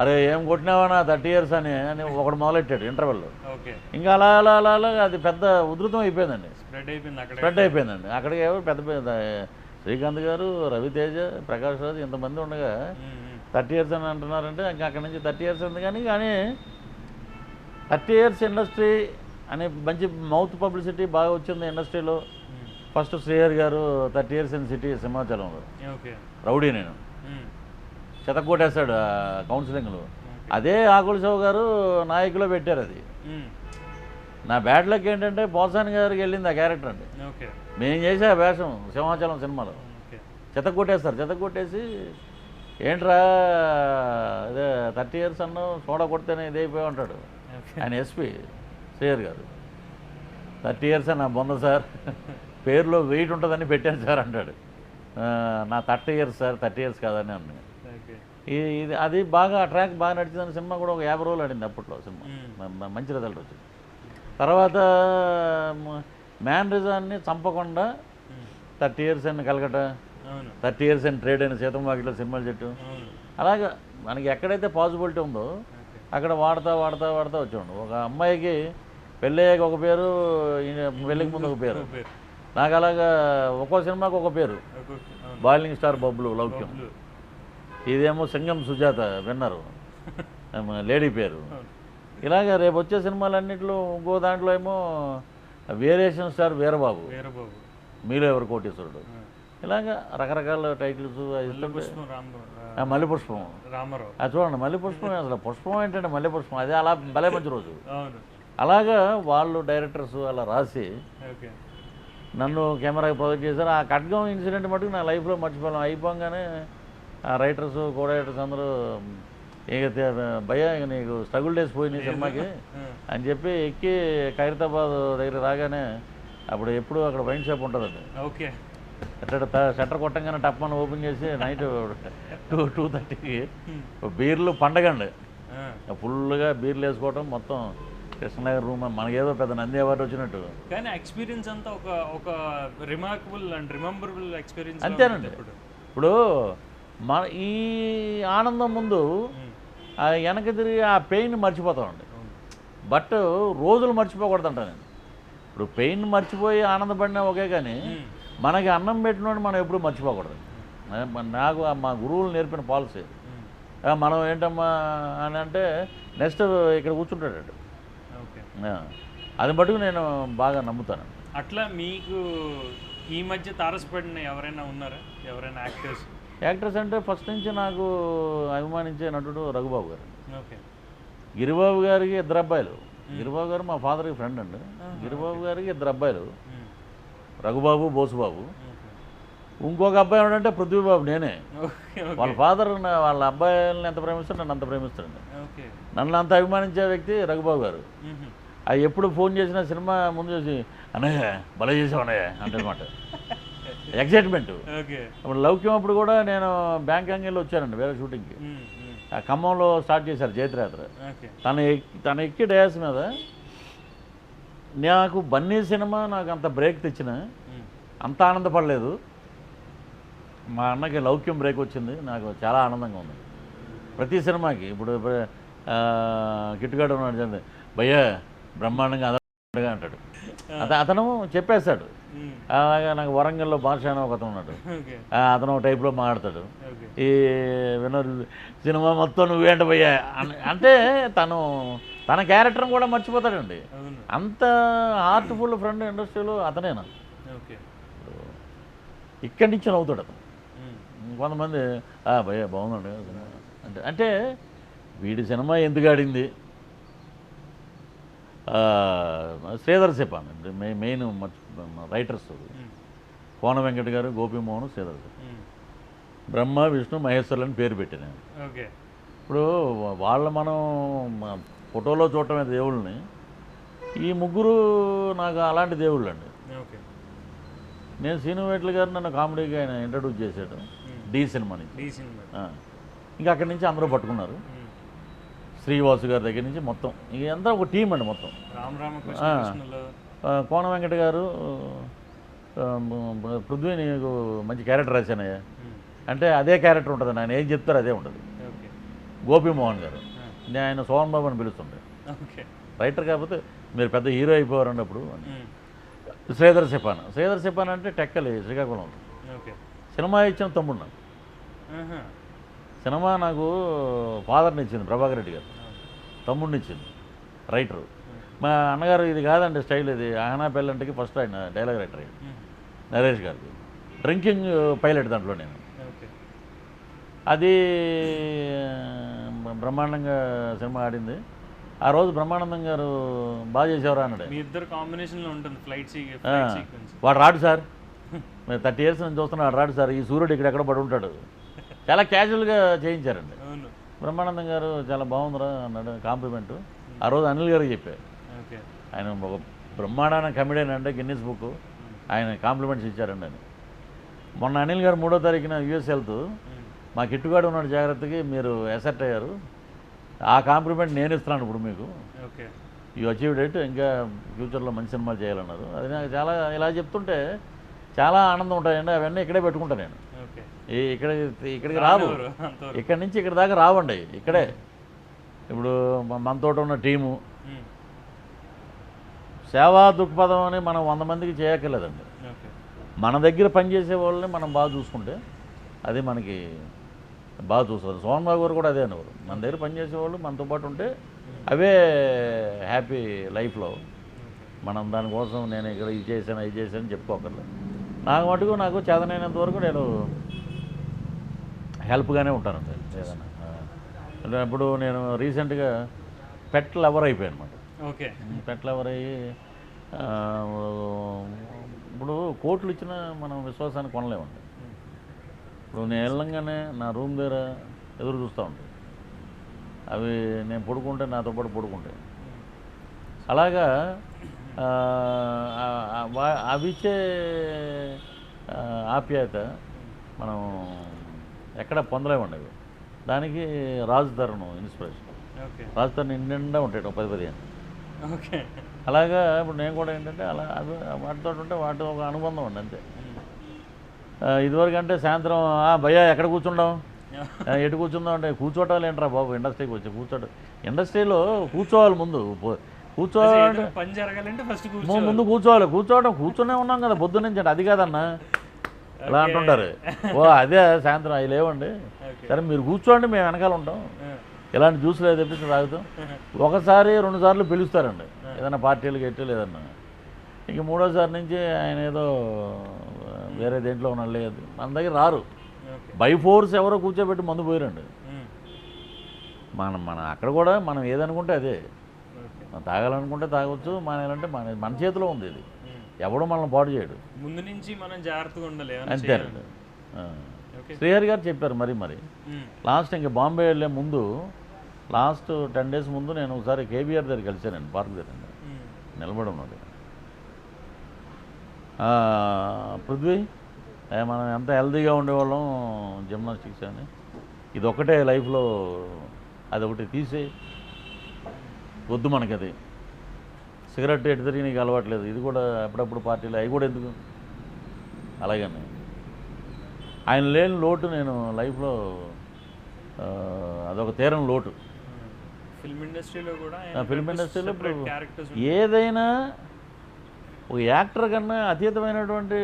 అరే ఏం కొట్టినావా నా 30 years అని అని ఒకడు మొదలెట్టాడు ఇంటర్వెల్లో. ఓకే. ఇంకా అలా అలా అలా అలా అది పెద్ద ఉధృతం అయిపోయిందండి, స్ప్రెడ్ అయిపోయిందండి. అక్కడికి ఎవరు పెద్ద పెద్ద శ్రీకాంత్ గారు, రవితేజ, ప్రకాష్ రాజ్ ఇంతమంది ఉండగా 30 years అని అంటున్నారంటే ఇంకా అక్కడి నుంచి 30 years ఉంది. కానీ 30 years ఇండస్ట్రీ అనే మంచి మౌత్ పబ్లిసిటీ బాగా వచ్చింది ఇండస్ట్రీలో. ఫస్ట్ శ్రీహరి గారు 30 years ఇన్ సిటీ సింహాచలంలో రౌడీ నేను చెతకొట్టేస్తాడు కౌన్సిలింగ్లో. అదే ఆకుల శివ గారు నాయకులో పెట్టారు. అది నా బ్యాడ్ లక్ ఏంటంటే పోసాని గారికి వెళ్ళింది ఆ క్యారెక్టర్ అండి. మేము చేసే ఆ వేషం సింహాచలం సినిమాలో చెతకొట్టేసి ఏంట్రా అదే 30 years అన్నావు సోడా కొడితేనే ఇదైపోయి ఉంటాడు ఆయన ఎస్పీ శ్రీహరి గారు. 30 years నా బొంద సార్, పేరులో వెయిట్ ఉంటుందని పెట్టాను సార్ అంటాడు. నా 30 years సార్, 30 years కాదని అన్నాను. ఇది అది బాగా ట్రాక్ బాగా నడిచిందని సినిమా కూడా ఒక 50 రోజులు ఆడింది అప్పట్లో సినిమా, మంచి రిజల్ట్ వచ్చింది. తర్వాత మ్యాన్రిజాన్ని చంపకుండా 30 years అని కలకట, 30 years అని ట్రేడ్ అయిన సీతంవాకిలో సినిమాలు చెట్టు, అలాగా మనకి ఎక్కడైతే పాసిబిలిటీ ఉందో అక్కడ వాడతా వచ్చాడు. ఒక అమ్మాయికి పెళ్ళయ్యాక ఒక పేరు, పెళ్ళికి ముందు ఒక పేరు, నాకు అలాగా ఒక్కో సినిమాకి ఒక పేరు. బాయిలింగ్ స్టార్ బబ్లు లౌక్యం, ఇదేమో సింగం సుజాత విన్నరు లేడీ పేరు. ఇలాగ రేపు వచ్చే సినిమాలన్నింటిలో ఇంకో దాంట్లో ఏమో వేరియేషన్ స్టార్ వీరబాబు, మీలో ఎవరు కోటేశ్వరుడు, ఇలాగ రకరకాల టైటిల్స్ మల్లెపుష్పం. అది చూడండి మల్లెపుష్పం, అసలు పుష్పం ఏంటంటే మల్లెపుష్పం, అది అలా భలే మంచి రోజు. అలాగా వాళ్ళు డైరెక్టర్స్ అలా రాసి నన్ను కెమెరాకి ప్రొజెక్ట్ చేశారు. ఆ ఖడ్గం ఇన్సిడెంట్ మటుకు నా లైఫ్లో మర్చిపోలేం. అయిపోగానే ఆ రైటర్స్ కో రైటర్స్ అందరూ ఇక భయ్య ఇక నీకు స్ట్రగుల్ డేస్ పోయినాయి సినిమాకి అని చెప్పి ఎక్కి ఖైరతాబాద్ దగ్గర రాగానే అప్పుడు ఎప్పుడు అక్కడ వైన్ షాప్ ఉంటుందండి. ఓకే. షట్టర్ కొట్టంగానే టప్మని ఓపెన్ చేసి నైట్ 2:30కి బీర్లు పండగండి, ఫుల్గా బీర్లు వేసుకోవటం, మొత్తం కృష్ణనగర్ రూమ్ మనకేదో పెద్ద నంది అవార్డు వచ్చినట్టు. కానీ ఎక్స్పీరియన్స్ అంతా ఒక రిమార్కబుల్ అండ్ రిమెంబరబుల్ ఎక్స్పీరియన్స్ అంతేనండి. ఇప్పుడు మన ఈ ఆనందం ముందు వెనక తిరిగి ఆ పెయిన్ మర్చిపోతామండి. బట్ రోజులు మర్చిపోకూడదంట నేను. ఇప్పుడు పెయిన్ మర్చిపోయి ఆనందపడినా ఒకే, కానీ మనకి అన్నం పెట్టినోడు మనం ఎప్పుడు మర్చిపోకూడదు. నాకు మా గురువులు నేర్పిన పాలసీ. మనం ఏంటమ్మా అని అంటే నెక్స్ట్ ఇక్కడ కూర్చుంటాడు, అది మటుకు నేను బాగా నమ్ముతాను. అట్లా మీకు ఈ మధ్య తారసపడిన ఎవరైనా ఉన్నారా, ఎవరైనా యాక్టర్స్ అంటే ఫస్ట్ నుంచి నాకు అభిమానించే నటుడు రఘుబాబు గారు. ఓకే. గిరిబాబు గారికి 2 అబ్బాయిలు. గిరిబాబు గారు మా ఫాదర్కి ఫ్రెండ్ అండి. గిరిబాబు గారికి 2 అబ్బాయిలు, రఘుబాబు, బోసుబాబు. ఇంకొక అబ్బాయి ఏంటంటే పృథ్వీబాబు, నేనే. వాళ్ళ ఫాదర్ వాళ్ళ అబ్బాయిలను ఎంత ప్రేమిస్తాడు నన్ను అంత ప్రేమిస్తాడండి. నన్ను అంత అభిమానించే వ్యక్తి రఘుబాబు గారు. అది ఎప్పుడు ఫోన్ చేసినా సినిమా ముందు చేసి అన్నయ్య భలే చేసావు అన్నయ్య అంటనమాట, ఎక్సైట్మెంట్. అప్పుడు లౌక్యం అప్పుడు కూడా నేను బ్యాంకాక్ వెళ్ళి వచ్చానండి వేరే షూటింగ్కి. ఆ ఖమ్మంలో స్టార్ట్ చేశారు జైత్రయాత్ర. తన ఎక్కి డయాస్ మీద నాకు బన్నీ సినిమా నాకు అంత బ్రేక్ తెచ్చిన అంత ఆనందపడలేదు. మా అన్నకి లౌక్యం బ్రేక్ వచ్చింది, నాకు చాలా ఆనందంగా ఉంది. ప్రతి సినిమాకి ఇప్పుడు కిట్టుగాడు ఉన్నాడు, భయ్యా బ్రహ్మాండంగా అదగా అంటాడు. అతను చెప్పేస్తాడు. అలాగా నాకు వరంగల్లో భాష అని ఒక అతను ఉన్నాడు, అతను ఒక టైప్లో మాట్లాడతాడు. ఈ వినోద్ సినిమా మొత్తం నువ్వేంట భయ్యా అంటే తన క్యారెక్టర్ని కూడా మర్చిపోతాడండి. అంత హార్ట్ఫుల్ ఫ్రెండ్ ఇండస్ట్రీలో అతనేనా. ఇక్కడి నుంచి నవ్వుతాడు అతను. కొంతమంది భయ్యా బాగుందండి అంటే వీడి సినిమా ఎందుకు ఆడింది, శ్రీధర్ చెప్పాను మెయిన్ రైటర్స్ కోన వెంకట గారు, గోపీమోహన్, శ్రీధర్ చెప్ప, బ్రహ్మ విష్ణు మహేశ్వర్లని పేరు పెట్టాను. ఇప్పుడు మనం ఫోటోలో చూడటమే దేవుళ్ళని, ఈ ముగ్గురు నాకు అలాంటి దేవుళ్ళు అండి. నేను శ్రీనువేట్ల గారు నన్ను కామెడీగా ఆయన ఇంట్రడ్యూస్ చేశాడు డి సినిమా నుంచి. ఇంకా అక్కడి నుంచి అందరూ పట్టుకున్నారు. శ్రీవాసు గారి దగ్గర నుంచి మొత్తం ఇక అంతా ఒక టీం అండి మొత్తం. కోన వెంకట గారు, పృథ్వీ నీకు మంచి క్యారెక్టర్ రాశానయ్యా అంటే అదే క్యారెక్టర్ ఉంటుంది, ఆయన ఏం చెప్తారు అదే ఉంటుంది. గోపీమోహన్ గారు, నేను ఆయన సోహన్ బాబు అని పిలుస్తుండే. ఓకే. రైటర్ కాకపోతే మీరు పెద్ద హీరో అయిపోయారండి అప్పుడు అని. శ్రీధర్ సిపాన్ అంటే టెక్కలి శ్రీకాకుళం. ఓకే. సినిమా ఇచ్చిన తమ్ముడు నాకు. సినిమా నాకు ఫాదర్ని ఇచ్చింది ప్రభాకర్ రెడ్డి గారు, తమ్ముడిని ఇచ్చింది రైటరు. మా అన్నగారు ఇది కాదండి స్టైల్, ఇది ఆహనా పెళ్ళంటికి ఫస్ట్ ఆయన డైలాగ్ రైటర్ అయ్యాడు నరేష్ గారికి. డ్రింకింగ్ పైలట్ దాంట్లో నేను. అది బ్రహ్మాండంగా సినిమా ఆడింది. ఆ రోజు బ్రహ్మానందం గారు బాగా చేసేవారు అన్నాడు. మీ ఇద్దరు కాంబినేషన్లో ఉంటుంది ఫ్లైట్ వాడు రాడు సార్, మేము 30 years నుంచి చూస్తున్నా, వాడు రాడు సార్, ఈ సూర్యుడు ఇక్కడ ఎక్కడ పడి ఉంటాడు. చాలా క్యాజువల్గా చేయించారండి. బ్రహ్మానందం గారు చాలా బాగుందిరా అన్నాడు, కాంప్లిమెంట్. ఆ రోజు అనిల్ గారికి చెప్పారు, ఆయన ఒక బ్రహ్మాండమైన కమెడియన్ అంటే గిన్నిస్ బుక్, ఆయన కాంప్లిమెంట్స్ ఇచ్చారండి అని. మొన్న అనిల్ గారు 3వ తారీఖున యూఎస్ వెళ్తూ మా కిట్టుగాడు ఉన్నాడు జాగ్రత్తకి, మీరు అసెప్ట్ అయ్యారు, ఆ కాంప్లిమెంట్ నేను ఇస్తున్నాను ఇప్పుడు మీకు, యూ అచీవ్డ్ ఇట్, ఇంకా ఫ్యూచర్లో మంచి సినిమాలు చేయాలన్నారు. అది నాకు చాలా ఇలా చెప్తుంటే చాలా ఆనందం ఉంటాయండి. అవన్నీ ఇక్కడే పెట్టుకుంటాను నేను. ఇక్కడికి రావు, ఇక్కడి నుంచి ఇక్కడ దాకా రావండి, ఇక్కడే. ఇప్పుడు మనతో ఉన్న టీము సేవా దృక్పథం అని మనం 100 మందికి చేయక్కర్లేదండి. మన దగ్గర పనిచేసే వాళ్ళని మనం బాగా చూసుకుంటే అది మనకి బాగా చూస్తారు. సోహన్ బాబు గారు కూడా అదే అనేవారు, మన దగ్గర పనిచేసేవాళ్ళు మనతో పాటు ఉంటే అవే హ్యాపీ లైఫ్లో. మనం దానికోసం నేను ఇక్కడ ఇది చేశాను చెప్పుకోకర్లేదు. నాకు మటుకు నాకు చేతనైనంత వరకు నేను హెల్ప్గానే ఉంటానండి ఏదైనా. ఇప్పుడు నేను రీసెంట్గా పెట్ లవర్ అయిపోయాను అనమాట. ఓకే. పెట్ లవర్ అయ్యి ఇప్పుడు కోట్లు ఇచ్చినా మనం విశ్వాసాన్ని కొనలేమండి. ఇప్పుడు నేను వెళ్ళంగానే నా రూమ్ దగ్గర ఎదురు చూస్తూ ఉంటాయి అవి, నేను పడుకుంటే నాతో పాటు పడుకుంటాయి. అలాగా అవిచ్చే ఆప్యాయత మనం ఎక్కడ పొందలేమండి. అవి దానికి రాజు తరుణం ఇన్స్పిరేషన్. రాజు తరుణం నిండా ఉంటాయి 10-15. ఓకే. అలాగా ఇప్పుడు నేను కూడా ఏంటంటే అలా అవి వాటితో ఉంటే వాటి ఒక అనుబంధం ఉంది అంతే. ఇదివరకు అంటే సాయంత్రం భయ్యా ఎక్కడ కూర్చుంటాం, ఎటు కూర్చుందాం అంటే కూర్చోటాలు ఏంట్రా బాబు, ఇండస్ట్రీకి వచ్చి కూర్చోటం. ఇండస్ట్రీలో కూర్చోవాలి, ముందు కూర్చోవాలంటే పని జరగాలంటే ఫస్ట్ ముందు కూర్చోవడం కూర్చునే ఉన్నాం కదా పొద్దు నుంచి అంటే అది కాదన్నా ఇలా అంటుంటారు. అదే సాయంత్రం అవి లేవండి, సరే మీరు కూర్చోండి మేము వెనకాల ఉంటాం, ఇలాంటి జ్యూస్లు ఏదో తెప్పించి తాగుతాం. 1-2 సార్లు పిలుస్తారండి ఏదైనా పార్టీలకు ఎట్టి లేదన్నా. ఇంక 3వసారి నుంచి ఆయన ఏదో వేరే దేంట్లో ఉన్నాడు లేదు, మన దగ్గర రారు. బై ఫోర్స్ ఎవరో కూర్చోబెట్టి మందు పోయారండి. మన అక్కడ కూడా మనం ఏదనుకుంటే అదే, మనం తాగాలనుకుంటే తాగొచ్చు, మానేయాలంటే మన చేతిలో ఉంది. ఇది ఎవడో మనల్ని పాడు చేయడు, ముందు నుంచి మనం జాగ్రత్తగా ఉండాలి అంతేనండి. శ్రీహరి గారు చెప్పారు మరి లాస్ట్ ఇంకా బాంబే వెళ్ళే ముందు లాస్ట్ 10 days ముందు నేను ఒకసారి కేబీఆర్ దగ్గర కలిసానండి, పార్క్ దగ్గర నిలబడి ఉన్నాడు. పృథ్వీ మనం ఎంత హెల్తీగా ఉండేవాళ్ళం జిమ్నాస్టిక్స్ అని, ఇది ఒకటే లైఫ్లో అదొకటి తీసే వద్దు మనకి, అది సిగరెట్ ఎటు తిరిగి నీకు అలవాట్లేదు, ఇది కూడా అప్పుడప్పుడు పార్టీలు అవి కూడా ఎందుకు అలాగని. ఆయన లేని లోటు నేను లైఫ్లో అదొక తీరని లోటు. ఫిల్మ్ ఇండస్ట్రీలో ఇప్పుడు ఏదైనా ఒక యాక్టర్ కన్నా అతీతమైనటువంటి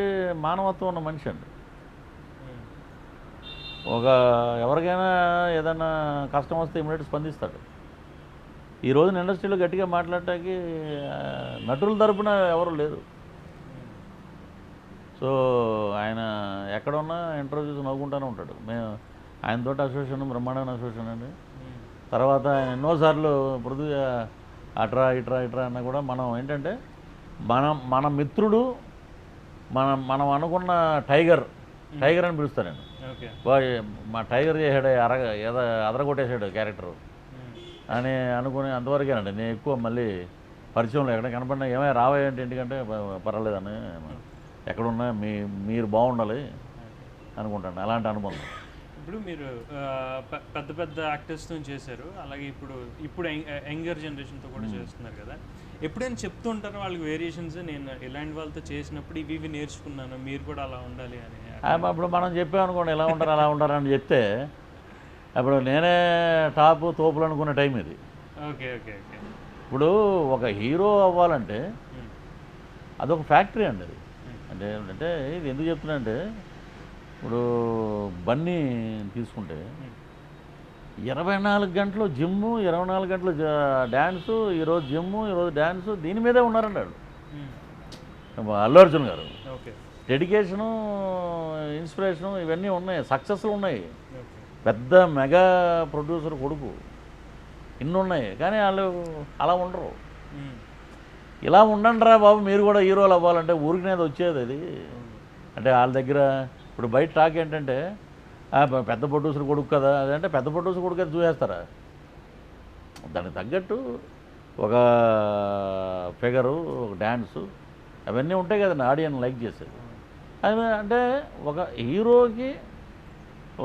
మానవత్వం ఉన్న మనిషి అండి. ఎవరికైనా ఏదైనా కష్టం వస్తే ఇమ్మీడియట్ స్పందిస్తాడు. ఈ రోజున ఇండస్ట్రీలో గట్టిగా మాట్లాడటానికి నటుల తరపున ఎవరు లేరు. సో ఆయన ఎక్కడున్నా ఇంటర్వ్యూ చూసి నవ్వుకుంటూనే ఉంటాడు. మేము ఆయనతో అసోసియేషన్ బ్రహ్మాండమైన అసోసియేషన్ అండి. తర్వాత ఆయన ఎన్నోసార్లు పృథ్వీ అట్రా ఇట్రా అన్నా కూడా మనం ఏంటంటే మన మిత్రుడు, మనం అనుకున్న టైగర్ అని పిలుస్తాను నేను. మా టైగర్ చేసాడు ఏదో అదరగొట్టేసాడు క్యారెక్టరు అని అనుకుని అంతవరకేనండి. నేను ఎక్కువ మళ్ళీ పరిచయంలో ఎక్కడ కనపడినా ఏమైనా రావాయంటే ఎందుకంటే పర్వాలేదని, ఎక్కడున్నా మీరు బాగుండాలి అనుకుంటాను, అలాంటి అనుబంధం. ఇప్పుడు మీరు పెద్ద యాక్టర్స్తో చేశారు, అలాగే ఇప్పుడు యంగర్ జనరేషన్తో కూడా చేస్తున్నారు కదా. ఎప్పుడైనా చెప్తూ ఉంటారు వాళ్ళకి వేరియేషన్స్, నేను ఇలాంటి వాళ్ళతో చేసినప్పుడు ఇవి నేర్చుకున్నాను, మీరు కూడా అలా ఉండాలి అని. అప్పుడు మనం చెప్పామనుకోండి ఇలా ఉంటారు అలా ఉంటారు అని చెప్తే అప్పుడు నేనే టాప్ తోపులు అనుకున్న టైం ఇది. Okay okay okay. ఇప్పుడు ఒక హీరో అవ్వాలంటే అదొక ఫ్యాక్టరీ అండి అది. అంటే అంటే ఇది ఎందుకు చెప్తున్నా అంటే ఇప్పుడు బన్నీ తీసుకుంటే 24 గంటలు జిమ్ము, 24 గంటలు డ్యాన్సు, ఈరోజు జిమ్ము, ఈరోజు డ్యాన్సు, దీని మీదే ఉన్నారండి వాళ్ళు. అల్లు అర్జున్ గారు ఓకే. డెడికేషను, ఇన్స్పిరేషను ఇవన్నీ ఉన్నాయి, సక్సెస్లు ఉన్నాయి. ఓకే. పెద్ద మెగా ప్రొడ్యూసర్ కొడుకు, ఇన్ని ఉన్నాయి. కానీ వాళ్ళు అలా ఉండరు. ఇలా ఉండండి రా బాబు మీరు కూడా హీరోలు అవ్వాలంటే ఊరికినేది వచ్చేది అది. అంటే వాళ్ళ దగ్గర ఇప్పుడు బయట టాక్ ఏంటంటే పెద్ద ప్రొడ్యూసర్ కొడుకు కదా, అదంటే పెద్ద ప్రొడ్యూసర్ కొడుకు అది చూసేస్తారా? దానికి తగ్గట్టు ఒక ఫిగరు, ఒక డ్యాన్సు అవన్నీ ఉంటాయి కదండి ఆడియన్స్ లైక్ చేసేది. అది అంటే ఒక హీరోకి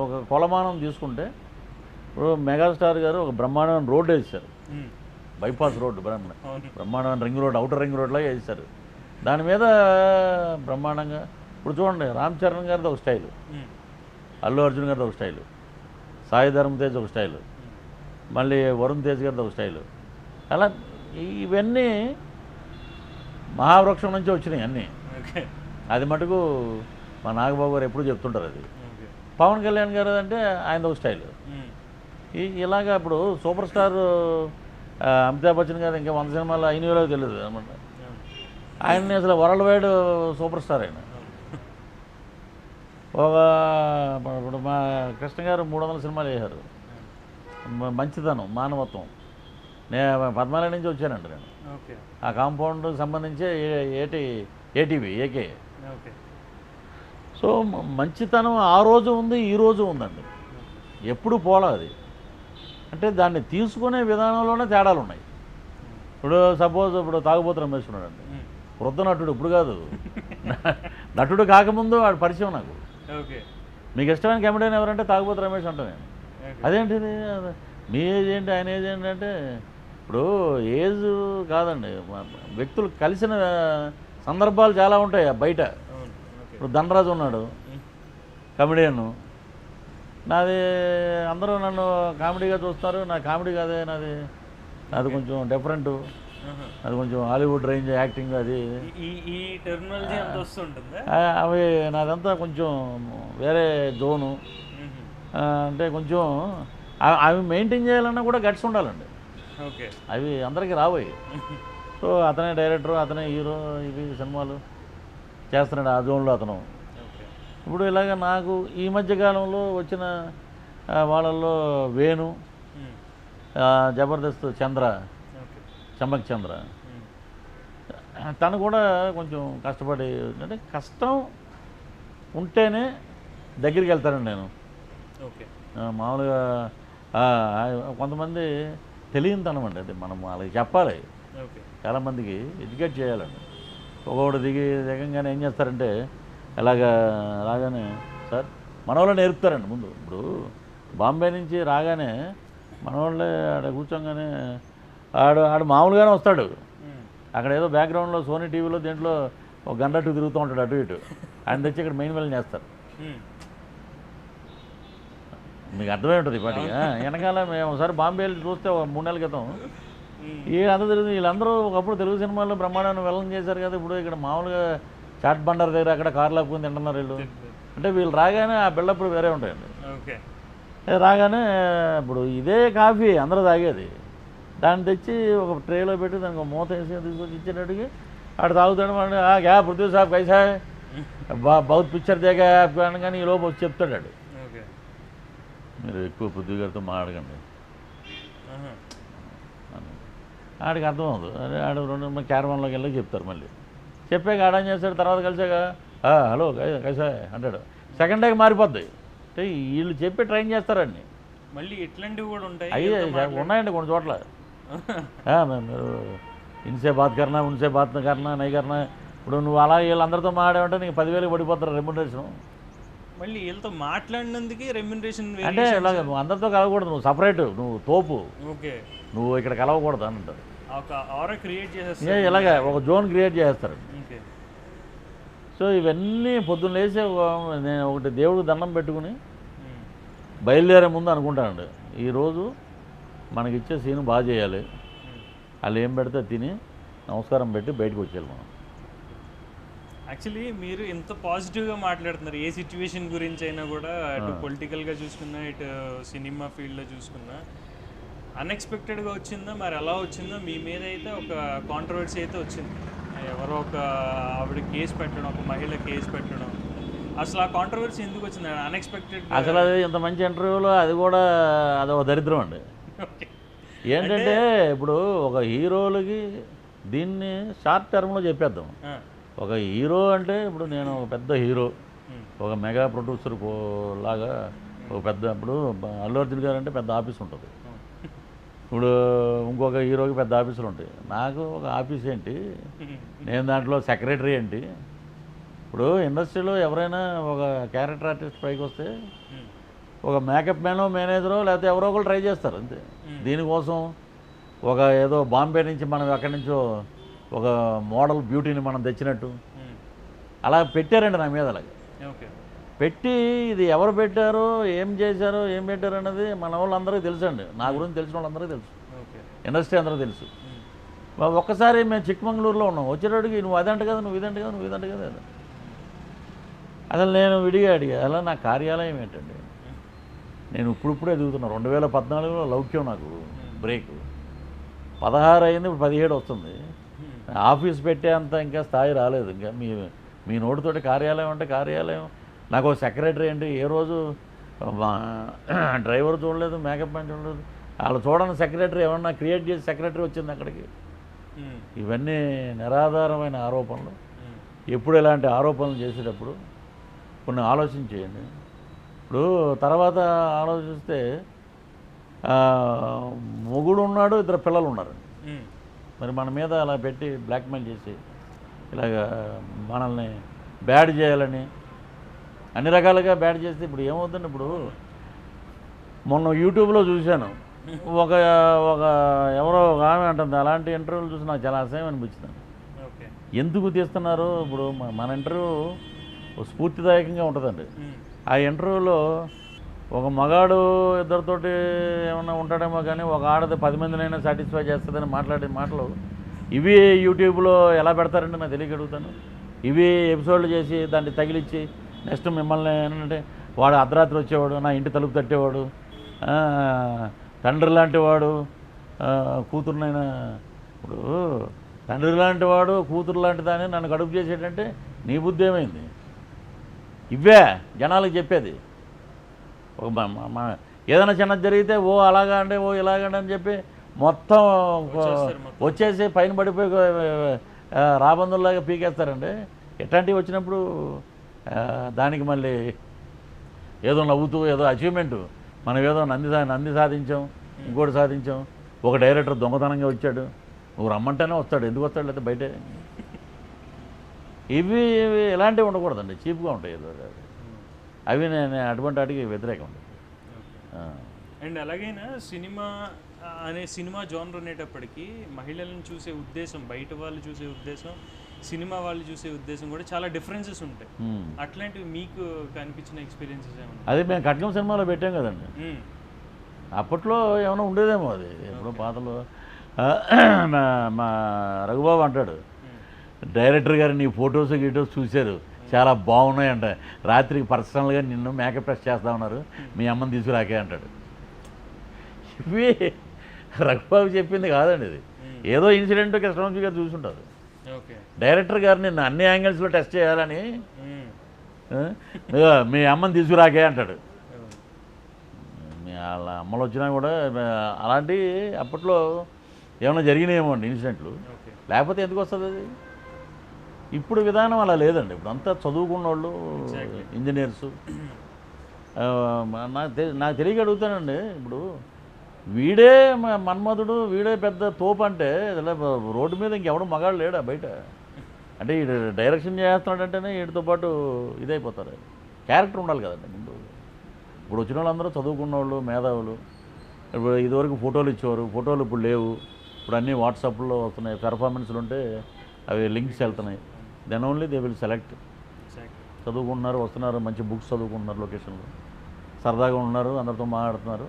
ఒక కొలమానం తీసుకుంటే ఇప్పుడు మెగాస్టార్ గారు ఒక బ్రహ్మాండమైన రోడ్డు వేసారు, బైపాస్ రోడ్డు, బ్రహ్మాండమైన రింగ్ రోడ్, అవుటర్ రింగ్ రోడ్లాగా వేసారు. దాని మీద బ్రహ్మాండంగా ఇప్పుడు చూడండి, రామ్ చరణ్ గారిది ఒక స్టైలు, అల్లు అర్జున్ గారిది ఒక స్టైలు, సాయి ధరమ్ తేజ్ ఒక స్టైలు, మళ్ళీ వరుణ్ తేజ్ గారిది ఒక స్టైలు. అలా ఇవన్నీ మహావృక్షం నుంచి వచ్చినాయి అన్నీ. అది మటుకు మా నాగబాబు గారు ఎప్పుడు చెప్తుంటారు. అది పవన్ కళ్యాణ్ గారు అంటే ఆయన ఒక స్టైలు. ఇలాగా ఇప్పుడు సూపర్ స్టార్ అమితాబ్ బచ్చన్ గారు ఇంకా 100 సినిమాలు అయినలో తెలియదు అనమాట. ఆయన్ని అసలు వరల్డ్ వైడ్ సూపర్ స్టార్ ఆయన. ఒక ఇప్పుడు మా కృష్ణ గారు 300 సినిమాలు వేశారు. మంచితనం, మానవత్వం. నేను పద్మాలయ నుంచి వచ్చానండి నేను. ఆ కాంపౌండ్ సంబంధించి ఏటీవీ ఏకే. సో మంచితనం ఆ రోజు ఉంది, ఈ రోజు ఉందండి, ఎప్పుడు పోలా అది. అంటే దాన్ని తీసుకునే విధానంలోనే తేడాలు ఉన్నాయి. ఇప్పుడు సపోజ్ ఇప్పుడు తాగుబోతు రమేష్ ఉన్నాడండి, వృద్ధ నటుడు, ఇప్పుడు కాదు, నటుడు కాకముందు వాడు పరిచయం నాకు. మీకు ఇష్టమైన కమెడియన్ ఎవరంటే తాగుబోతు రమేష్ అంటా నేను. అదేంటిది మీ ఏజ్ ఏంటి ఆయన ఏజ్ ఏంటంటే ఇప్పుడు ఏజ్ కాదండి, వ్యక్తులు కలిసిన సందర్భాలు చాలా ఉంటాయి బయట. ఇప్పుడు ధనరాజు ఉన్నాడు కమెడియన్, నాది అందరూ నన్ను కామెడీగా చూస్తారు, నా కామెడీ కాదే, నాది కొంచెం డిఫరెంట్, అది కొంచెం హాలీవుడ్ రేంజ్ యాక్టింగ్, అది అవి నాదంతా కొంచెం వేరే జోను. అంటే కొంచెం అవి మెయింటైన్ చేయాలన్నా కూడా గట్స్ ఉండాలండి, అవి అందరికీ రాబోయి. సో అతనే డైరెక్టర్, అతనే హీరో, ఇవి సినిమాలు చేస్తున్నాడు ఆ జోన్లో అతను. ఇప్పుడు ఇలాగ నాకు ఈ మధ్యకాలంలో వచ్చిన వాళ్ళల్లో వేణు, జబర్దస్త్ చంద్ర, చమ్మక్ చంద్ర, తను కూడా కొంచెం కష్టపడి, అంటే కష్టం ఉంటేనే దగ్గరికి వెళ్తానండి నేను. మామూలుగా కొంతమంది తెలియనితనం అండి, అది మనం వాళ్ళకి చెప్పాలి, చాలామందికి ఎడ్యుకేట్ చేయాలండి. ఒకడు దిగంగానే ఏం చేస్తారంటే రాగానే సార్ మన వాళ్ళు నేర్పుతారండి ముందు. ఇప్పుడు బాంబే నుంచి రాగానే మన వాళ్ళే ఆడ కూర్చోగానే ఆడు మామూలుగానే వస్తాడు, అక్కడ ఏదో బ్యాక్గ్రౌండ్లో సోనీ టీవీలో దీంట్లో ఒక గంట తిరుగుతూ ఉంటాడు అటు ఇటు, ఆయన తెచ్చి ఇక్కడ మెయిన్ వెళ్ళి చేస్తారు. మీకు అర్థమై ఉంటుంది ఇప్పటికి. వెనకాల మేము ఒకసారి బాంబే వెళ్ళి చూస్తే 3 నెలల క్రితం వీళ్ళందరూ తెలుగు, వీళ్ళందరూ ఒకప్పుడు తెలుగు సినిమాల్లో బ్రహ్మాండాన్ని వెళ్ళని చేశారు కదా, ఇప్పుడు ఇక్కడ మామూలుగా చాట్ బండర్ దగ్గర అక్కడ కార్లు ఆపుకుని తింటున్నారు వీళ్ళు. అంటే వీళ్ళు రాగానే ఆ బిల్డప్లు వేరే ఉంటాయండి. రాగానే ఇప్పుడు ఇదే కాఫీ అందరూ తాగేది, దాన్ని తెచ్చి ఒక ట్రేలో పెట్టి దానికి ఒక మూత వేసి తీసుకొచ్చి ఇచ్చేటట్టుకి ఆడు తాగుతాడు. క్యా పృథ్వీ సాబ్ కైసా బౌత్ పిక్చర్ దేగా కానీ ఈ లోపు వచ్చి చెప్తాడు ఆడు. మీరు ఎక్కువ పృథ్వీ గారితో మాట్లాడకండి, ఆడికి అర్థమవుతుంది. ఆడు 2 క్యారవాన్లోకి వెళ్ళి చెప్తారు. మళ్ళీ చెప్పాక ఆడని చేస్తాడు, తర్వాత కలిసాక హలో కైసా అంటాడు. సెకండ్ డేకి మారిపోద్ది. అంటే వీళ్ళు చెప్పి ట్రైన్ చేస్తారండి. మళ్ళీ ఇట్లాంటివి కూడా ఉంటాయి, అయ్యే ఉన్నాయండి కొన్ని చోట్ల. మీరు ఇన్సే బాత్ కర్నా, ఉన్సే బాత్ కర్నా, నై కర్నా. ఇప్పుడు నువ్వు అలా వీళ్ళందరితో మాట్లాడమంటే నీకు 10,000 పడిపోతారు రెమ్యునరేషన్. మళ్ళీ వీళ్ళతో మాట్లాడినందుకే రెమ్యునరేషన్. అంటే ఇలాగ నువ్వు అందరితో కలవకూడదు, నువ్వు సపరేట్, నువ్వు తోపు, నువ్వు ఇక్కడ కలవకూడదు అని అంటారు. ఇలాగ ఒక జోన్ క్రియేట్ చేస్తారు. సో ఇవన్నీ పొద్దున్న లేసి నేను ఒకటి దేవుడికి దండం పెట్టుకుని బయలుదేరే ముందు అనుకుంటానండి ఈరోజు మనకిచ్చే సీన్ బాగా చేయాలి, వాళ్ళు ఏం పెడితే తిని నమస్కారం పెట్టి బయటకు వచ్చేయాలి మనం. యాక్చువల్లీ మీరు ఎంత పాజిటివ్గా మాట్లాడుతున్నారు ఏ సిచ్యువేషన్ గురించి అయినా కూడా, అటు పొలిటికల్గా చూసుకున్నా ఇటు సినిమా ఫీల్డ్లో చూసుకున్నా. అన్ఎక్స్పెక్టెడ్గా వచ్చిందా, మరి ఎలా వచ్చిందో మీ మీద అయితే ఒక కాంట్రవర్సీ అయితే వచ్చింది. ఎవరో ఒక ఆవిడ కేసు పెట్టడం, ఒక మహిళ కేసు పెట్టడం, అసలు ఆ కాంట్రవర్సీ ఎందుకు వచ్చింది అన్ఎక్స్పెక్టెడ్? అసలు అది ఇంత మంచి ఇంటర్వ్యూలో అది కూడా అదొక దరిద్రం అండి. ఏంటంటే ఇప్పుడు ఒక హీరోలకి దీన్ని షార్ట్ టర్మ్లో చెప్పేద్దాం. ఒక హీరో అంటే ఇప్పుడు నేను ఒక పెద్ద హీరో, ఒక మెగా ప్రొడ్యూసర్ లాగా ఒక పెద్ద, ఇప్పుడు అల్లు అర్జున్ గారు అంటే పెద్ద ఆఫీస్ ఉంటుంది, ఇప్పుడు ఇంకొక హీరోకి పెద్ద ఆఫీసులు ఉంటాయి. నాకు ఒక ఆఫీస్ ఏంటి, నేను దాంట్లో సెక్రటరీ ఏంటి. ఇప్పుడు ఇండస్ట్రీలో ఎవరైనా ఒక క్యారెక్టర్ ఆర్టిస్ట్ పైకి వస్తే ఒక మేకప్ మ్యానో మేనేజరో లేకపోతే ఎవరో ఒకరు ట్రై చేస్తారు అంతే. దీనికోసం ఒక ఏదో బాంబే నుంచి మనం ఎక్కడి నుంచో ఒక మోడల్ బ్యూటీని మనం తెచ్చినట్టు అలా పెట్టారండి నా మీద. అలాగే పెట్టి ఇది ఎవరు పెట్టారో ఏం చేశారో ఏం పెట్టారో అన్నది మన వాళ్ళందరికీ తెలుసండి, నా గురించి తెలిసిన వాళ్ళందరికీ తెలుసు, ఇండస్ట్రీ అందరూ తెలుసు. ఒక్కసారి మేము చిక్కమంగళూరులో ఉన్నాం, వచ్చేటప్పటికి నువ్వు అదంట కదా, నువ్వు ఇదంట కదా, నువ్వు ఇదంట కదా. అసలు నేను విడిగా అడిగా, అలా నా కార్యాలయం ఏంటండి, నేను ఇప్పుడిప్పుడే ఎదుగుతున్నా. 2014లో లౌక్యం నాకు బ్రేక్, 16 అయింది, ఇప్పుడు 17 వస్తుంది. ఆఫీస్ పెట్టే అంత ఇంకా స్థాయి రాలేదు. ఇంకా మీ నోటితోటి కార్యాలయం అంటే కార్యాలయం. నాకు ఒక సెక్రటరీ అండి, ఏ రోజు డ్రైవర్ చూడలేదు, మేకప్ మ్యాన్ చూడలేదు, వాళ్ళు చూడని సెక్రటరీ ఏమన్నా క్రియేట్ చేసి సెక్రటరీ వచ్చింది అక్కడికి. ఇవన్నీ నిరాధారమైన ఆరోపణలు. ఎప్పుడు ఇలాంటి ఆరోపణలు చేసేటప్పుడు కొన్ని ఆలోచించేయండి. ఇప్పుడు తర్వాత ఆలోచిస్తే మొగుడు ఉన్నాడు, 2 పిల్లలు ఉన్నారు. మరి మన మీద అలా పెట్టి బ్లాక్మెయిల్ చేసి ఇలాగ మనల్ని బ్యాడ్ చేయాలని అన్ని రకాలుగా బ్యాడ్ చేస్తే ఇప్పుడు ఏమవుతుంది. ఇప్పుడు మొన్న యూట్యూబ్లో చూశాను, ఒక ఒక ఎవరో ఒక ఆమె అంటుంది, అలాంటి ఇంటర్వ్యూలు చూసి నాకు చాలా అసహ్యం అనిపించింది. ఎందుకు తీస్తున్నారు? ఇప్పుడు మన ఇంటర్వ్యూ స్ఫూర్తిదాయకంగా ఉంటుందండి. ఆ ఇంటర్వ్యూలో ఒక మగాడు ఇద్దరితోటి ఏమన్నా ఉంటాడేమో కానీ ఒక ఆడది 10 మందినైనా సాటిస్ఫై చేస్తుందని మాట్లాడే మాటలు ఇవి యూట్యూబ్లో ఎలా పెడతారంటే నాకు తెలియగలుగుతాను. ఇవి ఎపిసోడ్లు చేసి దాన్ని తగిలిచ్చి నెక్స్ట్ మిమ్మల్ని ఏంటంటే వాడు అర్ధరాత్రి వచ్చేవాడు, నా ఇంటి తలుపు తట్టేవాడు, తండ్రి లాంటి వాడు కూతురునైనా, ఇప్పుడు తండ్రి లాంటి వాడు కూతురు లాంటి దాన్ని నన్ను కడుపు చేసేటంటే నీ బుద్ధి ఏమైంది? ఇవే జనాలకు చెప్పేది. ఒక ఏదైనా చిన్నది జరిగితే ఓ అలాగా అంటే ఓ ఇలాగండి అని చెప్పి మొత్తం వచ్చేసి పైన పడిపోయి రాబందుల్లాగా పీకేస్తారండి. ఎట్లాంటివి వచ్చినప్పుడు దానికి మళ్ళీ ఏదో నవ్వుతూ ఏదో అచీవ్మెంట్, మనం ఏదో నంది సాధించాం, ఇంకోటి సాధించాం. ఒక డైరెక్టర్ దొంగతనంగా వచ్చాడు, నువ్వు రమ్మంటేనే వస్తాడు, ఎందుకు వస్తాడు లేకపోతే బయటే. ఇవి ఇలాంటివి ఉండకూడదండి, చీప్గా ఉంటాయి ఏదో అవి. నేను అటువంటి వాటికి వ్యతిరేకం. అండ్ అలాగైనా సినిమా జోనర్ అనేటప్పటికీ మహిళలను చూసే ఉద్దేశం, బయట వాళ్ళు చూసే ఉద్దేశం, సినిమా వాళ్ళు చూసే ఉద్దేశం కూడా చాలా డిఫరెన్సెస్ ఉంటాయి. అట్లాంటివి మీకు కనిపించిన ఎక్స్పీరియన్సెస్ ఏమన్నా? అది మేము కట్నం సినిమాలో పెట్టాం కదండి, అప్పట్లో ఏమైనా ఉండేదేమో. అది ఎప్పుడో పాతలో మా రఘుబాబు అంటాడు, డైరెక్టర్ గారు నీ ఫొటోస్ గీటోస్ చూశారు, చాలా బాగున్నాయంట, రాత్రికి పర్సనల్గా నిన్ను మేకప్ టెస్ట్ చేస్తా ఉన్నారు, మీ అమ్మని తీసుకురాకే అంటాడు. ఇవి రఘుబాబు చెప్పింది కాదండి, ఇది ఏదో ఇన్సిడెంట్ కృష్ణవంశీ గారు చూసుంటారు. డైరెక్టర్ గారు నిన్ను అన్ని యాంగిల్స్లో టెస్ట్ చేయాలని మీ అమ్మని తీసుకురాకే అంటాడు. వాళ్ళ అమ్మలు వచ్చినా కూడా అలాంటి అప్పట్లో ఏమైనా జరిగినాయేమో అండి ఇన్సిడెంట్లు, లేకపోతే ఎందుకు వస్తుంది అది? ఇప్పుడు విధానం అలా లేదండి. ఇప్పుడు అంతా చదువుకున్న వాళ్ళు, ఇంజనీర్సు. నాకు తెలియక అడుగుతానండి, ఇప్పుడు వీడే మన్మధుడు, వీడే పెద్ద తోపు అంటే రోడ్డు మీద ఇంకెవడు మగాడు లేడా బయట? అంటే ఈ డైరెక్షన్ చేస్తున్నాడంటేనే వీటితో పాటు ఇదైపోతారు. క్యారెక్టర్ ఉండాలి కదండి ముందు. ఇప్పుడు వచ్చిన వాళ్ళందరూ చదువుకున్న వాళ్ళు, మేధావులు. ఇప్పుడు ఇదివరకు ఫోటోలు ఇచ్చేవారు, ఫోటోలు ఇప్పుడు లేవు. ఇప్పుడు అన్నీ వాట్సాప్లో వస్తున్నాయి, పెర్ఫార్మెన్స్లు ఉంటే అవి లింక్స్ వెళ్తున్నాయి. Then only they will select. చదువుకుంటున్నారు, వస్తున్నారు, మంచి బుక్స్ చదువుకుంటున్నారు లొకేషన్లో. సరదాగా ఉన్నారు, అందరితో మాట్లాడుతున్నారు,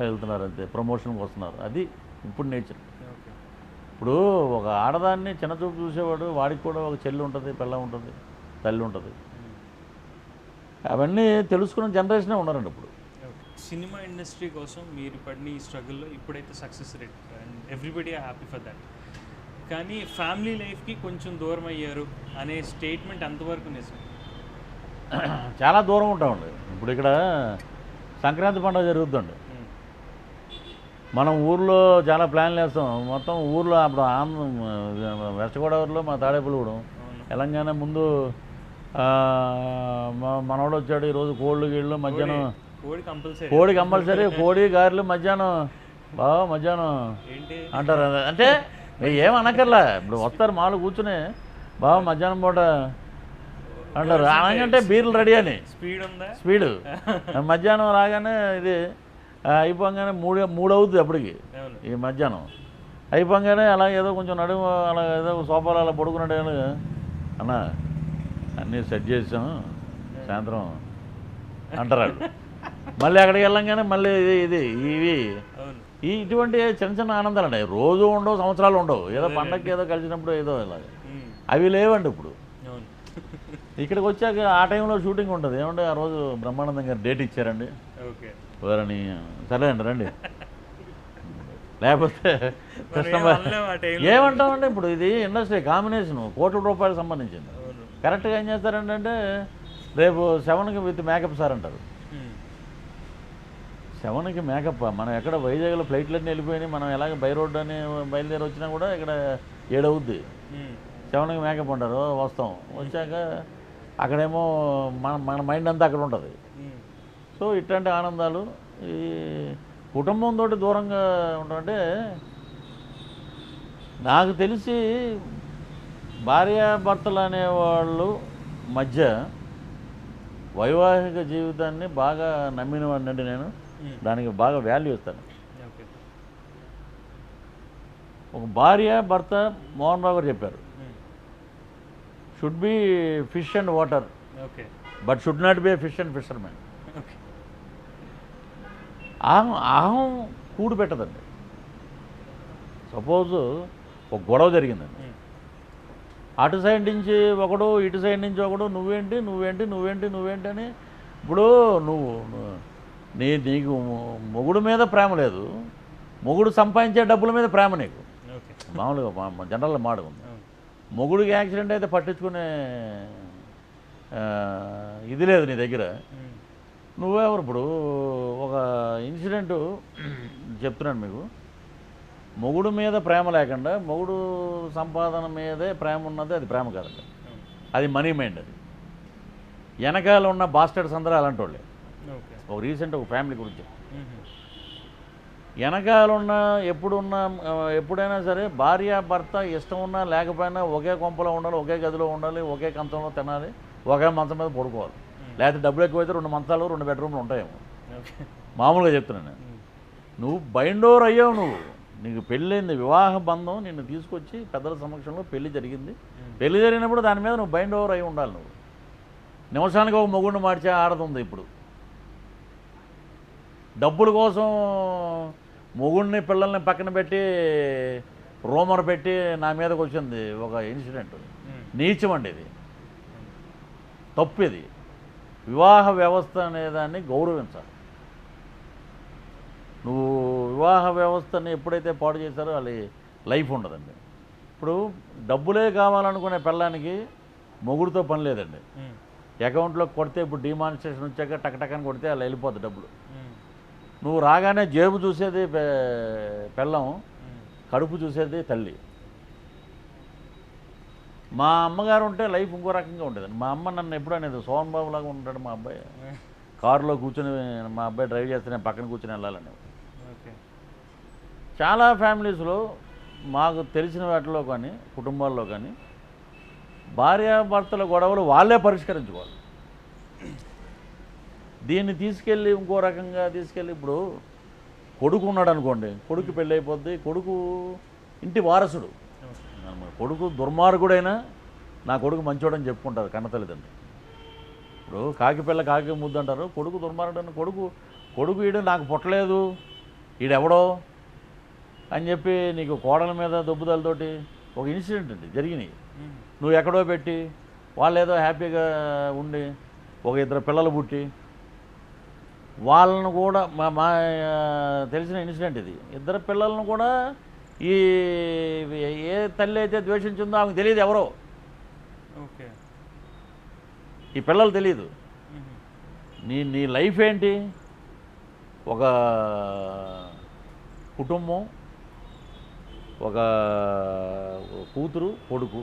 వెళ్తున్నారు, అంతే ప్రమోషన్కి వస్తున్నారు. అది ఇప్పుడు నేచర్. ఓకే. ఇప్పుడు ఒక ఆడదాన్ని చిన్నచూపు చూసేవాడు, వాడికి కూడా ఒక చెల్లి ఉంటుంది, పిల్ల ఉంటుంది, తల్లి ఉంటుంది. అవన్నీ తెలుసుకున్న జనరేషనే ఉన్నారండి ఇప్పుడు. సినిమా ఇండస్ట్రీ కోసం మీరు పడిన ఈ స్ట్రగుల్లో ఇప్పుడైతే success rate and everybody are happy for that. కానీ ఫ్యామిలీ లైఫ్కి కొంచెం దూరం అయ్యారు అనే స్టేట్మెంట్ అంతవరకు నిజం? చాలా దూరం ఉంటామండి. ఇప్పుడు ఇక్కడ సంక్రాంతి పండుగ జరుగుతుందండి. మనం ఊర్లో చాలా ప్లాన్లు వేస్తాం. మొత్తం ఊర్లో అప్పుడు వెస్ట్ గోదావరిలో మా తాడేపల్లిగూడెం, తెలంగాణ ముందు మనోడు వచ్చాడు, ఈరోజు కోళ్ళు గీళ్ళు మధ్యాహ్నం కోడి కంపల్సరీ, కోడి గారెలు మధ్యాహ్నం బాగా మధ్యాహ్నం అంటారు. అంటే ఏమనక్కర్లా, ఇప్పుడు వస్తారు మాలు కూర్చుని బాగా మధ్యాహ్నం పూట అంటారు. అలాగంటే బీర్లు రెడీ అని స్పీడు మధ్యాహ్నం రాగానే ఇది అయిపోగానే మూడు అవుతుంది అప్పటికి. ఈ మధ్యాహ్నం అయిపోగానే అలా ఏదో కొంచెం నడుము అలా ఏదో సోఫాలు అలా పడుకున్నాడు, అన్న అన్నీ సెట్ చేసాం సాయంత్రం అంటారు వాళ్ళు. మళ్ళీ అక్కడికి వెళ్ళంగానే మళ్ళీ ఇది ఇవి ఇటువంటి చిన్న చిన్న ఆనందాలు అండి. రోజు ఉండవు, సంవత్సరాలు ఉండవు, ఏదో పండగకి ఏదో కలిసినప్పుడు ఏదో ఇలాగ. అవి లేవండి ఇప్పుడు. ఇక్కడికి వచ్చాక ఆ టైంలో షూటింగ్ ఉంటుంది. ఏమంటే ఆ రోజు బ్రహ్మానందం గారు డేట్ ఇచ్చారండి, ఎవరని, సరే అండి రండి, లేకపోతే ఏమంటామండి. ఇప్పుడు ఇది ఇండస్ట్రీ కాంబినేషన్, కోట్ల రూపాయలకు సంబంధించింది. కరెక్ట్గా ఏం చేస్తారంటే అంటే రేపు 7కి విత్ మేకప్ సార్ అంటారు. 7కి మేకప్. మనం ఎక్కడ వైజాగ్లో ఫ్లైట్లన్నీ వెళ్ళిపోయినాయి, మనం ఎలాగ బై రోడ్ అని బయలుదేరి వచ్చినా కూడా ఇక్కడ 7 అవుద్ది. 7కి మేకప్ అంటారు. వస్తాం, వచ్చాక అక్కడేమో మన మైండ్ అంతా అక్కడ ఉంటుంది. సో ఇట్లాంటి ఆనందాలు ఈ కుటుంబంతో దూరంగా ఉంటామంటే, నాకు తెలిసి భార్యాభర్తలు అనేవాళ్ళు మధ్య వైవాహిక జీవితాన్ని బాగా నమ్మిన వాడినండి నేను. దానికి బాగా వాల్యూ ఇస్తాను. ఒక భార్య భర్త మోహన్ రావు గారు చెప్పారు, should be fish and water but should not be fish and fishermen. అహం కూడు పెట్టదండి. సపోజు ఒక గొడవ జరిగిందండి, అటు సైడ్ నుంచి ఒకడు, ఇటు సైడ్ నుంచి ఒకడు, నువ్వేంటి నువ్వేంటి నువ్వేంటి నువ్వేంటి అని. ఇప్పుడు నీకు మొగుడు మీద ప్రేమ లేదు, మొగుడు సంపాదించే డబ్బుల మీద ప్రేమ నీకు. మామూలుగా జనరల్గా మాడుకుంది. మొగుడికి యాక్సిడెంట్ అయితే పట్టించుకునే ఇది లేదు నీ దగ్గర. నువ్వెవరు? ఇప్పుడు ఒక ఇన్సిడెంటు చెప్తున్నాను మీకు. మొగుడు మీద ప్రేమ లేకుండా మొగుడు సంపాదన మీదే ప్రేమ ఉన్నది, అది ప్రేమ కాదండి, అది మనీ మైండ్. అది వెనకాల ఉన్న బాస్టర్డ్స్ అందరూ అలాంటి వాళ్ళే. ఒక రీసెంట్ ఒక ఫ్యామిలీ గురించి, వెనకాల ఉన్న ఎప్పుడైనా సరే భార్య భర్త ఇష్టం ఉన్నా లేకపోయినా ఒకే కొంపలో ఉండాలి, ఒకే గదిలో ఉండాలి, ఒకే కంచంలో తినాలి, ఒకే మంచం మీద పడుకోవాలి. లేకపోతే డబ్బులు ఎక్కువైతే 2 మంచాలు 2 బెడ్రూమ్లు ఉంటాయేమో. మామూలుగా చెప్తున్నాను. నువ్వు బైండ్ ఓవర్ అయ్యావు, నీకు పెళ్ళైంది, వివాహ బంధం నిన్ను తీసుకొచ్చి పెద్దల సమక్షంలో పెళ్లి జరిగింది. పెళ్లి జరిగినప్పుడు దాని మీద నువ్వు బైండ్ ఓవర్ అయి ఉండాలి. నువ్వు నిమిషానికి ఒక మొగుడిని మార్చే ఆడదుంది ఇప్పుడు. డబ్బుల కోసం మొగుడిని పిల్లల్ని పక్కన పెట్టి రూమర్ పెట్టి నా మీదకి వచ్చింది ఒక ఇన్సిడెంట్. నీచం అండి ఇది, తప్పు ఇది. వివాహ వ్యవస్థ అనేదాన్ని గౌరవించాలి. నువ్వు వివాహ వ్యవస్థని ఎప్పుడైతే పాడు చేశారో అది లైఫ్ ఉండదండి. ఇప్పుడు డబ్బులే కావాలనుకునే పిల్లానికి మొగుడితో పని లేదండి. అకౌంట్లో కొడితే ఇప్పుడు డిమానిస్ట్రేషన్ వచ్చాక టకటకని కొడితే అలా వెళ్ళిపోద్ది డబ్బులు. నువ్వు రాగానే జేబు చూసేది పిల్లం, కడుపు చూసేది తల్లి. మా అమ్మగారు ఉంటే లైఫ్ ఇంకో రకంగా ఉండేదండి. మా అమ్మ నన్ను ఎప్పుడు అనేది సోహన్ బాబు లాగా ఉంటాడు మా అబ్బాయి. కారులో కూర్చొని మా అబ్బాయి డ్రైవ్ చేస్తే నేను పక్కన కూర్చొని వెళ్ళాలని. చాలా ఫ్యామిలీస్లో మాకు తెలిసిన వాటిలో కానీ కుటుంబాల్లో కానీ భార్యాభర్తల గొడవలు వాళ్ళే పరిష్కరించుకోవాలి. దీన్ని తీసుకెళ్ళి ఇంకో రకంగా తీసుకెళ్ళి, ఇప్పుడు కొడుకు ఉన్నాడు అనుకోండి, కొడుకు పెళ్ళి అయిపోద్ది, కొడుకు ఇంటి వారసుడు. కొడుకు దుర్మార్గుడైనా నా కొడుకు మంచోడని చెప్పుకుంటారు కన్నతల్లిదండ్రులు. ఇప్పుడు కాకి పిల్ల కాకి ముద్దు అంటారు, కొడుకు దుర్మార్గుడు కొడుకు ఈడు నాకు పుట్టలేదు ఈడెవడో అని చెప్పి నీకు కోడల మీద దొబ్బుదలతోటి ఒక ఇన్సిడెంట్ అండి జరిగినాయి. నువ్వు ఎక్కడో పెట్టి వాళ్ళు ఏదో హ్యాపీగా ఉండి ఒక 2 పిల్లలు పుట్టి వాళ్ళను కూడా మా తెలిసిన ఇన్సిడెంట్ ఇది. 2 పిల్లలను కూడా ఈ ఏ తల్లి అయితే ద్వేషించిందో ఆమెకు తెలియదు ఎవరో, ఓకే, ఈ పిల్లలు తెలియదు. నీ లైఫ్ ఏంటి? ఒక కుటుంబం, ఒక కూతురు కొడుకు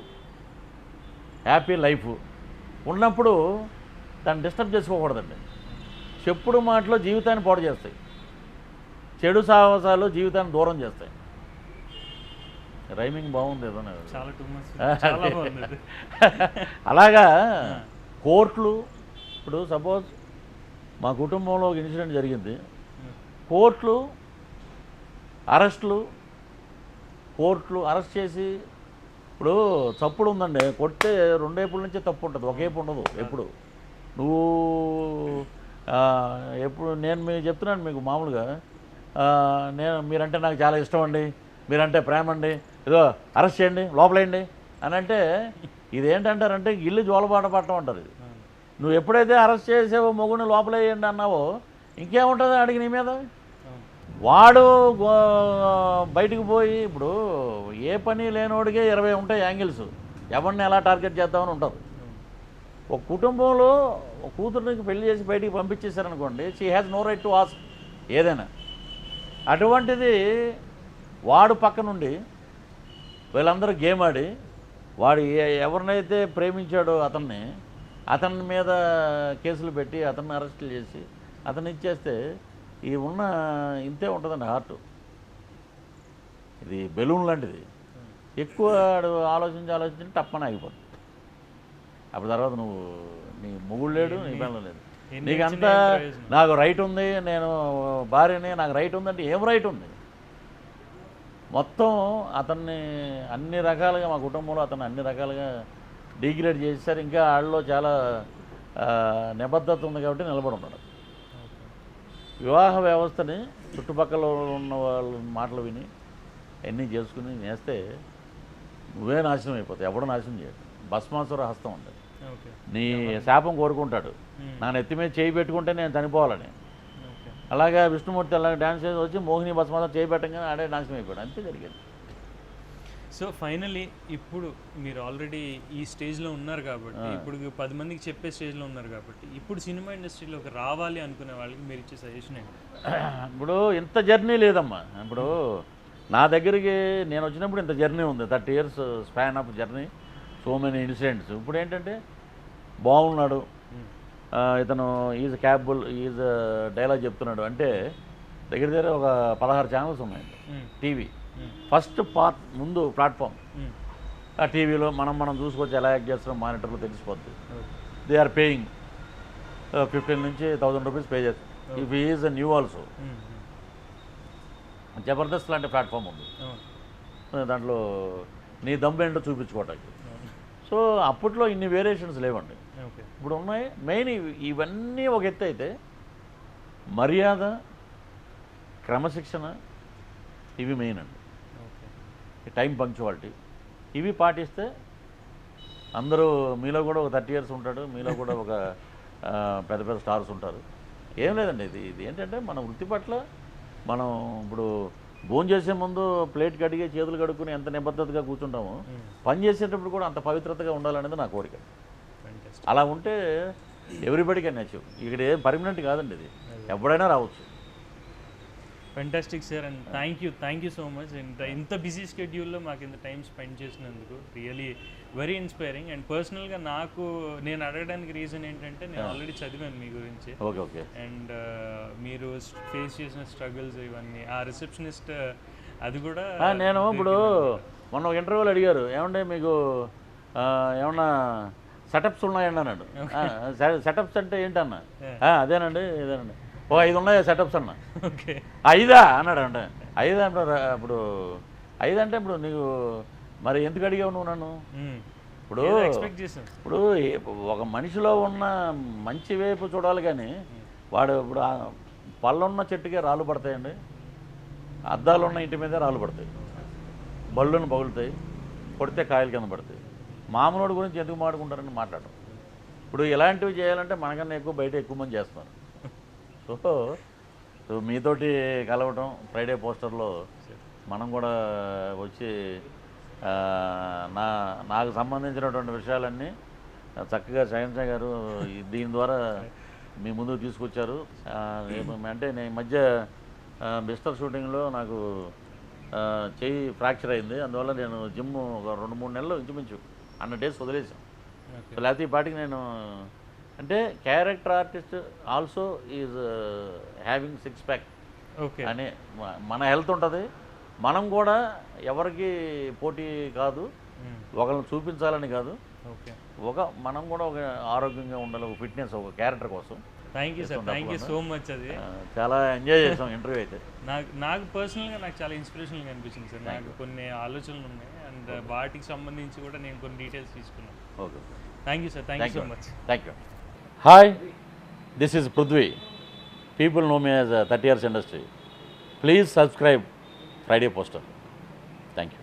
హ్యాపీ లైఫ్ ఉన్నప్పుడు దాన్ని డిస్టర్బ్ చేసుకోకూడదండి. చెప్పుడు మాటలు జీవితాన్ని పాడు చేస్తాయి, చెడు సాహసాలు జీవితాన్ని దూరం చేస్తాయి. రైమింగ్ బాగుంది ఏదో చాలా టూ మచ్, చాలా బాగుంది. అలాగా కోర్టులు, ఇప్పుడు సపోజ్ మా కుటుంబంలో ఒక ఇన్సిడెంట్ జరిగింది, కోర్టులు అరెస్ట్ చేసి, ఇప్పుడు తప్పుడు ఉందండి, కొడితే 2 వైపుల నుంచే తప్పు ఉంటుంది, ఒక వైపు ఉండదు. ఎప్పుడు నువ్వు ఎప్పుడు నేను మీకు చెప్తున్నాను మీకు మామూలుగా, మీరంటే నాకు చాలా ఇష్టం అండి, మీరంటే ప్రేమ అండి, ఏదో అరెస్ట్ చేయండి లోపలేయండి అని అంటే ఇదేంటంటారంటే ఇల్లు జోలబాట పట్టడం అంటారు. ఇది నువ్వు ఎప్పుడైతే అరెస్ట్ చేసేవో మొగుడిని లోపలేయండి అన్నావో ఇంకేముంటుంది అడిగి నీ మీద. వాడు బయటికి పోయి, ఇప్పుడు ఏ పని లేనోడికే 20 ఉంటాయి యాంగిల్స్, ఎవరిని ఎలా టార్గెట్ చేద్దామని ఉంటారు. ఒక కుటుంబంలో ఒక కూతురునికి పెళ్లి చేసి బయటికి పంపించేశారనుకోండి, she has no right to ask ఏదైనా. అటువంటిది వాడు పక్క నుండి వీళ్ళందరూ గేమ్ ఆడి వాడు ఎవరినైతే ప్రేమించాడో అతని మీద కేసులు పెట్టి అతన్ని అరెస్టులు చేసి అతన్ని ఇచ్చేస్తే ఈ ఉన్న ఇంతే ఉంటుందండి హార్ట్. ఇది బెలూన్ లాంటిది, ఎక్కువ ఆలోచించి టప్పని ఆగిపోతుంది. అప్పుడు తర్వాత నువ్వు నీ మొగుడు లేడు, నీ పిల్లలు లేదు, నీకంతా నాకు రైట్ ఉంది, నేను భార్యని నాకు రైట్ ఉందంటే ఏం రైట్ ఉంది? మొత్తం అతన్ని అన్ని రకాలుగా మా కుటుంబంలో అతన్ని అన్ని రకాలుగా డిగ్రేడ్ చేశారు. ఇంకా వాళ్ళలో చాలా నిబద్ధత ఉంది కాబట్టి నిలబడి ఉన్నాడు. వివాహ వ్యవస్థని చుట్టుపక్కల ఉన్న వాళ్ళ మాటలు విని అన్నీ చేసుకుని నేస్తే నువ్వే నాశనం అయిపోతావు, ఎవడో నాశనం చేయడు. భస్మాసుర హస్తం ఉంటుంది, నీ శాపం కోరుకుంటాడు, నా నెత్తి మీద చేయి పెట్టుకుంటే నేను చనిపోవాలని. అలాగే విష్ణుమూర్తి అలాగే డ్యాన్స్ చేసి వచ్చి మోహిని భస్మాసురం చేయి పెట్టగానే ఆడే నాశనం అయిపోయాడు, అంతే జరిగింది. సో ఫైనలీ ఇప్పుడు మీరు ఆల్రెడీ ఈ స్టేజ్లో ఉన్నారు కాబట్టి, ఇప్పుడు 10 మందికి చెప్పే స్టేజ్లో ఉన్నారు కాబట్టి, ఇప్పుడు సినిమా ఇండస్ట్రీలోకి రావాలి అనుకునే వాళ్ళకి మీరు ఇచ్చే సజెషన్ ఏంటి? ఇప్పుడు ఇంత జర్నీ లేదమ్మా. ఇప్పుడు నా దగ్గరికి నేను వచ్చినప్పుడు ఇంత జర్నీ ఉంది, 30 years span of journey, so many incidents. ఇప్పుడు ఏంటంటే బాగున్నాడు ఇతను, ఈజ్ క్యాపబుల్, ఈజ్ డైలాగ్ చెప్తున్నాడు అంటే దగ్గర ఒక 16 ఛానల్స్ ఉన్నాయి టీవీ. ఫస్ట్ పార్ట్ ముందు ప్లాట్ఫామ్, ఆ టీవీలో మనం చూసుకొచ్చి ఎలా యాక్ట్ చేస్తున్నాం మానిటర్లో తెలిసిపోద్ది. దే ఆర్ పేయింగ్ 15 నుంచి 1000 రూపీస్ పే చేస్తారు. If is new also Jabardasth లాంటి ప్లాట్ఫామ్ ఉంది, దాంట్లో నీ దమ్ము ఏంటో చూపించుకోవటానికి. సో అప్పట్లో ఇన్ని వేరియేషన్స్ లేవండి, ఇప్పుడు ఉన్నాయి. మెయిన్ ఇవన్నీ ఒక ఎత్తు అయితే మర్యాద, క్రమశిక్షణ ఇవి మెయిన్ అండి. టైం పంక్చువాలిటీ ఇవి పాటిస్తే అందరూ, మీలో కూడా ఒక 30 years ఉంటాడు, మీలో కూడా ఒక పెద్ద పెద్ద స్టార్స్ ఉంటారు. ఏం లేదండి, ఇది ఏంటంటే మన వృత్తి పట్ల మనం ఇప్పుడు భోజనం చేసే ముందు ప్లేట్ కడిగి చేతులు కడుక్కుని ఎంత నిబద్ధతగా కూర్చుంటామో, పని చేసేటప్పుడు కూడా అంత పవిత్రతగా ఉండాలనేది నా కోరిక. అలా ఉంటే ఎవ్రీబడి కెన్ అచీవ్. ఇక్కడ ఏం పర్మనెంట్ కాదండి, ఇది ఎప్పుడైనా రావచ్చు. Fantastic sir, and thank you so much. ఇంత బిజీ స్కెడ్యూల్లో మాకు ఇంత టైం స్పెండ్ చేసినందుకు రియలీ వెరీ ఇన్స్పైరింగ్. అండ్ పర్సనల్గా నేను అడగడానికి రీజన్ ఏంటంటే, నేను ఆల్రెడీ చదివాను మీ గురించి. ఓకే. అండ్ మీరు ఫేస్ చేసిన స్ట్రగుల్స్ ఇవన్నీ, ఆ రిసెప్షనిస్ట్ అది కూడా నేను ఇప్పుడు మొన్న ఒక ఇంటర్వ్యూలో అడిగారు, ఏమంటే మీకు ఏమన్నా సెటప్స్ ఉన్నాయండి అన్నాడు. సెటప్స్ అంటే ఏంటన్నా? అదేనండి ఇదేనండి, ఓ 5 ఉన్నాయా సెటప్స్ అన్న. ఓకే, 5 అన్నాడు. అంటే 5 అంటే ఇప్పుడు 5 అంటే ఇప్పుడు నీకు మరి ఎందుకు అడిగావు నువ్వు నన్ను? ఇప్పుడు ఎక్స్పెక్ట్ చేసాం. ఇప్పుడు ఒక మనిషిలో ఉన్న మంచి వైపు చూడాలి కానీ వాడు ఇప్పుడు పళ్ళున్న చెట్టుకే రాళ్ళు పడతాయండి, అద్దాలున్న ఇంటి మీదే రాళ్ళు పడతాయి, బళ్ళును పగులుతాయి, కొడితే కాయలు కింద పడతాయి. మామూలుడు గురించి ఎందుకు మాట్లాడుకుంటారని మాట్లాడటం. ఇప్పుడు ఇలాంటివి చేయాలంటే మనకన్నా ఎక్కువ బయట ఎక్కువ మంది చేస్తున్నారు. సో మీతోటి కలవటం ఫ్రైడే పోస్టర్లో మనం కూడా వచ్చి నాకు సంబంధించినటువంటి విషయాలన్నీ చక్కగా శయన్సాయి గారు దీని ద్వారా మీ ముందుకు తీసుకొచ్చారు. అంటే నేను ఈ మధ్య బిస్టర్ షూటింగ్లో నాకు చెయ్యి ఫ్రాక్చర్ అయింది. అందువల్ల నేను జిమ్ ఒక 2-3 నెలలు ఇంచుమించు 100 days వదిలేసాను. లేకపోతే ఈ పాటికి నేను అంటే character artist also is having 6 pack అని మన హెల్త్ ఉంటుంది. మనం కూడా ఎవరికి పోటీ కాదు, ఒకరిని చూపించాలని కాదు, మనం కూడా ఒక ఆరోగ్యంగా ఉండాలి, ఒక ఫిట్నెస్, ఒక క్యారెక్టర్ కోసం. Thank you sir, thank you so much. అది చాలా ఎంజాయ్ చేసాం ఇంటర్వ్యూ అయితే. నాకు పర్సనల్గా నాకు చాలా ఇన్స్పిరేషన్గా అనిపించింది సార్. నాకు కొన్ని ఆలోచనలు ఉన్నాయి అండ్ వాటికి సంబంధించి కూడా నేను కొన్ని డీటెయిల్స్ తీసుకున్నాను. Okay, thank you sir, thank you so much. Thank you. Hi, this is Prithvi. People know me as 30 years industry. Please subscribe Friday Poster. Thank you.